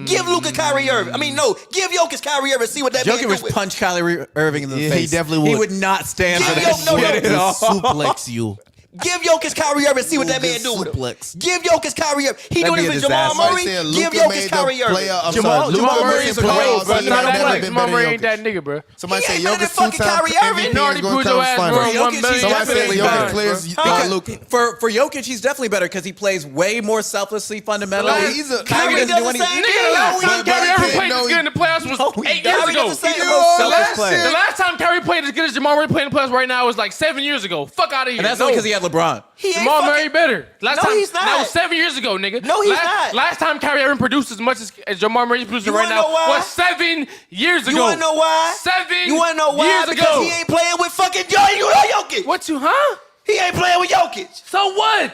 Give Luka Kyrie Irving. I mean, no, give Jokic Kyrie Irving. See what that man Jokic do would with. punch Kyrie Irving in the Yeah, face. he definitely He would. would not stand for Give that Jokic- no, shit no. at all. Suplex you. Give Jokic Kyrie Irving. See what that man do with him. Suplex. Give Jokic Kyrie Irving. He That'd doing be this a with Jamal disaster. Murray. Said Give Luka Jokic made Kyrie the Irving. playoff. I'm Jamal- sorry, Jamal Luka Murray's missed a great playoffs. bro. He Not never that been Jamal better Murray than ain't that Jokic. nigga, bro. Somebody He say ain't better than Jokic fucking two-time Kyrie Irving. MVP You already is going proved to your conference ass finals. wrong Jokic, 1 he's million. Somebody say definitely Jokic better. clears Huh? Luka. For Jokic, he's definitely better because he plays way more selflessly fundamental. No, he's a- Kyrie Kyrie doesn't do does the anything. same Nigga, the thing. last time But Kyrie he ever can't played know as he- good in the playoffs was No, he 8 years Kyrie ago. does the same. You most know, selfish last player. year- The last time Kyrie played as good as Jamal Murray played in the playoffs right now was like 7 years ago. Fuck out of here. And that's no. only because he had LeBron. He ain't Jamal fucking- Murray better. Last No, time, he's not. That was 7 years ago, nigga. No, he's not. Last time Kyrie Irving produced as much as Jamal Murray is producing You right wanna now know why? was 7 years ago. You wanna know why? 7 You wanna know why? years Because ago. he ain't playing with fucking Jokic. What you, huh? He ain't playing with Jokic. So what?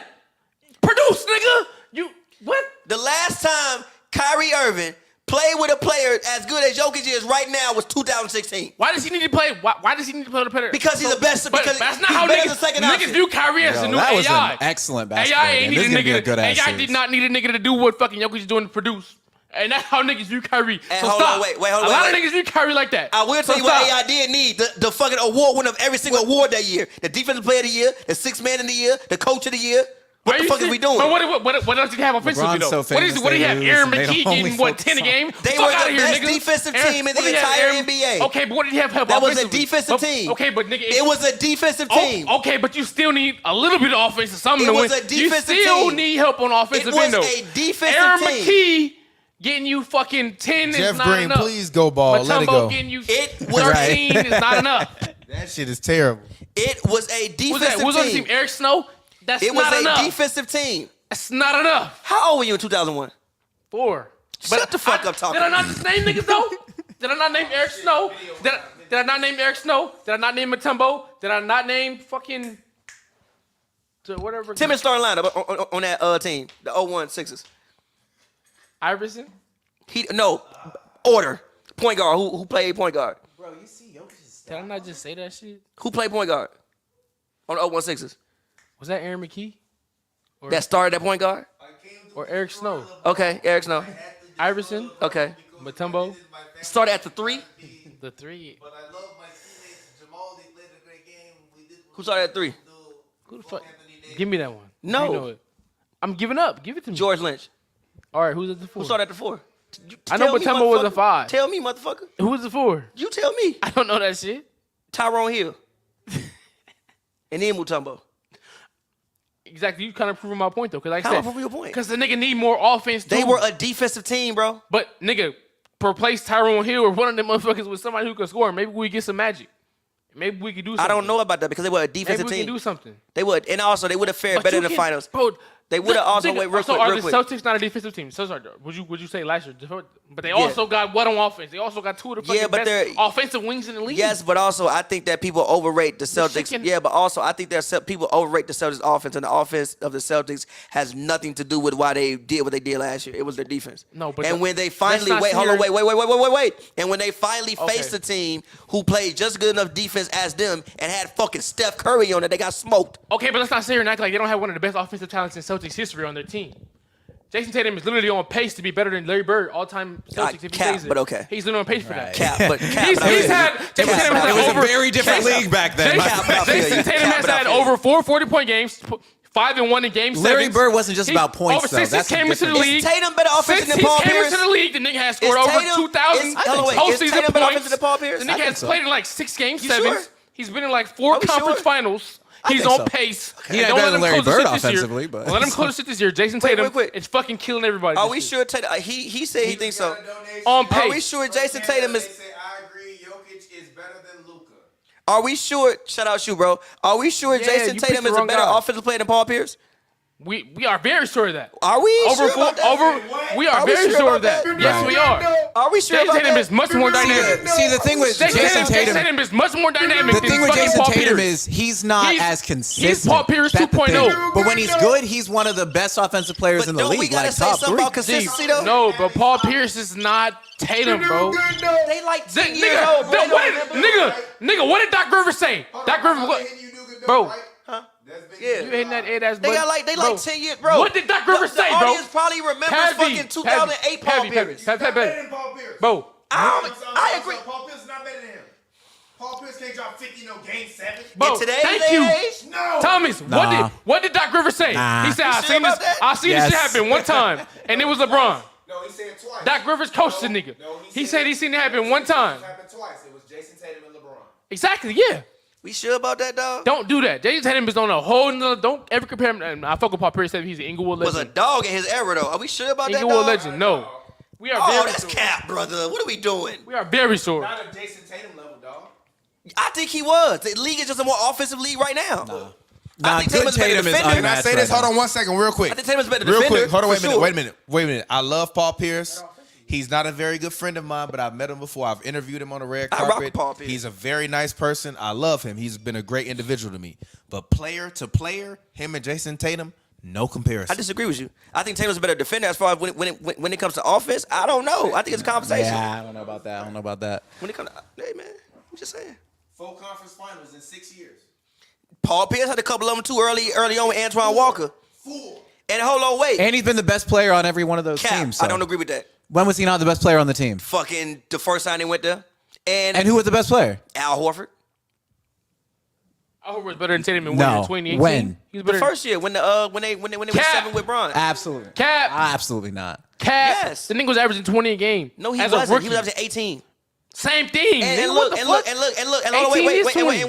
Produce, nigga. You, what? The last time Kyrie Irving played with a player as good as Jokic is right now was 2016. Why does he need to play? Why does he need to play the player? Because he's the best. But Because that's not he's how better niggas, than second niggas option. view Kyrie as the new That was AI. an excellent basketball AI ain't game. need This a is gonna be a nigga. good ass AI series. did not need a nigga to do what fucking Jokic is doing to produce. And that's how niggas view Kyrie. And So hold stop. on, wait, hold on, A lot wait. of niggas view Kyrie like that. I will tell So you what stop. AI did need. The fucking award winner of every single award that year. The defensive player of the year, the sixth man of the year, the coach of the year. What Are the you fuck is serious? we doing? But what else did he have offensively LeBron's though? so What is famous what do he they have? lose, Aaron and they McKee don't only getting what focus 10 a on- game? They Fuck were outta the here, best nigga. defensive Aaron- team in what the do he have? entire Aaron- NBA. Okay, but what did he have help That was a offensively? defensive But- team. Okay, but nigga, It was a defensive team. Okay, but you still need a little bit of offense or something It to win. was a defensive you still team. need help on offensive It was end though. a defensive Aaron team. McKee getting you fucking 10 Jeff is not Green, enough. please go ball. Let it Mutombo go. getting you It was 13 is not enough. That shit is terrible. It was a Who's defensive that? Who's on the team. team? Eric Snow? That's It was not a enough. defensive team. That's not enough. How old were you in 2001? 4. Shut the fuck up talking. Did I not just name niggas though? Did I not name Eric Snow? Did I not name Eric Snow? Did I not name Mutombo? Did I not name fucking whatever? Tim and starting lineup on that team, the 01 Sixers. Iverson? Order. Point guard. Who played point guard? Bro, you see Jokic. Did I not just say that shit? Who played point guard on the 01 Sixers? Was that Aaron McKee? That started at point guard? Or Eric Snow? Okay, Eric Snow. Iverson? Okay. Mutombo? Started at the 3. The 3. But I love my teammates. Jamal, they played a great game. We did Who started at 3? Who the fuck? Give me that one. No. You know it. I'm giving up. Give it to me. George Lynch. All right, who's at the 4? Who started at the 4? I know Mutombo was a 5. Tell me, motherfucker. Who was the 4? You tell me. I don't know that shit. Tyrone Hill. And then Mutombo. Exactly. You kind of proving my point though, because like I How am I said, proving your point? because the nigga need more offense. They too. were a defensive team, bro. But nigga, replace Tyrone Hill or one of them motherfuckers with somebody who can score. Maybe we get some magic. Maybe we could do something. I don't know about that because they were a Maybe defensive we team. can do something. They would, and also they would have fared But better you in the can- finals. Bro, They would have also wait real so quick. are Real the quick. Celtics not a defensive team? So sorry, would you say last year? But they also got what on offense? They also got two of the fucking best offensive wings in the league. Yes, but also I think that people overrate the Celtics. Yeah, but also I think that people overrate the Celtics offense, and the offense of the Celtics has nothing to do with why they did what they did last year. It was their defense. No, but and when they finally wait, and when they finally faced a team who played just good enough defense as them and had fucking Steph Curry on it, they got smoked. Okay, but let's not sit here and act like they don't have one of the best offensive talents in Celtics history on their team. Jason Tatum is literally on pace to be better than Larry Bird all-time Celtics if he stays but okay. He's literally on pace for that. It was a very different league back then. Jason Tatum has had over 4 40-point games, 5-1 in game 7. Larry Bird wasn't just about points, though. Since he came into the league, Is Tatum better offensive than Paul Pierce? Since he came into the league, the nigga has scored over 2,000 postseason points. Than Paul Pierce? The nigga has played in like 6 game 7s. Sure? He's been in like 4 conference finals. He's on pace. He ain't better than Larry Bird offensively, but let him close it this year. Jason Tatum is fucking killing everybody. Are we sure Tatum? He said he thinks so. On pace. Are we sure Jason Tatum is? I agree. Jokic is better than Luka. Are we sure? Shout out you, bro. Are we sure Jason Tatum is a better offensive player than Paul Pierce? We are very sure of that. Are we sure about that? We are very sure of that. Yes, we are. Are we sure Jason about Tatum that? is much more dynamic. See, the thing with Jason Tatum is much more dynamic. The thing with Jason Tatum is he's not as consistent. He's Paul Pierce 2.0. But when he's good, he's one of the best offensive players in the league. We gotta like say top something 3. about consistency though. No, but Paul Pierce is not Tatum, bro. They like 10 years old, bro. Nigga, what did Doc Rivers say? Doc Rivers, what? Bro. Yeah. You hitting that 8 ass They got like 10 years, bro. What did Doc Rivers say, bro? The audience probably remembers fucking 2008 Paul Pierce. Bro, I agree. Paul Pierce is not better than him. Paul Pierce can't drop 50 no game 7. Bro, In today's thank day you. and age? No. Thomas, what did Doc Rivers say? Nah. He said, You sure about that? I seen this shit happen one time, and it was LeBron. No, he said twice. Doc Rivers coached the nigga. He said he seen it happen one time. It happened twice. It was Jason Tatum and LeBron. Exactly, yeah. We sure about that, dog? Don't do that. Jason Tatum is on a whole nother. Don't ever compare him. And I fuck with Paul Pierce. Said he's an Inglewood Was legend. a dog in his era, though. Are we sure about that, Inglewood dog? legend. No, we are Oh, very that's sure. cap, brother. What are we doing? We are very sure. Not a Jason Tatum level, dog. I think he was. The league is just a more offensive league right now. Nah, think good Tatum's a better Tatum is defender. Can I unmatched say this? right Hold now. on 1 second, real quick. I think Tatum's a better Real defender. quick. Hold on, for sure. wait a minute. I love Paul Pierce. He's not a very good friend of mine, but I've met him before. I've interviewed him on the red I rock carpet. with Paul Pierce. He's a very nice person. I love him. He's been a great individual to me. But player to player, him and Jason Tatum, no comparison. I disagree with you. I think Tatum's a better defender as far as when it comes to offense. I don't know. I think it's a conversation. Yeah, I don't know about that. When it comes to, hey, man, I'm just saying. 4 conference finals in 6 years. Paul Pierce had a couple of them too early on with Antoine Walker. 4. And hold on, wait. And he's been the best player on every one of those Cap, teams. So. I don't agree with that. When was he not the best player on the team? Fucking the first time they went there. And who was the best player? Al Horford. Al Horford was better than Tatum in No. 2018. When? He was The better. first year when they went Cap. 7 with Bron. Absolutely. Cap. Absolutely not. Cap. Yes. The nigga was averaging 20 a game. No, he as wasn't. A rookie. He was averaging 18. Same thing. And nigga, look, what the and fuck? look, hold on, 18 is 20.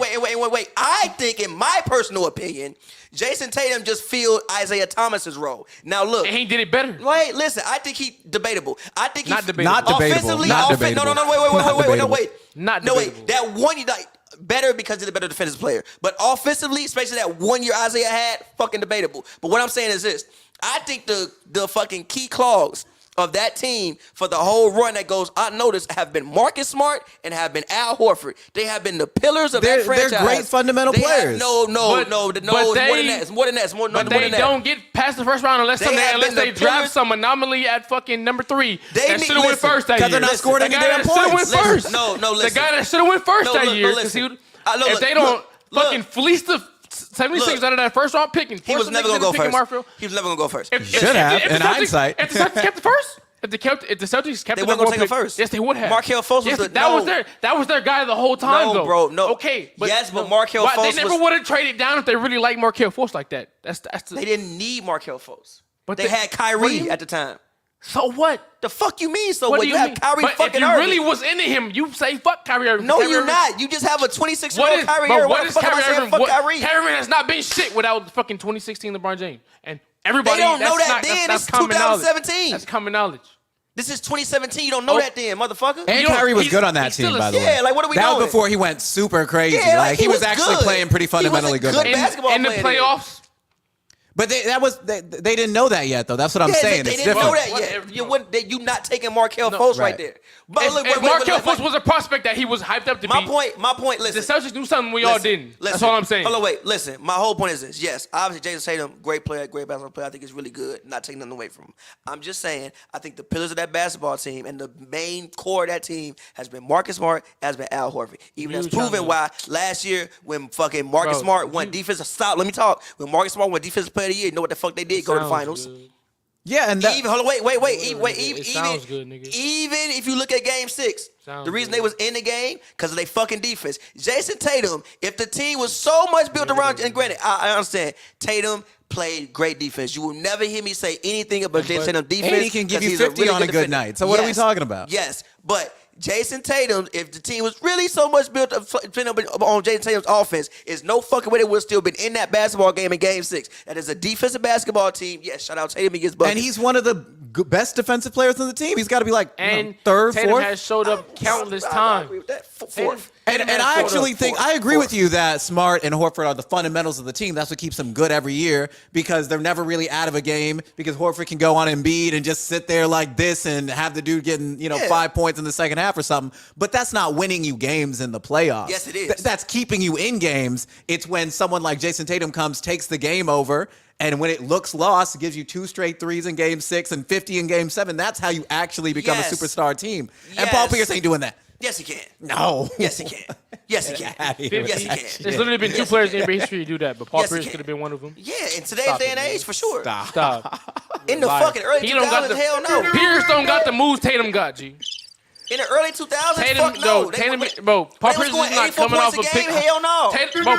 wait. I think, in my personal opinion, Jason Tatum just filled Isaiah Thomas's role. Now look, And he did it better. wait, listen. I think he debatable. I think Not he debatable. Not debatable. offensively. Not No, debatable. wait. Not Not No, debatable. wait. That one you like better because he's a better defensive player. But offensively, especially that 1 year Isaiah had, fucking debatable. But what I'm saying is this: I think the fucking key clause of that team for the whole run that goes unnoticed have been Marcus Smart and have been Al Horford. They have been the pillars of that franchise. They're great fundamental players. No, But it's more than that. It's more than that. It's more But than they that. don't get past the first round unless They have been they the draft pillars. some anomaly at fucking number 3 They that need- should have went listen, first that 'cause year. they're not scoring any damn The guy that points. should have went Listen, first. no, listen. The guy that should have went first that year. listen. Look, Look, if they don't look, fucking fleece the 76 out of that first round pick and he was force never the gonna niggas go to pick first. Marfield, He was never gonna go first. Should have, in hindsight. If the Celtics kept the first, if the Celtics kept They the weren't number gonna 1 take him pick, first. yes, they would have. Markelle Fultz was Yes, the- that was their guy the whole time, No, though. bro, no. Okay, but Yes, but Markelle They Fultz never was- would have traded down if they really liked Markelle Fultz like that. That's the, They didn't need Markelle Fultz. But They had what do Kyrie you- at the time. So what? The fuck you mean? So What what? do You you have mean? Kyrie But if fucking you Irving. really was into him, you say fuck Kyrie Irving. No, Kyrie you're Irving- not. You just have a 26-year-old Kyrie but Irving. what What is the fuck am I Kyrie saying? Irving? Fuck What, Kyrie. Kyrie Irving has not been shit without fucking 2016 LeBron James. And everybody, They don't know that's that not, then. That's It's common knowledge. 2017. That's common knowledge. This is 2017. You don't know Oh. that then, motherfucker. And You don't- Kyrie was he's- good on that he's team, still a- by the way. Yeah, like, what are we That doing? was before he went super crazy. Yeah, like he was good. actually playing pretty fundamentally He was a good. good basketball In the player playoffs, But they didn't know that yet, though. That's what I'm saying. They it's didn't know different. that yet. You not taking Markelle Fultz right there. But if Markelle Fultz was a prospect that he was hyped up to my be. My point. Listen, the Celtics do something we all didn't. That's all I'm saying. Hold on, wait. Listen, my whole point is this. Yes, obviously Jason Tatum, great player, great basketball player. I think he's really good. Not taking nothing away from him. I'm just saying, I think the pillars of that basketball team and the main core of that team has been Marcus Smart, has been Al Horford. Even that's proven why last year when fucking Marcus Smart won defensive stop. Let me talk. When Marcus Smart won defensive player of the year, you know what the fuck they did? Go to the finals. Good. Yeah, and that, Even hold on, wait. It sounds good, nigga. Even if you look at Game 6, Sounds the reason good. they was in the game because of their fucking defense. Jason Tatum, if the team was so much built around, and granted, I understand Tatum played great defense. You will never hear me say anything about Jason Tatum defense. and he can give 'cause you he's 50 really on a good defender. night. So what are we talking about? Yes, but Jason Tatum, if the team was really so much built up on Jason Tatum's offense, is no fucking way they would have still been in that basketball game in Game 6. That is a defensive basketball team. Yes, shout out Tatum, he gets buckets. And he's one of the best defensive players on the team. He's got to be like third, Tatum fourth. has showed up countless I times. agree with that. Fourth. And I actually think I agree with you that Smart and Horford are the fundamentals of the team. That's what keeps them good every year because they're never really out of a game because Horford can go on Embiid and just sit there like this and have the dude getting 5 points in the second half or something. But that's not winning you games in the playoffs. Yes, it is. That's keeping you in games. It's when someone like Jason Tatum comes, takes the game over, and when it looks lost, gives you 2 straight threes in Game 6 and 50 in Game 7. That's how you actually become a superstar team. And Paul Pierce ain't doing that. Yes, he can. No. Yes, he can. Yes, he can. Yes, he can. There's literally been 2 players in NBA history to do that, but Paul Yes, he Pierce can. could have been one of them. Yeah, in today's day and age, for sure. Stop. In the fucking early He don't got 2000s, hell no. Pierce don't got the moves Tatum got, G. In the early 2000s, Tatum, fuck no. Paul Pierce is not coming off a pick. Hell no.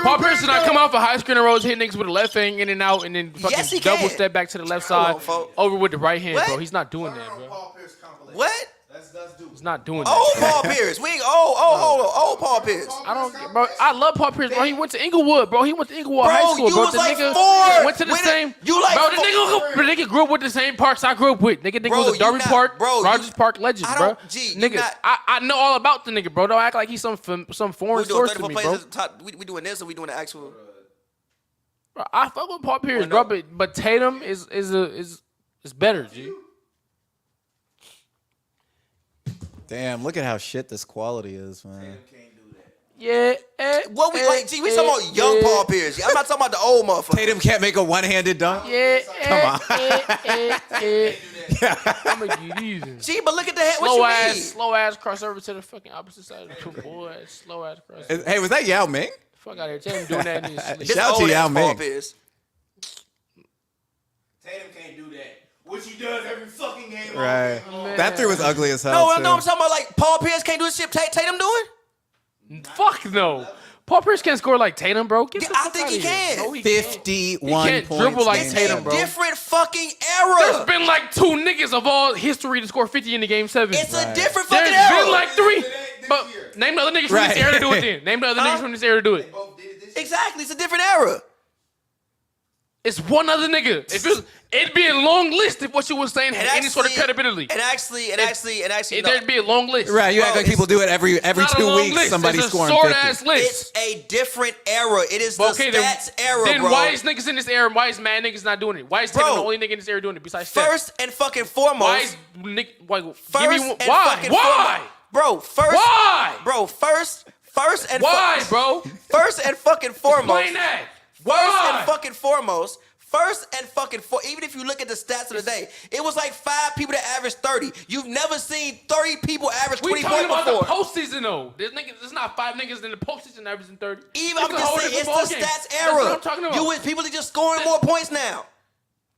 Paul Pierce is not coming off a high screen and rolls, hitting niggas with a left hand in and out, and then fucking Yes, he double can. step back to the left Hold side, on, folks. over with the right hand, What? bro. He's not doing that, bro. Paul Pierce compilation. What? That's dude. He's not doing Old that. Paul Pierce. We ain't old Paul Pierce. I don't, bro. I love Paul Pierce, bro. He went to Inglewood, bro. He went to Inglewood Bro, High School, you bro. was The like nigga 4. went to the When same. you like bro, 4. the nigga grew up with the same parks I grew up with. Nigga Bro, was a you Darby not- Park, bro, Rogers you- Park legend, I bro. don't- G, you Nigga, not- I know all about the nigga, bro. Don't act like he's some foreign We source doing to 34 me, plays bro. at the top. We doing this or we doing the actual? Bro, I fuck with Paul Pierce, Well, bro, no. but Tatum is better, G. Damn, look at how shit this quality is, man. Yeah. What we like? Gee, we talking about young Paul Pierce. I'm not talking about the old motherfucker. Tatum can't make a one-handed dunk. Yeah. Come on. I'm gonna get easy. Gee, but look at the head. What you mean? Slow ass crossover to the fucking opposite side of the court, boy. Slow ass crossover. Hey, was that Yao Ming? Fuck out of here. Tatum doing that in his sleep. This Shout out to old Yao ass Paul Ming. Pierce. Tatum can't do that. Which he does every fucking game. Right. Man. That three was ugly as hell. No, too. I'm talking about like Paul Pierce can't do the shit Tatum doing. Fuck no. Paul Pierce can't score like Tatum, bro. Get the I fuck think outta he here. can. No, he can't. 51 He can't points. dribble like game Tatum, seven. bro. Different fucking era. There's been like 2 niggas of all history to score 50 in the game 7. It's a different fucking There's era. been like 3. This But year. name the other niggas from Right. this era to do it then. Name the other niggas from this era to do it. Both did it this year. Exactly, it's a different era. It's one other nigga. It'd be a long list if what you was saying had any sort of credibility. And actually, There'd be a long list. Right, you act Bro, like people do it every It's not a 2 long weeks. list. Somebody's It's a scoring short 50. ass list. It's a different era. It is the Okay, stats era, then bro. why is niggas in this era? Why is mad niggas not doing it? Why is Tatum Bro, the only nigga in this era doing it besides Steph? First and fucking foremost. Why is Nick? Why? Give First me one. and Why? fucking Why? foremost. Bro, first. Why? Bro, first and Why, bro? First and fucking foremost. Explain that. First Why? and fucking foremost. Even if you look at the stats of the day, it was like 5 people that averaged 30. You've never seen 30 people average We 20 talking points about before. the postseason though. There's not 5 niggas in the postseason averaging 30. Even I'm It's a just whole saying, different it's the ballgame. stats That's era. what I'm talking about. You with people that just scoring more points now.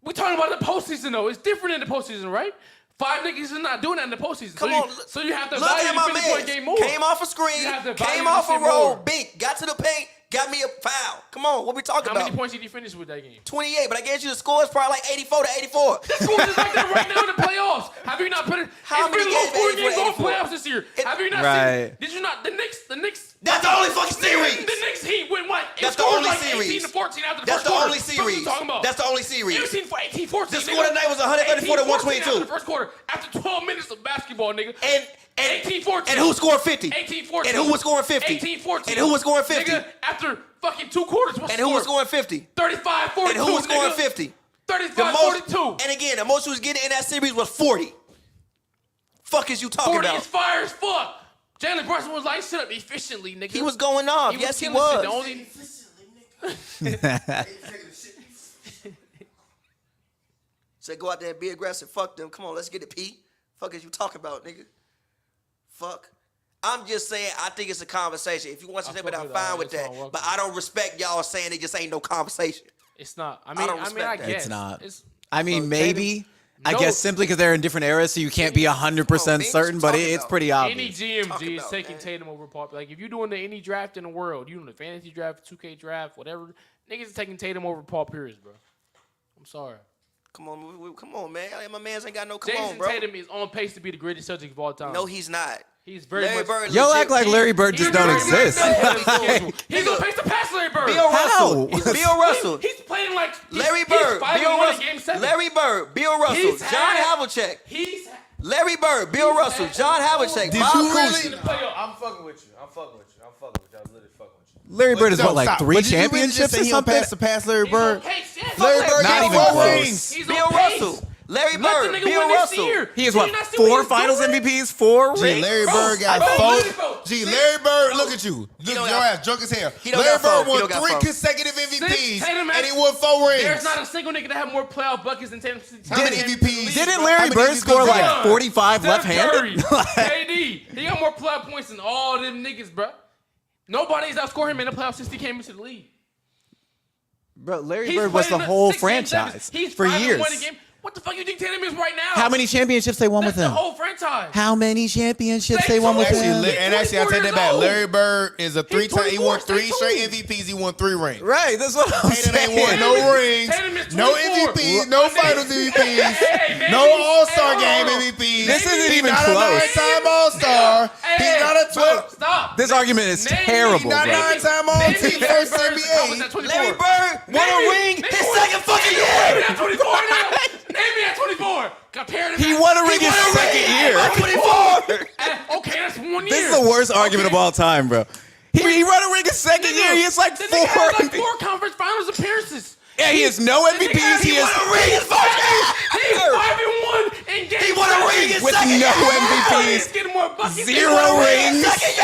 We talking about the postseason though. It's different in the postseason, right? 5 niggas is not doing that in the postseason. Come so on, so you have to Look value at the my 50 point game man. more. Came off a screen, You have to value came the off a shit roll, more. bink, got to the paint, got me a foul. Come on, what we talking How about? many points did he finish with that game? 28, but I guess you the score is probably like 84 to 84. This score is like that right now in the playoffs. Have you not put it? How It's many been low games scoring 84 games all 84? playoffs this year. Have you not Right. seen? Did you not? The Knicks. That's the only fucking series. The Knicks Heat went what? It That's the scored only like series. 18 to 14 after the That's first the quarter. only What you series. talking about? That's the only series. 18 for 18-14. The score tonight was 134 to 122. After the first quarter, after 12 minutes of basketball, nigga. 18-14. And who scored 50? 18-14. And who was scoring 50? 18-14. And who was scoring 50? Nigga, after fucking 2 quarters, And who was scoring 50? 35-42. And who was scoring 50? 35-42. And again, the most he was getting in that series was 40. Fuck is you talking 40 about? is fire as fuck. Jalen Brunson was like, shut up efficiently, nigga. He was going off. Yes, he was. The only... Said go out there and be aggressive. Fuck them. Come on, let's get it, P. Fuck is you talking about, nigga? Fuck. I'm just saying, I think it's a conversation. If you want to say it, I'm fine with that. But I don't respect y'all saying it just ain't no conversation. It's not. I guess. It's not. It's, I mean, maybe. I No. guess simply because they're in different eras, so you can't be 100% certain, but it's pretty any obvious. GMG is taking Tatum over Paul. Like, if you're doing any draft in the world, you doing the fantasy draft, 2K draft, whatever, niggas is taking Tatum over Paul Pierce, bro. I'm sorry. Come on, man. My man's ain't got no Jason bro. Tatum is on pace to be the greatest Celtics of all time. No, he's not. He's very Larry much. Bird Y'all legit- act like Larry Bird just don't exist. He's on pace to pass Larry Bird. Bill Russell. How? Bill Russell. He's playing like Larry Bird. He's 5-1 Bill in Russell. Game 7. Larry Bird. Bill Russell. He's John had- Havlicek. He's Larry Bird. Bill Russell. John Havlicek. Did Bob you Cousy. really? I'm fucking with you. I'm fucking with you. I'm literally fucking with you. Larry Bird is No, what, like stop. 3 But did you really championships just say or he on something? pass Larry He's on Bird. pace, yes. Larry Fuck Bird that. Not got even 4 close. rings. He's Bill on pace. Russell. Larry Let the Bird. nigga Bill win this Russell. year. He has Do what, you not see 4 what he's finals doing? MVPs, 4 Gee, rings? Larry Bro, Bird got bro, four. bro. Gee, Larry Bird, look at you. Look, don't your got- ass drunk as hell. He don't Larry got four. Bird He won don't got 3 four. consecutive MVPs, Tatum and he won 4 rings. There's not a single nigga that have more playoff buckets than Tatum. How many MVPs? Didn't How Larry many Bird MVPs score he like got? 45 Steph left-handed? Curry, KD. He got more playoff points than all them niggas, bro. Nobody's outscored him in the playoffs since he came into the league. Bro, Larry He's Bird was playing the whole 6 Game 7s. franchise He's for 5-1 years. a game. What the fuck you think Tatum is right now? How many championships they won That's with the him? whole franchise. How many championships They they won with told him? you. And actually, I take that back. 24 years old. Larry Bird is a 3-time. He won 3 24, straight they MVPs. He won 3 rings. Right, that's what I'm Tatum saying. ain't won no rings, Tatum is no 24. MVPs, no Finals MVPs, Hey, man, no All-Star hey, Game hold on. MVPs. This isn't He's even not close. a 9-time All-Star. Hey, He's not a 12. Stop. This argument is Name me- terrible, He's not bro. 9-time All-Team Larry first Bird's- how was NBA. that 24? Larry Bird won a ring his second fucking Name year. me at 24 now. Name me at 24. Compare to He that. won a ring his second year. 24. Okay, that's 1 year. This is the worst argument of all time, bro. He won a ring his second year. He has like The 4 nigga has like MVPs. 4 conference finals appearances. Yeah, he has no MVPs. He He won has a ring his fucking He's year. 5-1 in game. He won a ring his with second no year. He's MVPs, getting more buckets. 0 rings, Second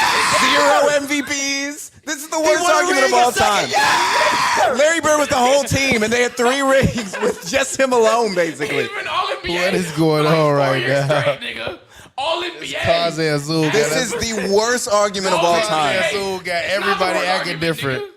year. 0 MVPs. This is the worst won a argument of ring all his second time. Larry Bird with the whole team, and they had 3 rings with just him alone, basically. He's been all NBA. What is going for like on 4 right years now? straight, nigga. All NBA. Kaze Azul This is the worst argument of all Kaze time. Azul got It's not everybody the worst acting argument, different. nigga.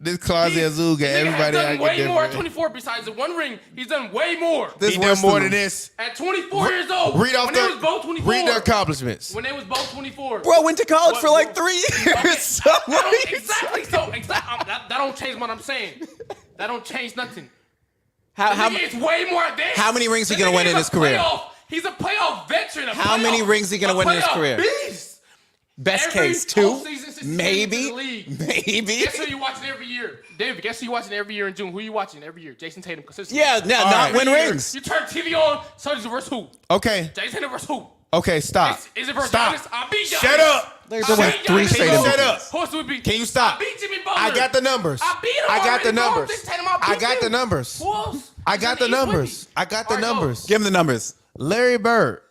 This Kaze Azul got Nigga has everybody done acting way more at different. 24 besides the 1 ring. He's done way more. This He worse done more than than this. At 24 years old. Read off when they was both 24. read their accomplishments. When they was both 24. Bro, went to college for like What- 3 years. Okay, So that what don't- are you exactly. saying? That don't change what I'm saying. That don't change nothing. How It's way more advanced. how many rings he The gonna nigga win in is his a career? He's a playoff veteran. How many rings he gonna win in his career? Beast. Best Every case 2? postseason since he came into Maybe. the league. Maybe. Guess who you watching every year? David, guess who you watching every year in June? Who you watching every year? Jason Tatum. Consistently. Yeah, no, not right. win Every year. rings. You turn TV on, Celtics versus who? Okay, Jason Tatum versus who? okay, stop. Is it versus Stop. Giannis? I beat Giannis. Shut up. Larry I Bird won beat 3 Giannis. straight Shut MVPs. up. Who else would be? Can you stop? I beat Jimmy Butler. I got the numbers. I beat him I got already, the bro. numbers. Just Tatum, I I beat got the him. numbers. Who else? I got the He's in the East with numbers. me. I got the All right, go. numbers. Give him the numbers. Larry Bird,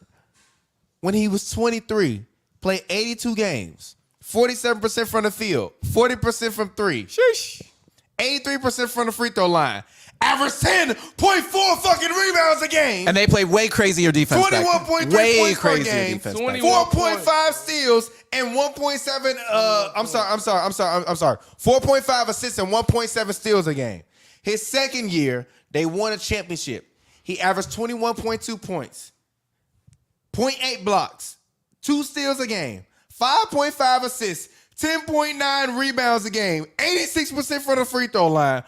when he was 23, played 82 games, 47% from the field, 40% from 3, Sheesh. 83% from the free throw line, averaged 10.4 fucking rebounds a game, And they play way crazier defense. back then. 21.3 Way points per crazier game, defense. 21. back then. 4.5 steals and 1.7. I'm sorry. 4.5 assists and 1.7 steals a game. His second year, they won a championship. He averaged 21.2 points, 0.8 blocks, 2 steals a game, 5.5 assists, 10.9 rebounds a game, 86% from the free throw line,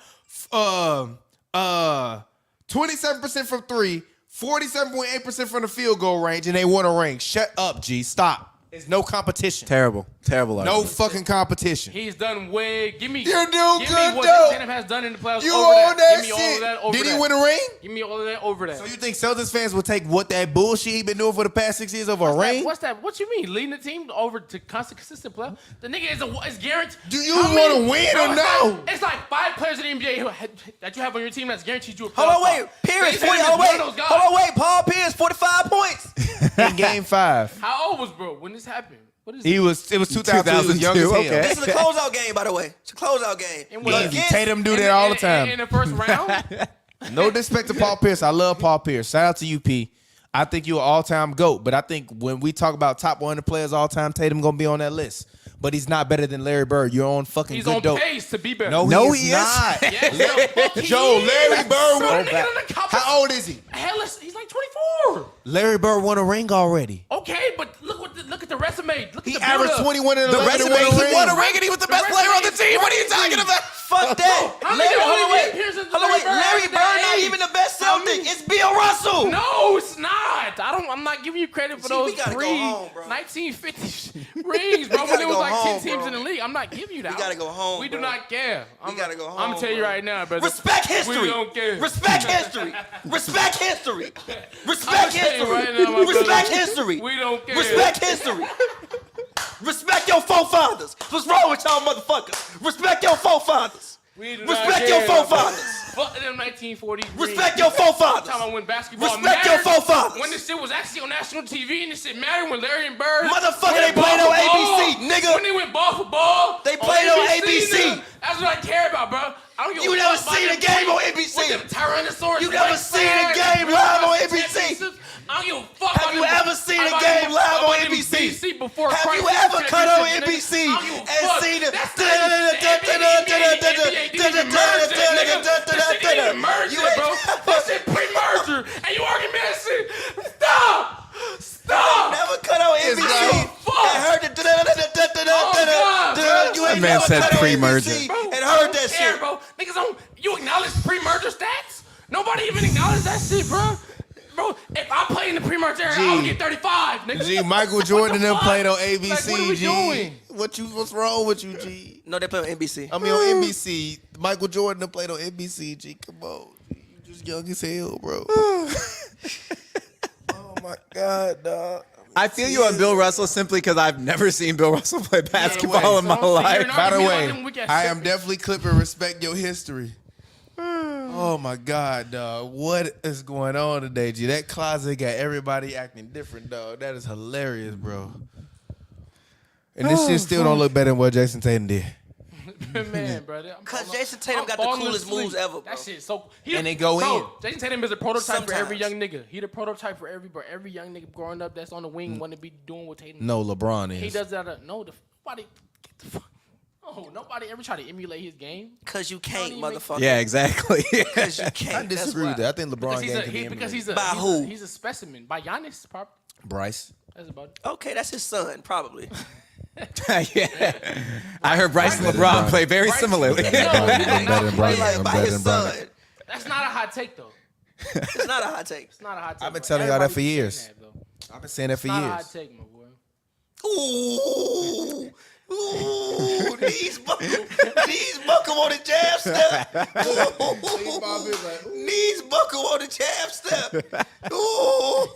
27% from 3, 47.8% from the field goal range, and they won a ring. Shut up, G. Stop. It's no competition. Terrible No argument. fucking competition. He's done way. Give me. You're doing give good, me what though. Tatum has done in the playoffs. You over on that Give me shit. all of that over Did that. he win a ring? Give me all of that over that. So you think Celtics fans will take what that bullshit he been doing for the past 6 years over a ring? What's that? What you mean? Leading the team over to consistent play? The nigga is guaranteed. Do you want to win or no? It's like 5 players in the NBA that you have on your team that's guaranteed you a playoff. Hold on, wait. Pierce, 40. Hold on, wait. Paul Pierce, 45 points. In game 5. How old was bro when this happened? What is It was 2002. He was young as hell. okay. This is a closeout game, by the way. It's a closeout game. Easy. Tatum do that all the time. In the first round? No disrespect to Paul Pierce. I love Paul Pierce. Shout out to UP. I think you're an all-time GOAT, but I think when we talk about top 100 players all-time, Tatum going to be on that list. But he's not better than Larry Bird. You're on fucking He's good on dope. pace to be better. No, he is not. Yes, Joe, Larry Bird Bro, won. nigga, look How old is he? Hell, he's like 24. Larry Bird won a ring already. Okay, but look at the resume. Look He at the averaged build-up. 21 in The resume, he won a ring and he was the best player on the team. What are you talking about? Fuck that. How many Hold on, wait. appearances Hold on, wait. Larry Bird not even the best Celtic. It's Bill Russell. No, it's not. I'm not giving you credit for See, those we gotta go home, bro. 1950s rings, bro. When gotta there was go like 10 home, teams bro. in the league. I'm not giving you that. We gotta go home, We do bro. not care. We gotta go home, I'm gonna tell you bro. right now, brother. Respect history. We don't care. Respect history. Respect history. I'ma Respect tell you history. right now, my Respect brother. history. We don't care. Respect history. Respect your forefathers. What's wrong with y'all motherfuckers? Respect your forefathers. We do Respect not your care, forefathers. Fuck them 1940s. Respect your forefathers. Time I win basketball. Respect your mattered. forefathers. When this shit was actually on national TV and this shit mattered when Larry and Bird. Motherfucker, went they played ball on for ball. ABC, nigga. When they went ball for ball. They played on ABC. nigga. That's what I care about, bro. I don't give You a never fuck about seen a them game on with ABC. them Tyrannosaurus You never Rex seen a fans, game bro. live on About ABC. championships. I don't give a fuck Have about you them- ever seen a about game them- live on about them ABC? BC before Have Christ you ever cut on championships, NBC nigga? I don't give a and fuck. seen it? That's not even- the NBA didn't even merge it, nigga. That shit didn't even merge it, bro. That shit pre-merger. And you arguing that shit. Stop. Never cut on NBC. Fuck. And heard the you ain't That man never said cut on pre-merger. NBC Bro, and I heard don't that care, shit. bro. Niggas don't. You acknowledge pre-merger stats? Nobody even acknowledged that shit, bro. Bro, if I play in the pre-merger era, I would get 35, nigga. G, Michael Jordan and them fuck? played on Like, ABC, what are we G. doing? What's wrong with you, G? No, they play on NBC. I mean, on NBC. Michael Jordan them played on NBC, G. Come on. G. You just young as hell, bro. Oh, my God, dog. I feel you on Bill Russell simply because I've never seen Bill Russell play basketball in my So I'm saying life. By the You're way, not gonna be like them I am definitely clipping respect your history. Oh my God, dog. What is going on today, G? That closet got everybody acting different, dog. That is hilarious, bro. And this shit still don't look better than what Jason Tatum did. Man, brother. Cause Jason Tatum got the coolest moves ever, bro. That shit so. And they go in. Jason Tatum is a prototype for every Sometimes. young nigga. He the prototype for every young nigga growing up that's on the wing want to be doing what Tatum. No, LeBron is. He does that. No, nobody. Get the fuck. Oh, nobody ever try to emulate his game. Cause you can't, Don't even motherfucker. Yeah, exactly. Cause you I can't. disagree with that. I think LeBron game can be Because emulated. By who? He's a specimen. By Giannis, probably. Bryce. That's about it. Okay, that's his son, probably. Yeah. I heard Bryce and LeBron play very similarly. No, I'm better than Bryce. Like, I'm by better his than Bryce. son. that's not a hot take though. It's not a hot take. It's not a hot take. I've been bro. telling y'all that for Everybody be years. saying that, though. I've been saying that for It's not a years. hot take, my boy. Ooh. Ooh, knees buckle on the jab step. Ooh, knees buckle on the jab step. Ooh,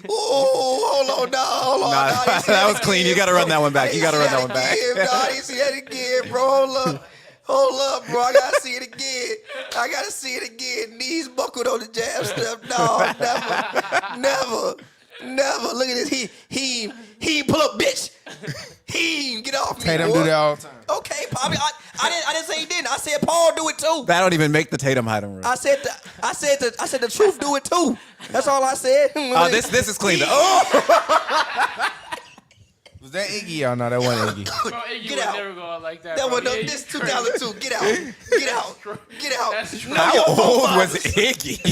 hold on, dog. Hold on, Nah, dog. that was clean. You got to run that one back. You got to run that one back. I didn't see that again, bro. Hold up, bro. I gotta see it again. Knees buckled on the jab step. No, never. Look at this. He pull up, bitch. He get off me. Tatum boy. do that all the time. Okay, Bobby. I didn't say he didn't. I said Paul do it too. That don't even make the Tatum Hyden rule. I said the truth do it too. That's all I said. Oh, this is clean. Oh, Was that Iggy? Oh, no, that wasn't Iggy. Bro, Iggy Get would out. never go out like that. That bro. one, Yeah, this you crazy. 2002. Get out. That's true. Know how your old forefathers. was Iggy?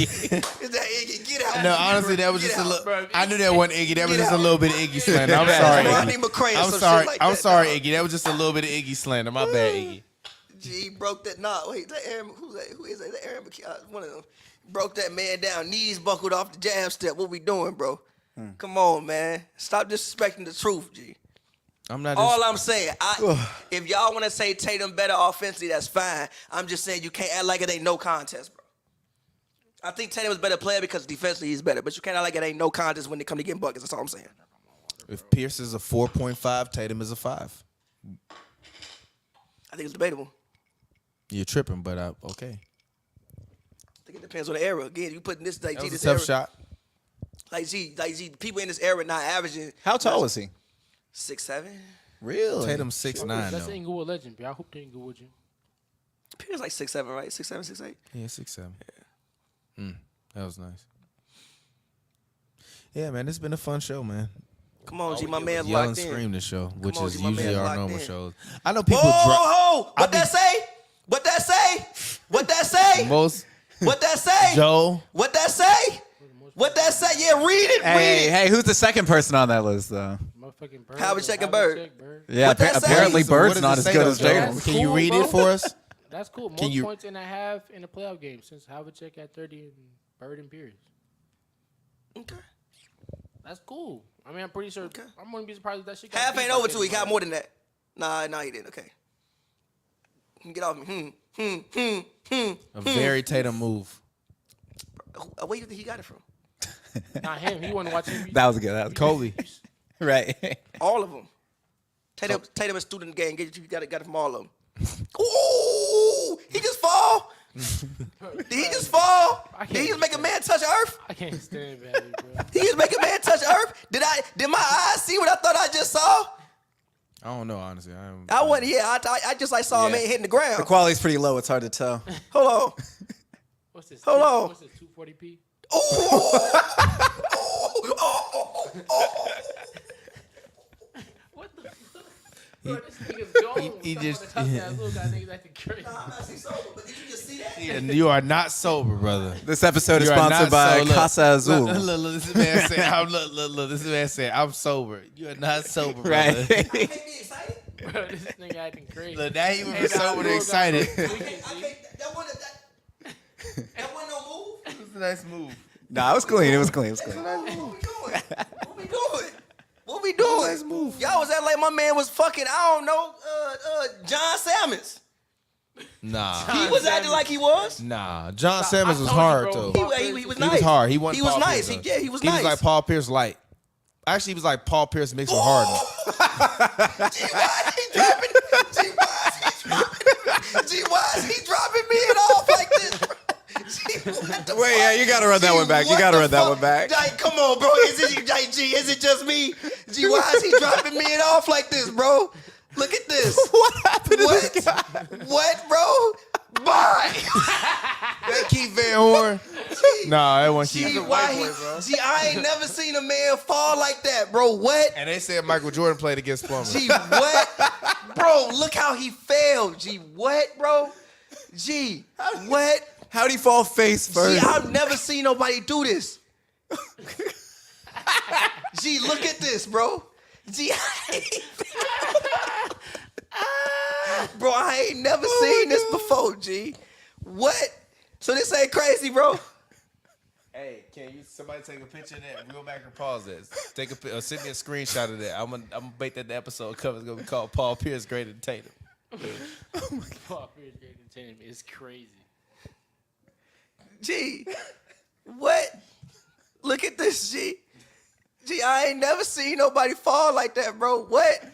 Is that Iggy? Get out. No, honestly, that was Get just a out, little. bro. I knew that wasn't Iggy. That was Get just a out. little bit of Iggy slander. I'm sorry, Rodney Iggy. McCray or I'm some sorry. shit like I'm that, sorry, dog. Iggy. That was just a little bit of Iggy slander. My bad, Iggy. G broke that. Nah, wait. That Aaron, who is that? That Aaron, one of them broke that man down. Knees buckled off the jab step. What we doing, bro? Come on, man. Stop disrespecting the truth, G. I'm not. All I'm saying, if y'all want to say Tatum better offensively, that's fine. I'm just saying you can't act like it ain't no contest, bro. I think Tatum is a better player because defensively he's better, but you can't act like it ain't no contest when it come to getting buckets. That's all I'm saying. If Pierce is a 4.5, Tatum is a 5. I think it's debatable. You're tripping, but okay. I think it depends on the era. Again, you putting this like That was this a tough era, shot. like people in this era not averaging. How tall was he? 6'7". Really? Tatum's 6'9", That's though. Inglewood legend, bro. I hope they Inglewood you. Pierce like 6'7", right? 6'7", 6'8". Yeah, 6'7". Yeah. That was nice. Yeah, man, it's been a fun show, man. Come on, G, my man Yell and locked in. scream the show, which on, is G, my usually man our locked normal in. shows. I know people. Whoa! What that say? What that say? What that say? Most What that say? Joe. What that say? What that say? Yeah, read it. Hey, read it. hey, who's the second person on that list, though? Motherfucking Bird. Howard check and Bird. Yeah, What that say? apparently So what Bird's does not it as say, good though, as Joe? Tatum. Can you Cool, read bro. it for us? That's cool. Can Most you- points and a half in a playoff game since Havlicek had 30 and Bird and Pierce. Okay. That's cool. I mean, I'm pretty sure. Okay. I'm gonna be surprised if that shit. Half ain't over too. He got more than that. Nah, he didn't. Okay. Get off me. A very Tatum move. Where you think he got it from? Not him. He wasn't watching. That was good. That was Kobe. good. Right. All of them. Tatum is student game. You got it from all of them. Ooh, he just fall. Did he just fall? Did he just make a man touch earth? I can't stand Valley, bro. He just make a man touch earth? Did my eyes see what I thought I just saw? I don't know, honestly. I wasn't. Yeah, I just like saw him hitting the ground. The quality's pretty low. It's hard to tell. Hold on. What's this? Hold on. What's this? 240p. What the fuck? Bro, this nigga's gone. he just- Little guy niggas acting crazy. I'm actually sober, but did you just see that? You are not sober, brother. This episode is You are sponsored not by so- look, Casa Azul. Look, this man said, this man said, I'm sober. You are not sober, brother. Right. I can't be excited. Bro, this nigga acting crazy. Look, now he was Hey, sober nah, and little excited. guy, I can't. That wasn't no move. That's a nice move. Nah, it was clean. It was clean. It was clean. What we doing? What we doing? What we doing? Y'all was acting like my man was fucking, I don't know, John Salmons. Nah. He was acting like he was. Nah. John Sammons I was told you, hard, bro. though. He was He nice. was hard. He wasn't He was Paul nice. Pierce, He was He nice. was like Paul Pierce light. Actually, he was like Paul Pierce mixed with Harden. G, why is he dropping me it off like this, bro? G, what the Wait, yeah, fuck? you gotta run that G, one back. You what gotta the run that fuck? one back. Like, come on, bro. Is it just me? G, why is he dropping me it off like this, bro? Look at this. What happened to What? this guy? What, bro? Bye. That Keith Van Horn. Nah, that wasn't G, Keith. why he? G, I ain't never seen a man fall like that, bro. What? And they said Michael Jordan played against Plummer. G, what? Bro, look how he fell. G, what, bro? G, what? How'd he fall face first? G, I've never seen nobody do this. G, look at this, bro. G, bro, I ain't never seen this before, G. What? So this ain't crazy, bro? Hey, can you somebody take a picture of that? Reel back and pause that. Take a send me a screenshot of that. I'm gonna bait that the episode cover is gonna be called Paul Pierce greater than Tatum. Paul Pierce greater than Tatum is crazy. G, what? Look at this, G. G, I ain't never seen nobody fall like that, bro. What?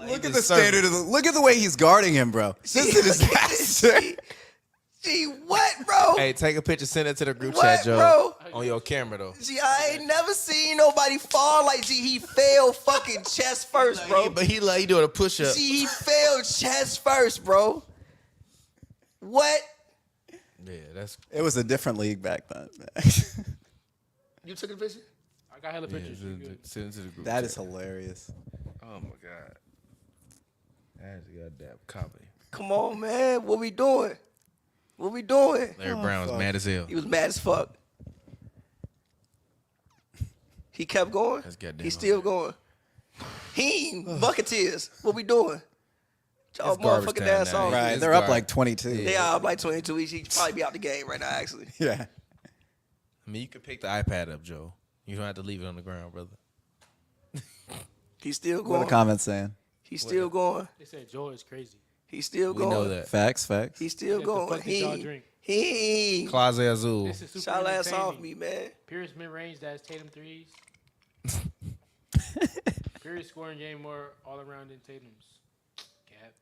Look at the standard of the. Look at the way he's guarding him, bro. This is a disaster. G, what, bro? Hey, take a picture, send it to the group What, chat, Joe. bro? On your camera though. G, I ain't never seen nobody fall like G. He fell fucking chest first, bro. But he doing a push up. G, he fell chest first, bro. What? Yeah, that's It was a different league back then. You took a picture? I got hella pictures. You good. send it to the group. That chat. is hilarious. Oh my god. That is a goddamn comedy. Come on, man. What we doing? What we doing? Larry Brown was mad as hell. He was mad as fuck. He kept going. That's goddamn He's still going. He ain't bucketeers. What we doing? Y'all It's garbage motherfucking time ass now. on. Right, It's they're up guard. like 22. They are up like 22. He should probably be out the game right now, actually. Yeah. I mean, you could pick the iPad up, Joe. You don't have to leave it on the ground, brother. He's still What going. the comments saying? He's still going. They said Joel is crazy. He's still We going. know that. Facts. He's still What the going. fuck did y'all drink? He. Closet Azul. This is super Shout ass off entertaining. me, man. Pierce mid-range, that's Tatum threes. Pierce scoring game more all around than Tatum's. Cap.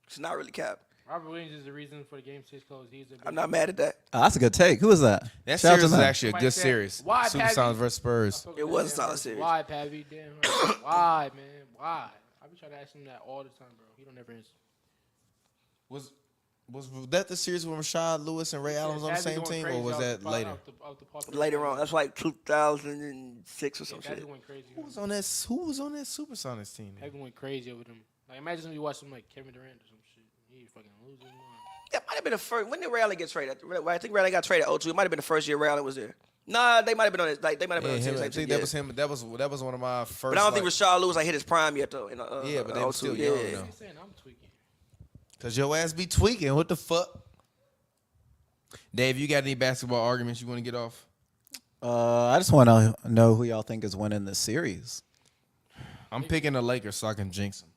It's not really cap. Robert Williams is the reason for the game 6 close. He's a I'm not mad at that. Oh, that's a good take. Who was that? That Shout out series to is them. actually a Somebody good said, series. "Why, Super Pappy?" Sonics versus Spurs. It was a solid series. Why, Pappy? Damn. Right. Why, man? Why? I be trying to ask him that all the time, bro. He don't ever answer. Was that the series when Rashad Lewis and Ray Allen was on the Pappy same going team, crazy or was off that the- later? off the popular Later demand. on, that's like 2006 or some Pappy shit. went crazy. Who was on that? Who was on that Supersonics team? Pappy went crazy over them. Like imagine if you watch some like Kevin Durant or some shit. He fucking losing his mind. That might have been the first. When did Ray Allen get traded? I think Ray Allen got traded 02. It might have been the first year Ray Allen was there. Nah, they might have been on it. Like they might have been on the Yeah, same I team. think that was him. That was one of my first. But I don't think like- Rashad Lewis like hit his prime yet though. Yeah, but they were still 02. young, Yeah. though. He's saying I'm tweaking. Cause your ass be tweaking. What the fuck? Dave, you got any basketball arguments you want to get off? I just want to know who y'all think is winning this series. I'm picking the Lakers so I can jinx them.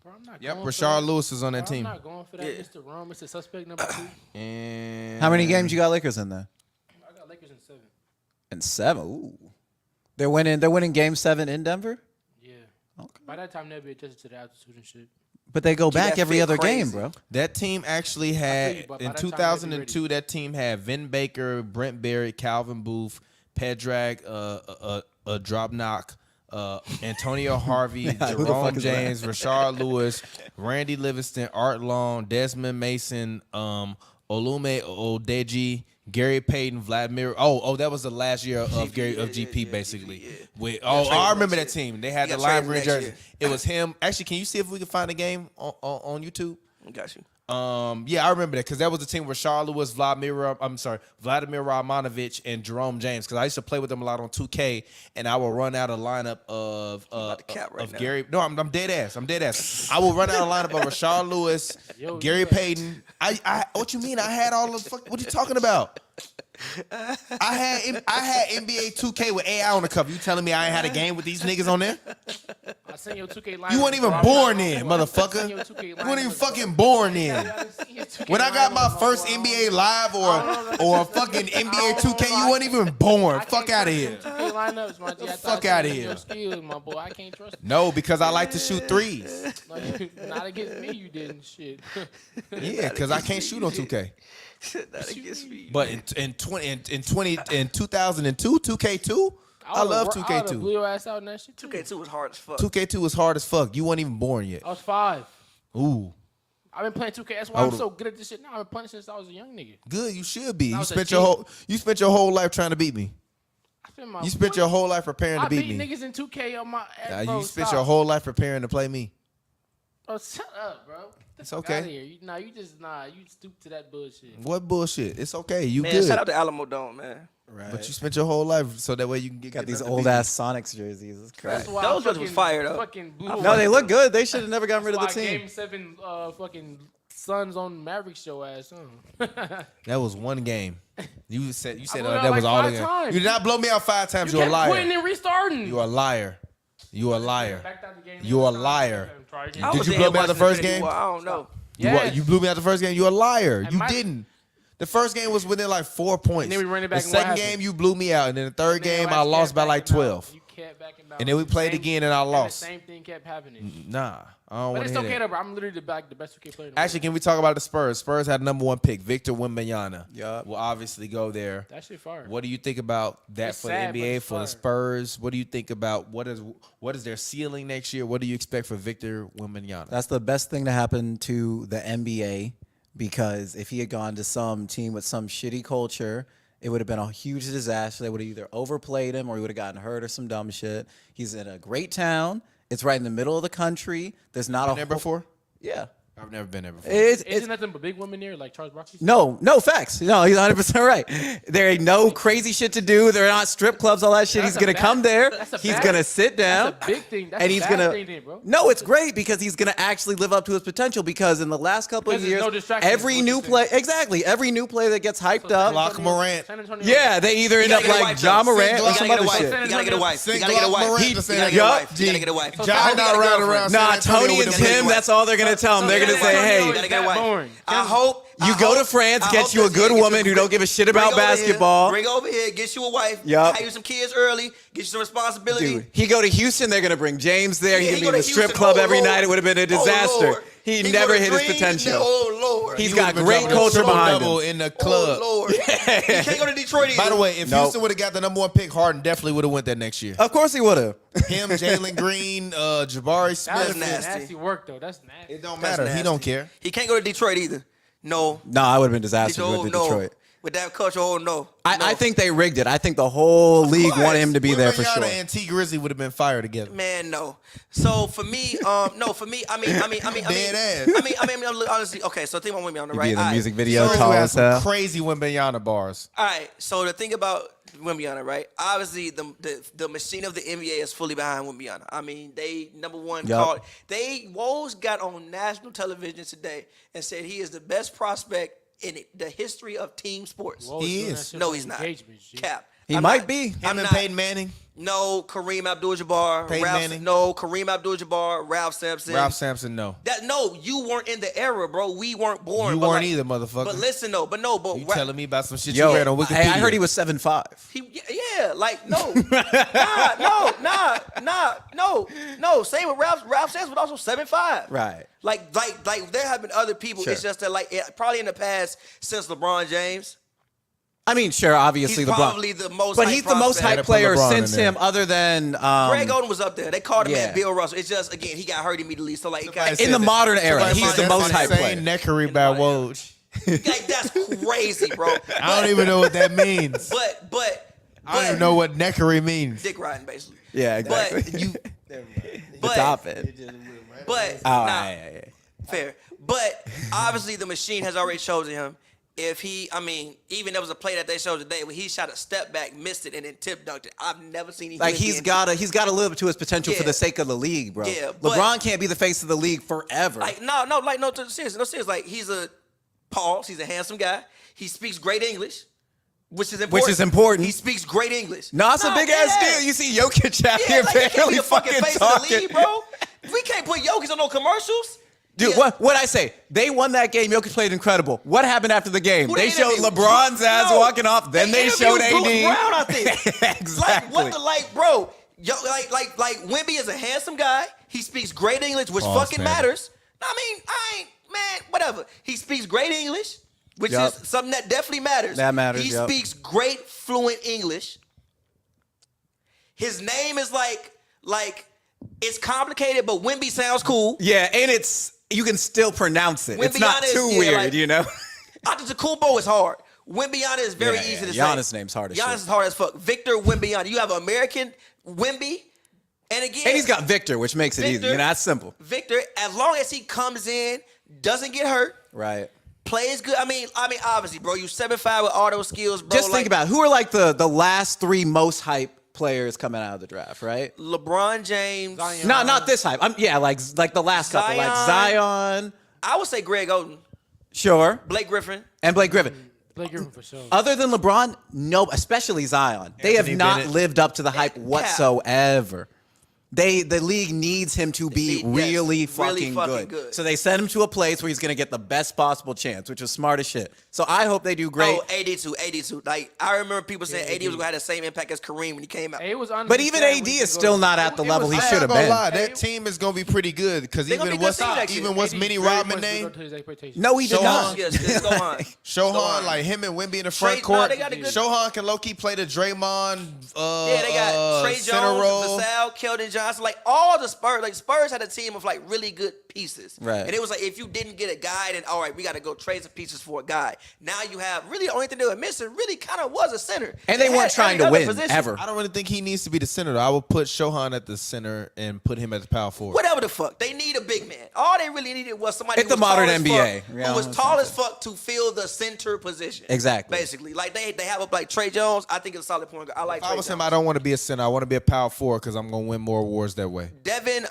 Bro, I'm not Yep, going for Rashard that. Lewis is on that Bro, team. I'm not going for that. Yeah. Mr. Rum, Mr. Suspect number 2. And How many games you got Lakers in there? I got Lakers in 7. In 7. Ooh. They're winning game 7 in Denver? Yeah. Okay. By that time, they'll be adjusted to the altitude and shit. But they go back that every fit other crazy. game, bro. That team actually had you, but by in that time, they'll be 2002. That team had Vin Baker, Brent Barrett, Calvin Booth, Pedrag, Drobnock, Antonio Harvey, Who the Jerome fuck is that? James, Rashard Lewis, Randy Livingston, Art Long, Desmond Mason, Olume Odeji, Gary Payton, Vladimir. Oh, that was the last year of GP basically. I remember that team. They had He the got lime traded green next jersey. year. It was him. Actually, can you see if we can find a game on YouTube? Got you. Yeah, I remember that because that was the team with Charles Lewis, Vladimir Romanovich, and Jerome James. Because I used to play with them a lot on 2K, and I will run out a lineup of to cap right now. Gary. No, I'm dead ass. I'm dead ass. I will run out a lineup of Rashard Lewis, Gary Payton. What you mean? I had all the fuck. What you talking about? I had NBA 2K with AI on the cover. You telling me I ain't had a game with these niggas on there? I sent your 2K line. You weren't even born then, motherfucker. You weren't even fucking born then. When I got my first NBA Live or fucking NBA 2K, you weren't even born. Fuck out of here. 2K lineups, my G. I Fuck thought I outta seen here. your skills, my boy. I can't trust you. No, because I like to shoot threes. Not against me, you didn't. Shit. Yeah, because I can't shoot on 2K. That against me. But in 2002, 2K2, I love I would've 2K2. blew your ass out in that shit too. 2K2 was hard as fuck. 2K2 was hard as fuck. You weren't even born yet. I was 5. Ooh, I've been playing 2K. That's why I'm so good at this shit now. I've been playing since I was a young nigga. good. You should be. I You was a spent teen. you spent your whole life trying to beat me. You spent your whole life preparing to I beat beat me. niggas in 2K on my. You spent your whole life preparing to play me. Oh, shut up, bro. It's okay. Out of here. You stoop to that bullshit. What bullshit? It's okay. You Man, good. shout out to Alamo Dome, man. Right. But you spent your whole life so that way you can got get these nothing to old beat me. ass Sonics jerseys. It's That's crazy. why Those ones was fire, though. Fucking blew No, they look good. They should have never gotten rid That's of the why team. Game 7 fucking Suns on Mavericks show ass. That was one game. You said blew it that out was like all 5 again. times. You did not blow me out 5 times. You You're a kept quitting liar. and restarting. You a liar. You a liar. Backed out the game. You a liar. I Did was you in blow here me out the watching first video. game? Well, I don't know. Yes. You blew me out the first game. You a liar. You my- didn't. The first game was within like 4 points. And then we ran it back The and what second happened? game you blew me out, and then the third Then game your I ass lost kept by like backing out. 12. You kept backing out. And then we played again and I lost. The same thing kept happening. Nah, I don't But want it's to hear okay that. though, bro. I'm literally the best 2K player in the Actually, world. can we talk about the Spurs? Spurs had number 1 pick, Victor Wembanyama. Yup. Will obviously go there. That shit fire. What do you think about that It's for sad, the but NBA, it's for the fire. Spurs? What do you think about what is their ceiling next year? What do you expect for Victor Wembanyama? That's the best thing to happen to the NBA because if he had gone to some team with some shitty culture, it would have been a huge disaster. They would have either overplayed him or he would have gotten hurt or some dumb shit. He's in a great town. It's right in the middle of the country. There's not a Been there before? Yeah. I've never been there before. Isn't nothing but big women there, like Charles Barkley? No facts. No, he's 100% right. There ain't no crazy shit to do. There are not strip clubs, all that shit. He's gonna come there. He's gonna sit down. That's a big thing. That's and he's a bad gonna. thing then, bro. No, it's great because he's gonna actually live up to his potential. Because in the last couple of Because there's years, no distractions, every what new you're play, exactly, every new player that gets hyped up, Lock Morant. yeah, they either end up like Ja Morant or some other shit. You gotta get a wife. You Sing gotta get a Glock wife. Morant You to say gotta that. get a Yup. wife. You gotta get a wife. Ja not riding around. Nah, San Antonio Tony with and the Tim, wife. that's all they're gonna tell him. They're gonna say, hey, You gotta get a wife. boring. I hope you go to France, get you a good woman who don't give a shit about basketball. Bring over here, get you a wife. Yup. Have you some kids early. Get you some responsibility. Dude, he go to Houston, they're gonna bring James there. Yeah, He's he gonna be go in the to strip Houston. club Oh, every Lord. night. It would have been a Oh, disaster. Lord. He go never to hit his Dreams. potential. Oh Lord. He's He got would've been great dropping a culture behind triple-double him. in the club. Oh Lord. He can't go to Detroit either. By the way, if Nope. Houston would have got the number 1 pick, Harden definitely would have went there next year. Of course he would have. Him, Jalen Green, Jabari That's Smith. nasty. work, though. That's nasty. It don't That's matter. He nasty. don't care. He can't go to Detroit either. No. No, I would have been disastrous if he Oh went to no. Detroit. With that culture, oh no. I think they rigged it. I think the whole league wanted him to be there for sure. and T Grizzly would have been fired together. Man, no. So for me, no, for me, Dead ass. honestly, okay. So think about Wemby on the He'd right. be in the Alright. music video, Spurs tall would have as some hell. crazy Wembanyama bars. All right. So the thing about Wembyana, right? Obviously, the machine of the NBA is fully behind Wembyana. I mean, they number one Yup. called. Woj got on national television today and said he is the best prospect in the history of team sports. Whoa, He doing is. that shit No, for he's not. engagement, G. Cap. He I'm might not- be. Him I'm and not- Peyton Manning. No, Kareem Abdul-Jabbar. Peyton Manning. No, Kareem Abdul-Jabbar. Ralph Sampson. Ralph Sampson, no. No, you weren't in the era, bro. We weren't born. You but weren't like- either, motherfucker. But listen, though. But You telling me about some shit Yo, you read on Wikipedia. hey, I heard he was 7'5". Like no, no. Same with Ralph Sampson, but also 7'5". Right. Like there have been other people. Sure. It's just that probably in the past since LeBron James, I mean, sure, obviously he's LeBron. probably the most. But hyped he's the most prospect. hyped put player LeBron since in there. him, other than Greg Oden was up there. They called him yeah. man Bill Russell. It's just again he got hurt immediately. So like, Somebody like said in the that- modern era. somebody He's the said most that's hyped player. insane neckery by Woj. that's crazy, bro. I don't even know what that means. But I don't even know what neckery means. dick riding basically. Yeah, exactly. But you, The top it. but Oh, nah, yeah. fair. But obviously the machine has already chosen him. If even there was a play that they showed today where he shot a step back, missed it, and then tip dunked it. I've never seen him. Like he's got to live up to his potential for Yeah. the sake of the league, bro. Yeah, but- LeBron can't be the face of the league forever. no, serious. Like he's a handsome guy. He speaks great English, which is important. He speaks great English. No, it's a big ass yeah. deal. You see Jokic out Yeah, here like, he can't barely be a fucking face talking. of the league, bro. We can't put Jokic on no commercials. Dude, Yeah. what I say? They won that game. Jokic played incredible. What happened after the game? Who They showed interviewed? LeBron's ass No. walking off. Then they showed interviewed Bruce AD. Brown, I think. Exactly. Bro? Like Wemby is a handsome guy. He speaks great English, which Pause, fucking man. matters. Whatever. He speaks great English, which Yup. is something that definitely matters. That matters, He yup. speaks great fluent English. His name is like it's complicated, but Wemby sounds cool. Yeah, and you can still pronounce it. It's not Wembyana is- too yeah, weird, like- you know? Antetokounmpo is hard. Wembyana is very easy to say. Giannis' name's hard as Giannis shit. is hard as fuck. Victor Wembyana. You have American Wemby, and again, And he's got Victor, which makes it easy. Victor. You know, that's simple. Victor. As long as he comes in, doesn't get hurt, Right. plays good. I mean, obviously, bro, you 7'5" with all those skills, bro. Just think about it. Who are like the last three most hype players coming out of the draft, right? LeBron James. Zion. No, not this hype. Like the last couple, like Zion. I would say Greg Oden, Sure. Blake Griffin. And Blake Griffin. Blake Griffin for sure. Other than LeBron, no, especially Zion. They have Anthony not Bennett. lived up to the hype Cap. whatsoever. The league needs him to be Yes, really fucking fucking good. good. So they send him to a place where he's gonna get the best possible chance, which is smart as shit. So I hope they do great. Oh, 82. Like I remember people saying AD was gonna have the same impact as Kareem when he came out. Hey, it was honestly But even sad AD when he is go still to- not at the it level was he sad. should I'm have not gonna been. lie, that team is gonna be pretty good because They gonna even be good team next year. what's AD Minnie very Rodman much lived name? up to his expectations. No, he did Shohan. not. Yes, go on. Shohan, like him and Wemby in the front Trey- court. no, they got a good- Shohan can low key play the Draymond. Yeah, they got Trey center Jones, role. Vassell, Keldon Johnson, like all the Spurs, like Spurs had a team of like really good pieces. Right. And it was like if you didn't get a guy, then all right, we got to go trade some pieces for a guy. Now you have really the only thing they were missing really kind of was a center. And they weren't trying to win ever. I don't really think he needs to be the center, though. I would put Shohan at the center and put him at the power forward. Whatever the fuck. They need a big man. All they really needed was somebody It's who the was modern tall as NBA. fuck, Yeah, who was that's tall what I'm as fuck to fill the center position. Exactly. Basically. Like they have up like Trey Jones. I think it's a solid point guard. I like If I Trey was Jones. him, I don't want to be a center. I want to be a power forward because I'm going to win more awards that way. Devin,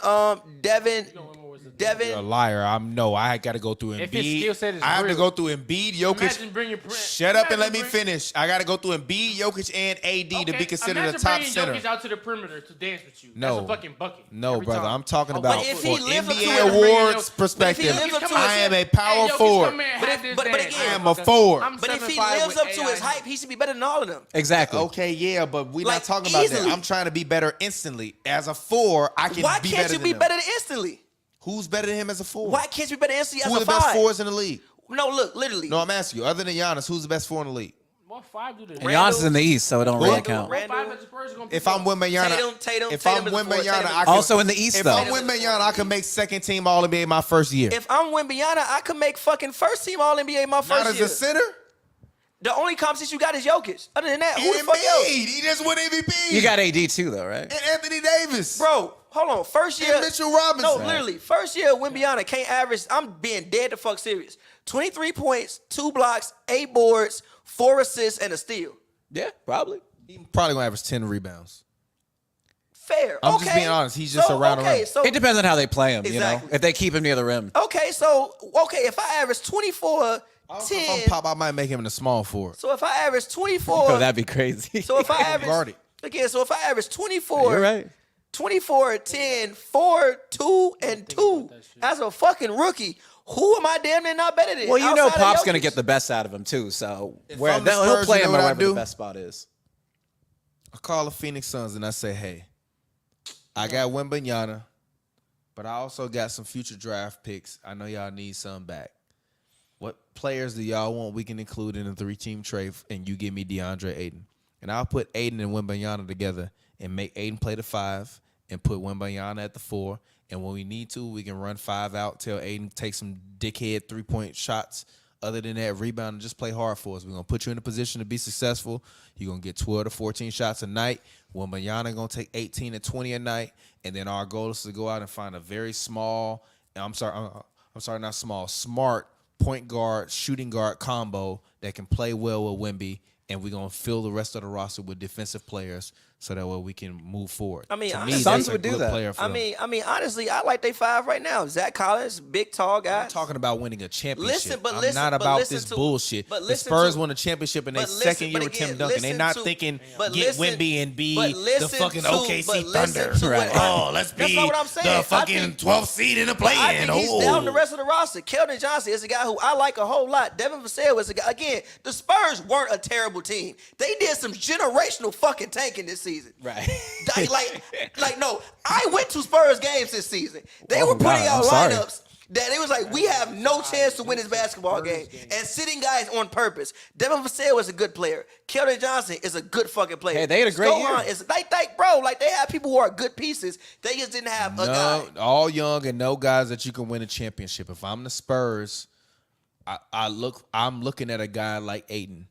You're a liar. I got to go through Embiid. If his skill set is I have to real. go through Embiid, Jokic. Imagine bringing Shut up and let me finish. I got to go through Embiid, Jokic, and AD to be considered a top center. Jokic out to the perimeter to dance with you. No. That's a fucking bucket. No, every brother. time. I'm talking about but if for he lives up to NBA it, awards but if he perspective. lives up to I it, am a power Jokic forward. come in and But have if- this but dance. again- I am a forward. I'm But if he 7'5" lives with up to AI. his hype, he should be better than all of them. Exactly. Okay, yeah, but we're Like, not talking about easily. that. I'm trying to be better instantly. As a four, I can Why be can't better you than be him. better than instantly? Who's better than him as a four? Why can't you be better than instantly Who as are a the best five? fours in the league? No, look, literally. No, I'm asking you. Other than Giannis, who's the best four in the league? What five do they? And Giannis is in the East, so it don't really Randall, count. Randall. What five at the Spurs gonna If pick I'm up? Wembyana, Tatum if is I'm the four. Wembyana, Tatum is I the can, Also in the East, if though. I'm Wembyana, I can make second team All NBA my first year. If I'm Wembyana, I could make fucking first team All NBA my Not first as year. a center. The only competition you got is Jokic. Other than that, who the And fuck else? Embiid, he just won MVP. You got AD too, though, right? and Anthony Davis, Bro, hold on. First year. and Mitchell Robinson. No, literally. First year, Wembyana can't average. I'm being dead to fuck serious. 23 points, 2 blocks, 8 boards, 4 assists, and a steal. Yeah, probably. He probably gonna average 10 rebounds. Fair. I'm okay. just being honest. He's just around the rim. So, It depends on how they play him, you know? Exactly. If they keep him near the rim. if I average 24, Also, if 10. I'm pop, I might make him in the small forward. So if I average 24. Oh, that'd be crazy. So if I Guard average. it. Again, so if I average 24. You're right. 24, 10, 4, 2, and 2 as a fucking rookie, who am I damn near not better than? Well, you know outside of Pop's going to Jokic? get the best out of him, too. So If where I'm the he'll Spurs, play you know him what I wherever the do? best spot is. I call the Phoenix Suns and I say, hey, I got Wembanyama, but I also got some future draft picks. I know y'all need some back. What players do y'all want we can include in a 3-team trade, and you give me Deandre Ayton? And I'll put Ayton and Wembanyama together and make Ayton play the 5 and put Wembanyama at the 4. And when we need to, we can run 5 out, tell Ayton take some dickhead 3-point shots. Other than that, rebound and just play hard for us. We're going to put you in a position to be successful. You're going to get 12 to 14 shots a night. Wembanyama going to take 18 to 20 a night. And then our goal is to go out and find a very smart point guard, shooting guard combo that can play well with Wemby. And we're going to fill the rest of the roster with defensive players so that way we can move forward. I mean, To me, honestly, that's Suns a would do good that. player for them. I mean, honestly, I like they 5 right now. Zach Collins, big, tall guy. I'm talking about winning a championship. Listen, but I'm listen- not but about listen this to- bullshit. but The listen Spurs to- won a championship in their but listen- second year but with Tim again, Duncan. They're listen not to- thinking but get listen- Wemby and be but the listen fucking to- OKC but listen Thunder. to what- Oh, let's That's be not what I'm saying. the I fucking think- 12th seed in the I play-in. think he's down the rest of the roster. Keldon Johnson is a guy who I like a whole lot. Devin Vassell is a guy. Again, the Spurs weren't a terrible team. They did some generational fucking tanking this season. Right. No, I went to Spurs games this season. They were putting God, out I'm sorry. lineups that it was like, we have no chance to win this basketball game. And sitting guys on purpose. Devin Vassell is a good player. Keldon Johnson is a good fucking player. Hey, they had a great year. Is bro, like they have people who are good pieces. They just didn't have a guy. No, all young and no guys that you can win a championship. If I'm the Spurs, I'm looking at a guy like Ayton.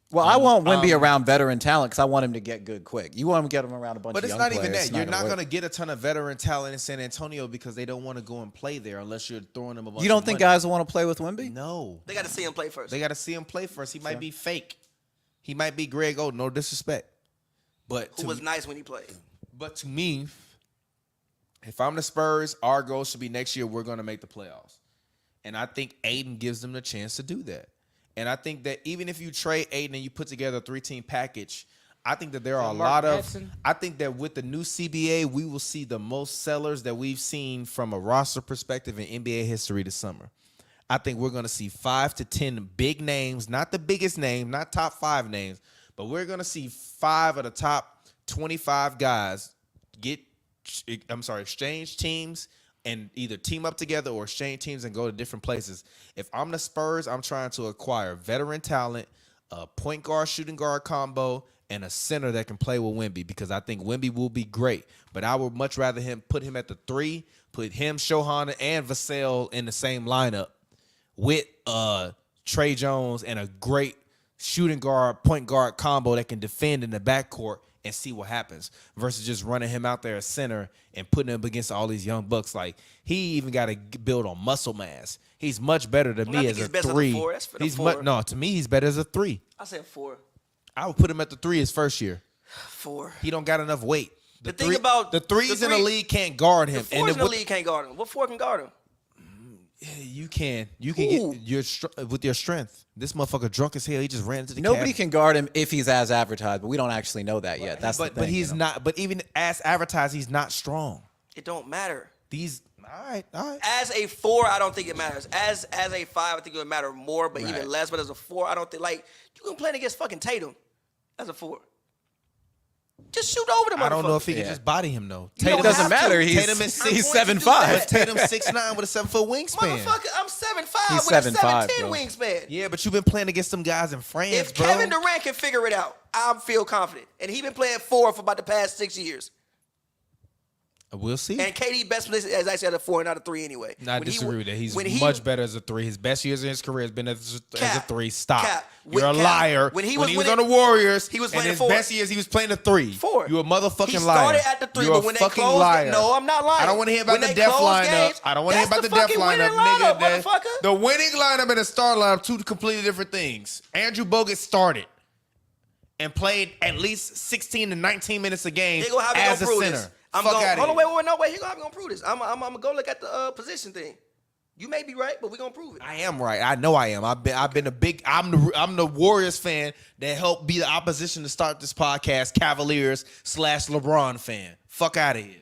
Well, I want Wemby around veteran talent because I want him to get good quick. You want him to get him around a bunch But of it's young not players. even that. It's You're not work. going to get a ton of veteran talent in San Antonio because they don't want to go and play there unless you're throwing them a bunch You don't of think money. guys will want to play with Wemby? No. They got to see him play first. They got to see him play first. He might be fake. He might be Greg Oden. No disrespect. But Who was nice when he played. But to me, if I'm the Spurs, our goal should be next year we're going to make the playoffs. And I think Ayton gives them the chance to do that. And I think that even if you trade Ayton and you put together a 3-team package, I think that there are a lot of – I think that with the new CBA, we will see the most sellers that we've seen from a roster perspective in NBA history this summer. I think we're going to see 5 to 10 big names, not the biggest name, not top 5 names, but we're going to see 5 of the top 25 guys exchange teams and either team up together or exchange teams and go to different places. If I'm the Spurs, I'm trying to acquire veteran talent, a point guard, shooting guard combo, and a center that can play with Wemby, because I think Wemby will be great. But I would much rather put him at the 3, put him, Shohana, and Vassell in the same lineup with Trey Jones and a great shooting guard, point guard combo that can defend in the backcourt and see what happens, versus just running him out there as center and putting him against all these young bucks. Like, he even got to build on muscle mass. He's much better to me as a 3. No, to me, he's better as a 3. I said 4. I would put him at the 3 his first year. 4. He don't got enough weight. The thing about the threes in the league can't guard him. The 4s in the league can't guard him. What 4 can guard him? You can get with your strength. This motherfucker drunk as hell. He just ran into the Nobody can guard him if he's as advertised, but we don't actually know that yet. That's the thing. But he's not. But even as advertised, he's not strong. It don't matter. All right. As a 4, I don't think it matters. As a 5, I think it would matter more, but even less. But as a 4, I don't think, like, you can play against fucking Tatum as a 4. Just shoot over the motherfucker. I don't know if he can just body him though. Tatum doesn't matter. He's 7'5". Tatum's 6'9" with a 7-foot wingspan. Motherfucker, I'm 7'5" He's with a 7'5", 7'10" bro. wingspan. Yeah, but you've been playing against some guys in France, If bro. Kevin Durant can figure it out, I feel confident. And he been playing 4 for about the past 6 years. We'll see. And KD best position is actually at a 4 and not a 3 anyway. I disagree with that. He's much better as a 3. His best years in his career has been as a 3. Stop. You're a liar. When he was was on the Warriors, he was and playing his 4. best years he was playing a 3. 4. You a motherfucking he liar. He started at the 3, You're but when a they fucking closed liar. No, I'm not lying. I don't want to hear about When the they death closed lineup. games, I don't want to hear about the that's death the fucking lineup, winning nigga. motherfucker. The winning lineup and the start lineup, 2 completely different things. Andrew Bogut started and played at least 16 to 19 minutes a game as a center. Hold on, wait. He gonna prove this. I'm gonna go look at the position thing. You may be right, but we're gonna prove it. I am right. I know I am. I'm the Warriors fan that helped be the opposition to start this podcast, Cavaliers / LeBron fan. Fuck out of here.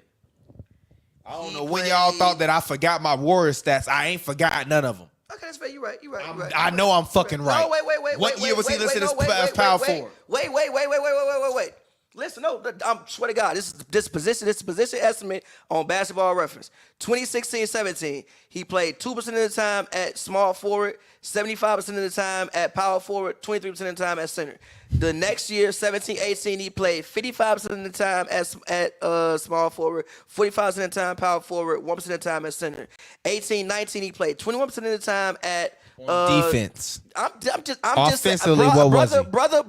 I don't know when y'all thought that I forgot my Warriors stats. I ain't forgot none of them. Okay, that's fair. You're right. I know I'm fucking right. No, wait. What year was he listed as power forward? Wait. Listen, no, I swear to God, this position estimate on Basketball Reference. 2016-17, he played 2% of the time at small forward, 75% of the time at power forward, 23% of the time at center. The next year, 17-18, he played 55% of the time at small forward, 45% of the time power forward, 1% of the time at center. 18-19, he played 21% of the time at defense. I'm just offensively, what was he? Brother,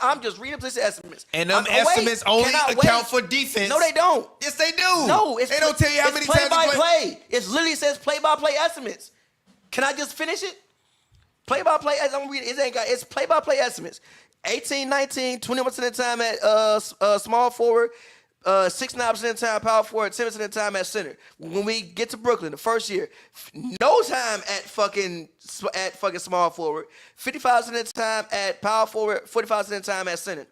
I'm just reading position estimates. And them estimates only account for defense. No, they don't. Yes, they do. No, they don't tell you how many times play by play. It literally says play by play estimates. Can I just finish it? Play by play. I'm reading. It's play by play estimates. 18-19, 21% of the time at small forward. 69% of the time power forward, 10% of the time at center. When we get to Brooklyn, the first year, no time at fucking small forward, 55% of the time at power forward, 45% of the time at center.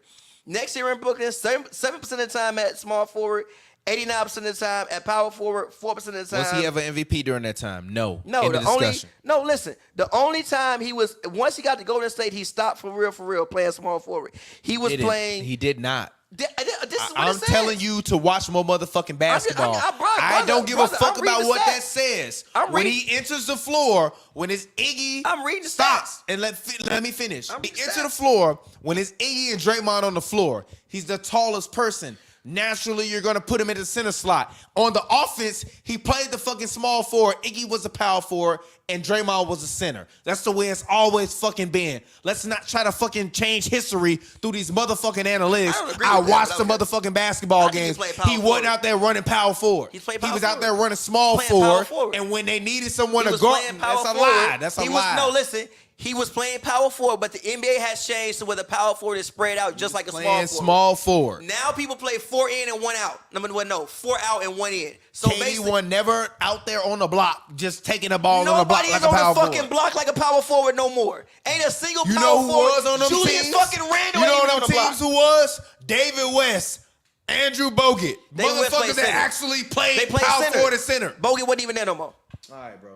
Next year in Brooklyn, 7% of the time at small forward, 89% of the time at power forward, 4% of the time. Was he ever MVP during that time? No. Listen. The only time once he got to Golden State, he stopped for real playing small forward. He did not. This is what I'm telling you to watch more motherfucking basketball. I don't give a fuck about what that says. When he enters the floor, when it's Iggy, I'm reading the stop stats. and let me finish. He enters the floor when it's Iggy and Draymond on the floor. He's the tallest person. Naturally, you're going to put him in the center slot. On the offense, he played the fucking small forward. Iggy was the power forward, and Draymond was the center. That's the way it's always fucking been. Let's not try to fucking change history through these motherfucking analytics. I watched the motherfucking basketball games. He wasn't out there running power forward. He was out there running small forward, and when they needed someone to guard, that's a lie. That's a lie. No, listen. He was playing power forward, but the NBA has changed to where the power forward is spread out just like a small forward. Now people play 4 in and 1 out. 4 out and 1 in. So KD was never out there on the block, just taking the ball on the block like a power forward. Nobody is on the fucking block like a power forward no more. Ain't a single power forward. You know who was on them Julius teams? fucking Randle. You know what them teams who was? David West, Andrew Bogut. Motherfuckers that actually played power forward and center. Bogut wasn't even there no more. All right, bro.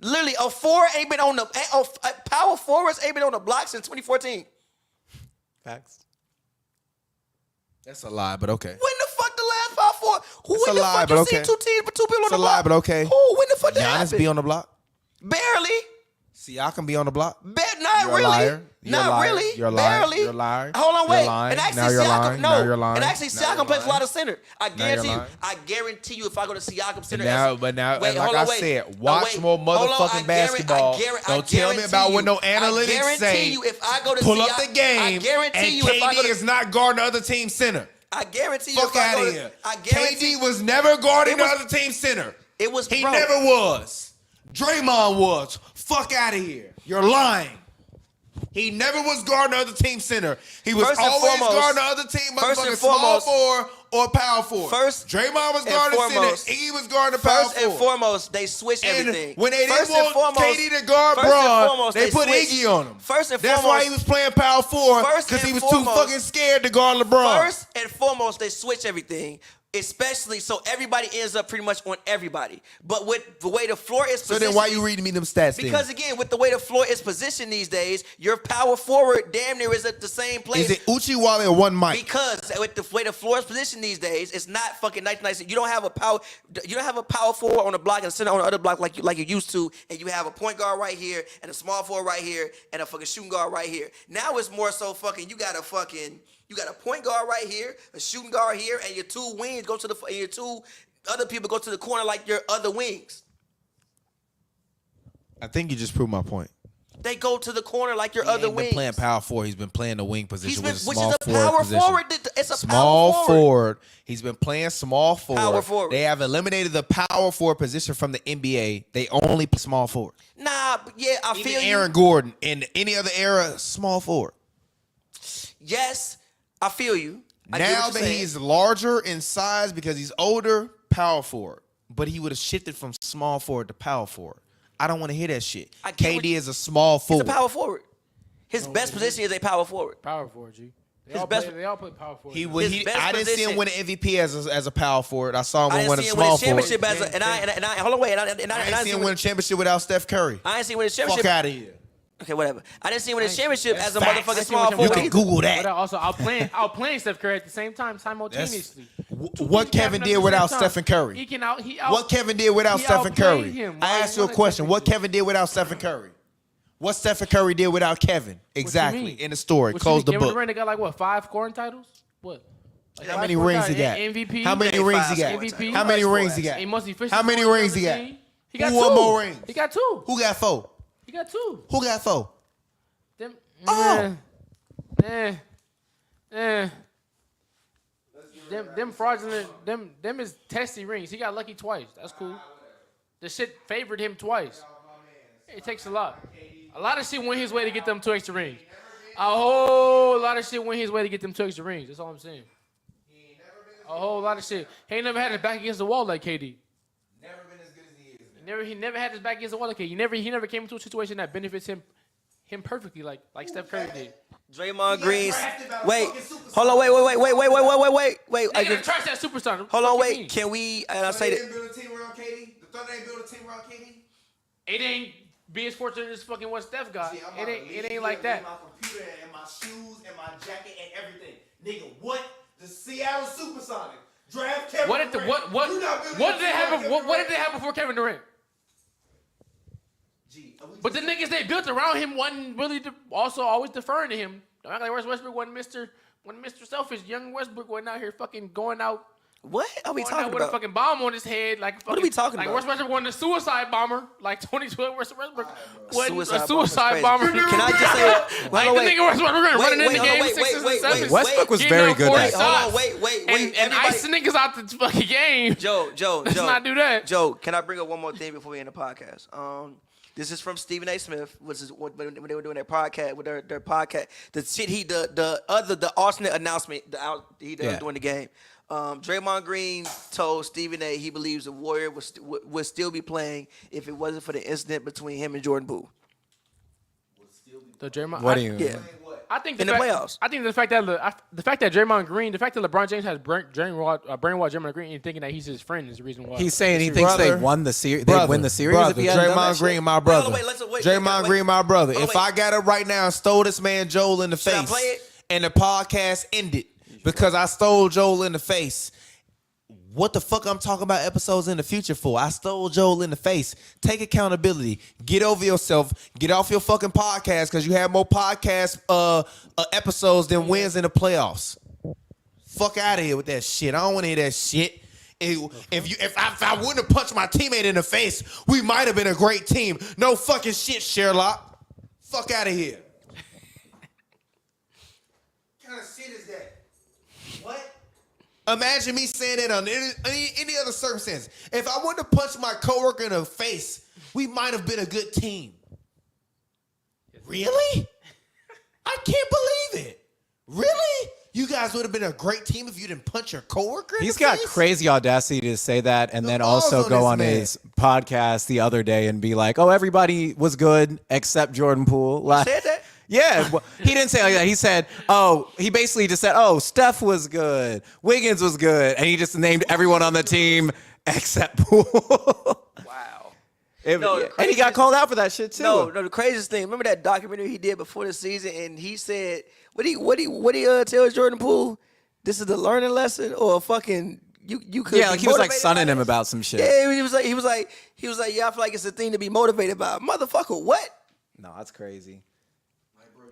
Literally, a 4 ain't been on the power forwards ain't been on the block since 2014. Facts. That's a lie, but okay. When the fuck the last power forward? It's a lie, but okay. See 2 teams, but 2 people on the block? It's a lie, but okay. Who? When the fuck that happened? Giannis be on the block? Barely. Siakam be on the block. Not You're a really. liar. You're a Not liar. really. You're a liar. Barely. You're a liar. Hold on, You're wait. lying. And actually, Now you're Siakam, lying. no. Now you're lying. And actually, Now Siakam you're plays a lying. lot of center. I Now guarantee you're you. lying. I guarantee you, if I go to Siakam center, But now, wait, like hold I on, wait. said, No, watch wait. more Hold on, motherfucking basketball. Don't tell me about what no analytics I say. guarantee you, if I go to Pull Siakam, up the game, I guarantee and you, if I go KD to, is not guarding the other team's center. I guarantee you, Fuck if I out go of to, here. I guarantee KD was never guarding It was- the other team's center. It was, He bro. never was. Draymond was. Fuck out of here. You're lying. He never was guarding the other team's center. He was First and always foremost- guarding the other team, first and motherfucking small foremost- forward or power forward. First Draymond was and guarding foremost- center. He was guarding the power First forward. and foremost, they switch And everything. when they First didn't and want foremost- KD to guard first and Bron, foremost, they put switch. Iggy on him. First and That's foremost, why he was playing power forward, First because he and was too foremost- fucking scared to guard LeBron. First and foremost, they switch everything, especially so everybody ends up pretty much on everybody. But with the way the floor is So positioned, then why you reading me them stats then? because again, with the way the floor is positioned these days, your power forward damn near is at the same place. Is it Uchiwale or one mic? Because with the way the floor is positioned these days, it's not fucking nice. You don't have a power forward on the block and a center on the other block like you used to, and you have a point guard right here and a small forward right here and a fucking shooting guard right here. Now it's more so fucking you got a point guard right here, a shooting guard here, and your two wings go to the and your two other people go to the corner like your other wings. I think you just proved my point. They go to the corner like your He other ain't been wings. playing power forward. He's been playing the wing position, which is a small power position. forward. It's a Small power forward. He's been playing small forward. Power forward. They have eliminated the power forward position from the NBA. They only play small forward. Nah, but yeah, I Even feel Aaron you. Gordon in any other era, small forward. Yes, I feel you. I get Now what you're that saying. he's larger in size because he's older, power forward. But he would have shifted from small forward to power forward. I don't want to hear that shit. I get what KD is a small He's forward. a power forward. His best position is a power forward. Power forward, G. They His all best- play power forward. He now. would. His best I didn't see him position- win an MVP as a power forward. I saw him I win didn't a see him win a small forward. championship as a, and I hold on, wait, I didn't see him win a championship without Steph Curry. I didn't see him win a Fuck championship. out of here. Okay, whatever. I didn't see him win a championship as a facts. motherfucking I small see what You forward. can you're either. Google But that. also, outplaying Steph Curry at the same time, simultaneously. What Kevin did without Stephen Curry? What Kevin did without he Stephen outplayed Curry? him. I Why asked you a wanted question. Stephen What to? Kevin did without Stephen Curry? What Stephen Curry did without Kevin? Exactly. mean? In the story. What Close the Kevin book. Durant got like what 5 scoring titles? What? Like How five many scoring rings he got? titles? MVP. How many rings he got? MVP. How many rings he got? He most efficient. How many scorer rings he I've got? ever seen. He got Who 2. won more rings? He got 2. Who got 4? He got 2. Who got 4? Them, Oh. Them fraudulent, them is testy rings. He got lucky twice. That's cool. The shit favored him twice. It takes a lot. A lot of shit went his way to get them 2 extra rings. A whole lot of shit went his way to get them 2 extra rings. That's all I'm saying. A whole lot of shit. He ain't never had his back against the wall like KD. Never been as good as he is. Man. He never had his back against the wall like KD. He never came into a situation that benefits him perfectly like Steph Curry did. Draymond Green. drafted by the Wait, fucking superstar. hold on, wait. I They gotta just, trash that superstar. hold on, What you wait. mean? Can we? And I So say they that. didn't build a team around KD. The Thunder ain't build a team around KD. It ain't be as fortunate as fucking what Steph got. See, I'm about to leave It here ain't like with that. My computer and my shoes and my jacket and everything, nigga. What the Seattle SuperSonics draft Kevin What did Durant? what You not building what a did they team have? around What Kevin did they have before Kevin Durant? G, But the niggas they built around him wasn't really also always deferring to him. Don't act like Westbrook wasn't Mr. Selfish. Young Westbrook wasn't out here fucking going out. What are we Going out talking with a about? fucking bomb on his head, like fucking, What are we talking like about? Westbrook wasn't a suicide bomber, like 2012 Westbrook wasn't Suicide a suicide bomber's bomber. crazy. Can I just say? like hold the on, nigga Westbrook running in the hold on, game wait, 6s wait, and 7s. Westbrook was getting very out good 40 at it. Hold on, shots. wait. And Everybody- ice the niggas out the fucking game. Joe, Let's not do that. Joe, can I bring up one more thing before we end the podcast? This is from Stephen A. Smith, which is when they were doing their podcast with their podcast. The shit the alternate announcement he did during the game. Draymond Green told Stephen A. he believes the Warrior would still be playing if it wasn't for the incident between him and Jordan Poole. So Draymond, What do you? Yeah. I think In the playoffs. I think the fact that Draymond Green, the fact that LeBron James has brainwashed Draymond Green and thinking that he's his friend is the reason why. He's saying he thinks Brother. they won the series. They win the series Brother, if he hadn't done that Draymond shit? Green, my Hold brother. on, wait, Draymond wait. Green, my brother. Hold on, If I got up right now and stole this man Joel in the Should I face, play it? and the podcast ended because I stole Joel in the face, What the fuck I'm talking about episodes in the future for? I stole Joel in the face. Take accountability. Get over yourself. Get off your fucking podcast because you have more podcast episodes than wins in the playoffs. Fuck out of here with that shit. I don't want to hear that shit. If I wouldn't have punched my teammate in the face, we might have been a great team. No fucking shit, Sherlock. Fuck out of here. What kind of shit is that? What? Imagine me saying that on any other circumstance. If I wouldn't have punched my coworker in the face, we might have been a good team. Really? I can't believe it. Really? You guys would have been a great team if you didn't punch your coworker in the face? He's got crazy audacity to say that and then also go on his podcast the other day and be like, oh, everybody was good except Jordan Poole. Like, Said that? yeah, well, he didn't say like that. He said, he basically just said, Steph was good. Wiggins was good. And he just named everyone on the team except Poole. Wow. And he got called out for that shit too. No, the craziest thing. Remember that documentary he did before the season, and he said, "What he tell Jordan Poole? This is the learning lesson, or fucking you could." Yeah, like he was like sunning him about some shit. Yeah, he was like, yeah, I feel like it's a thing to be motivated by. Motherfucker, what? No, that's crazy.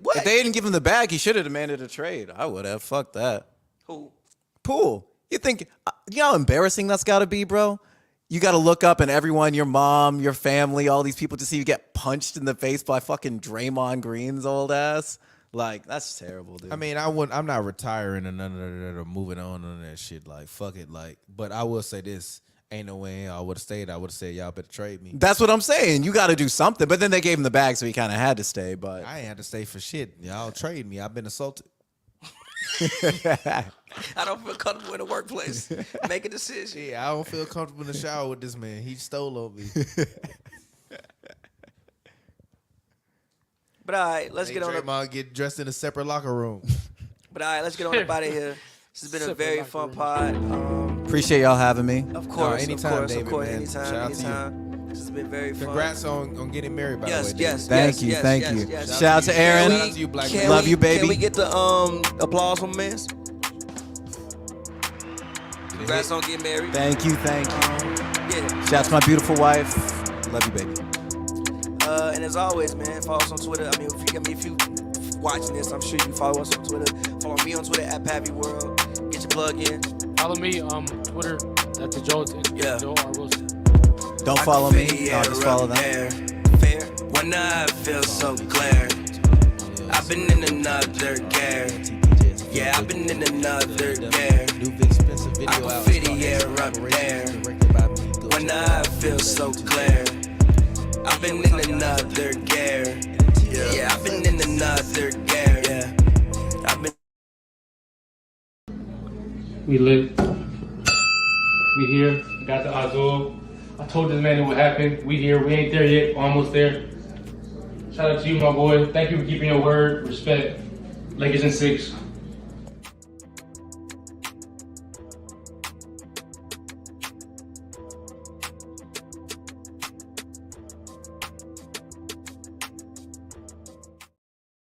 What? If they didn't give him the bag, he should have demanded a trade. I would have. Fuck that. Who? Poole. You think, you know how embarrassing that's got to be, bro? You got to look up and everyone, your mom, your family, all these people to see you get punched in the face by fucking Draymond Green's old ass. Like, that's terrible, dude. I mean, I'm not retiring or none of that or moving on that shit. Like, fuck it. Like, but I will say this. Ain't no way I would have stayed. I would have said, y'all better trade me. That's what I'm saying. You got to do something. But then they gave him the bag, so he kind of had to stay. But I ain't had to stay for shit. Y'all trade me. I've been assaulted. I don't feel comfortable in the workplace. Make a decision. Yeah, I don't feel comfortable in the shower with this man. He stole on me. But all right, let's get on. Draymond get dressed in a separate locker room. But all right, let's get on up out of here. This has been a very fun pod. Appreciate y'all having me. Of course, anytime, of course, David, of course, man. anytime, Shout out to you. anytime. This has been very fun. Congrats on getting married, by the way. Yes. Thank you. Yes. Shout out to Aaron. Shout out to you, Black man. Love you, baby. Can we get the applause from Miss? Congrats on getting married. Thank you. Yeah. Shout out to my beautiful wife. Love you, baby. And as always, man, follow us on Twitter. If you watching this, I'm sure you follow us on Twitter. Follow me on Twitter at PappyWorld. Get your plug in. Follow me on Twitter at the Joel. Yeah. Joel R. Wilson. Don't follow me. No, just follow them. Fair. When I feel so clear. I've been in another gear. Yeah, I've been in another gear. I can fit the air up there. When I feel so clear. I've been in another gear. Yeah, I've been in another gear. Yeah, I've been. We lit. We here. Got the Azul. I told this man it would happen. We here. We ain't there yet. Almost there. Shout out to you, my boy. Thank you for keeping your word. Respect. Lakers in 6.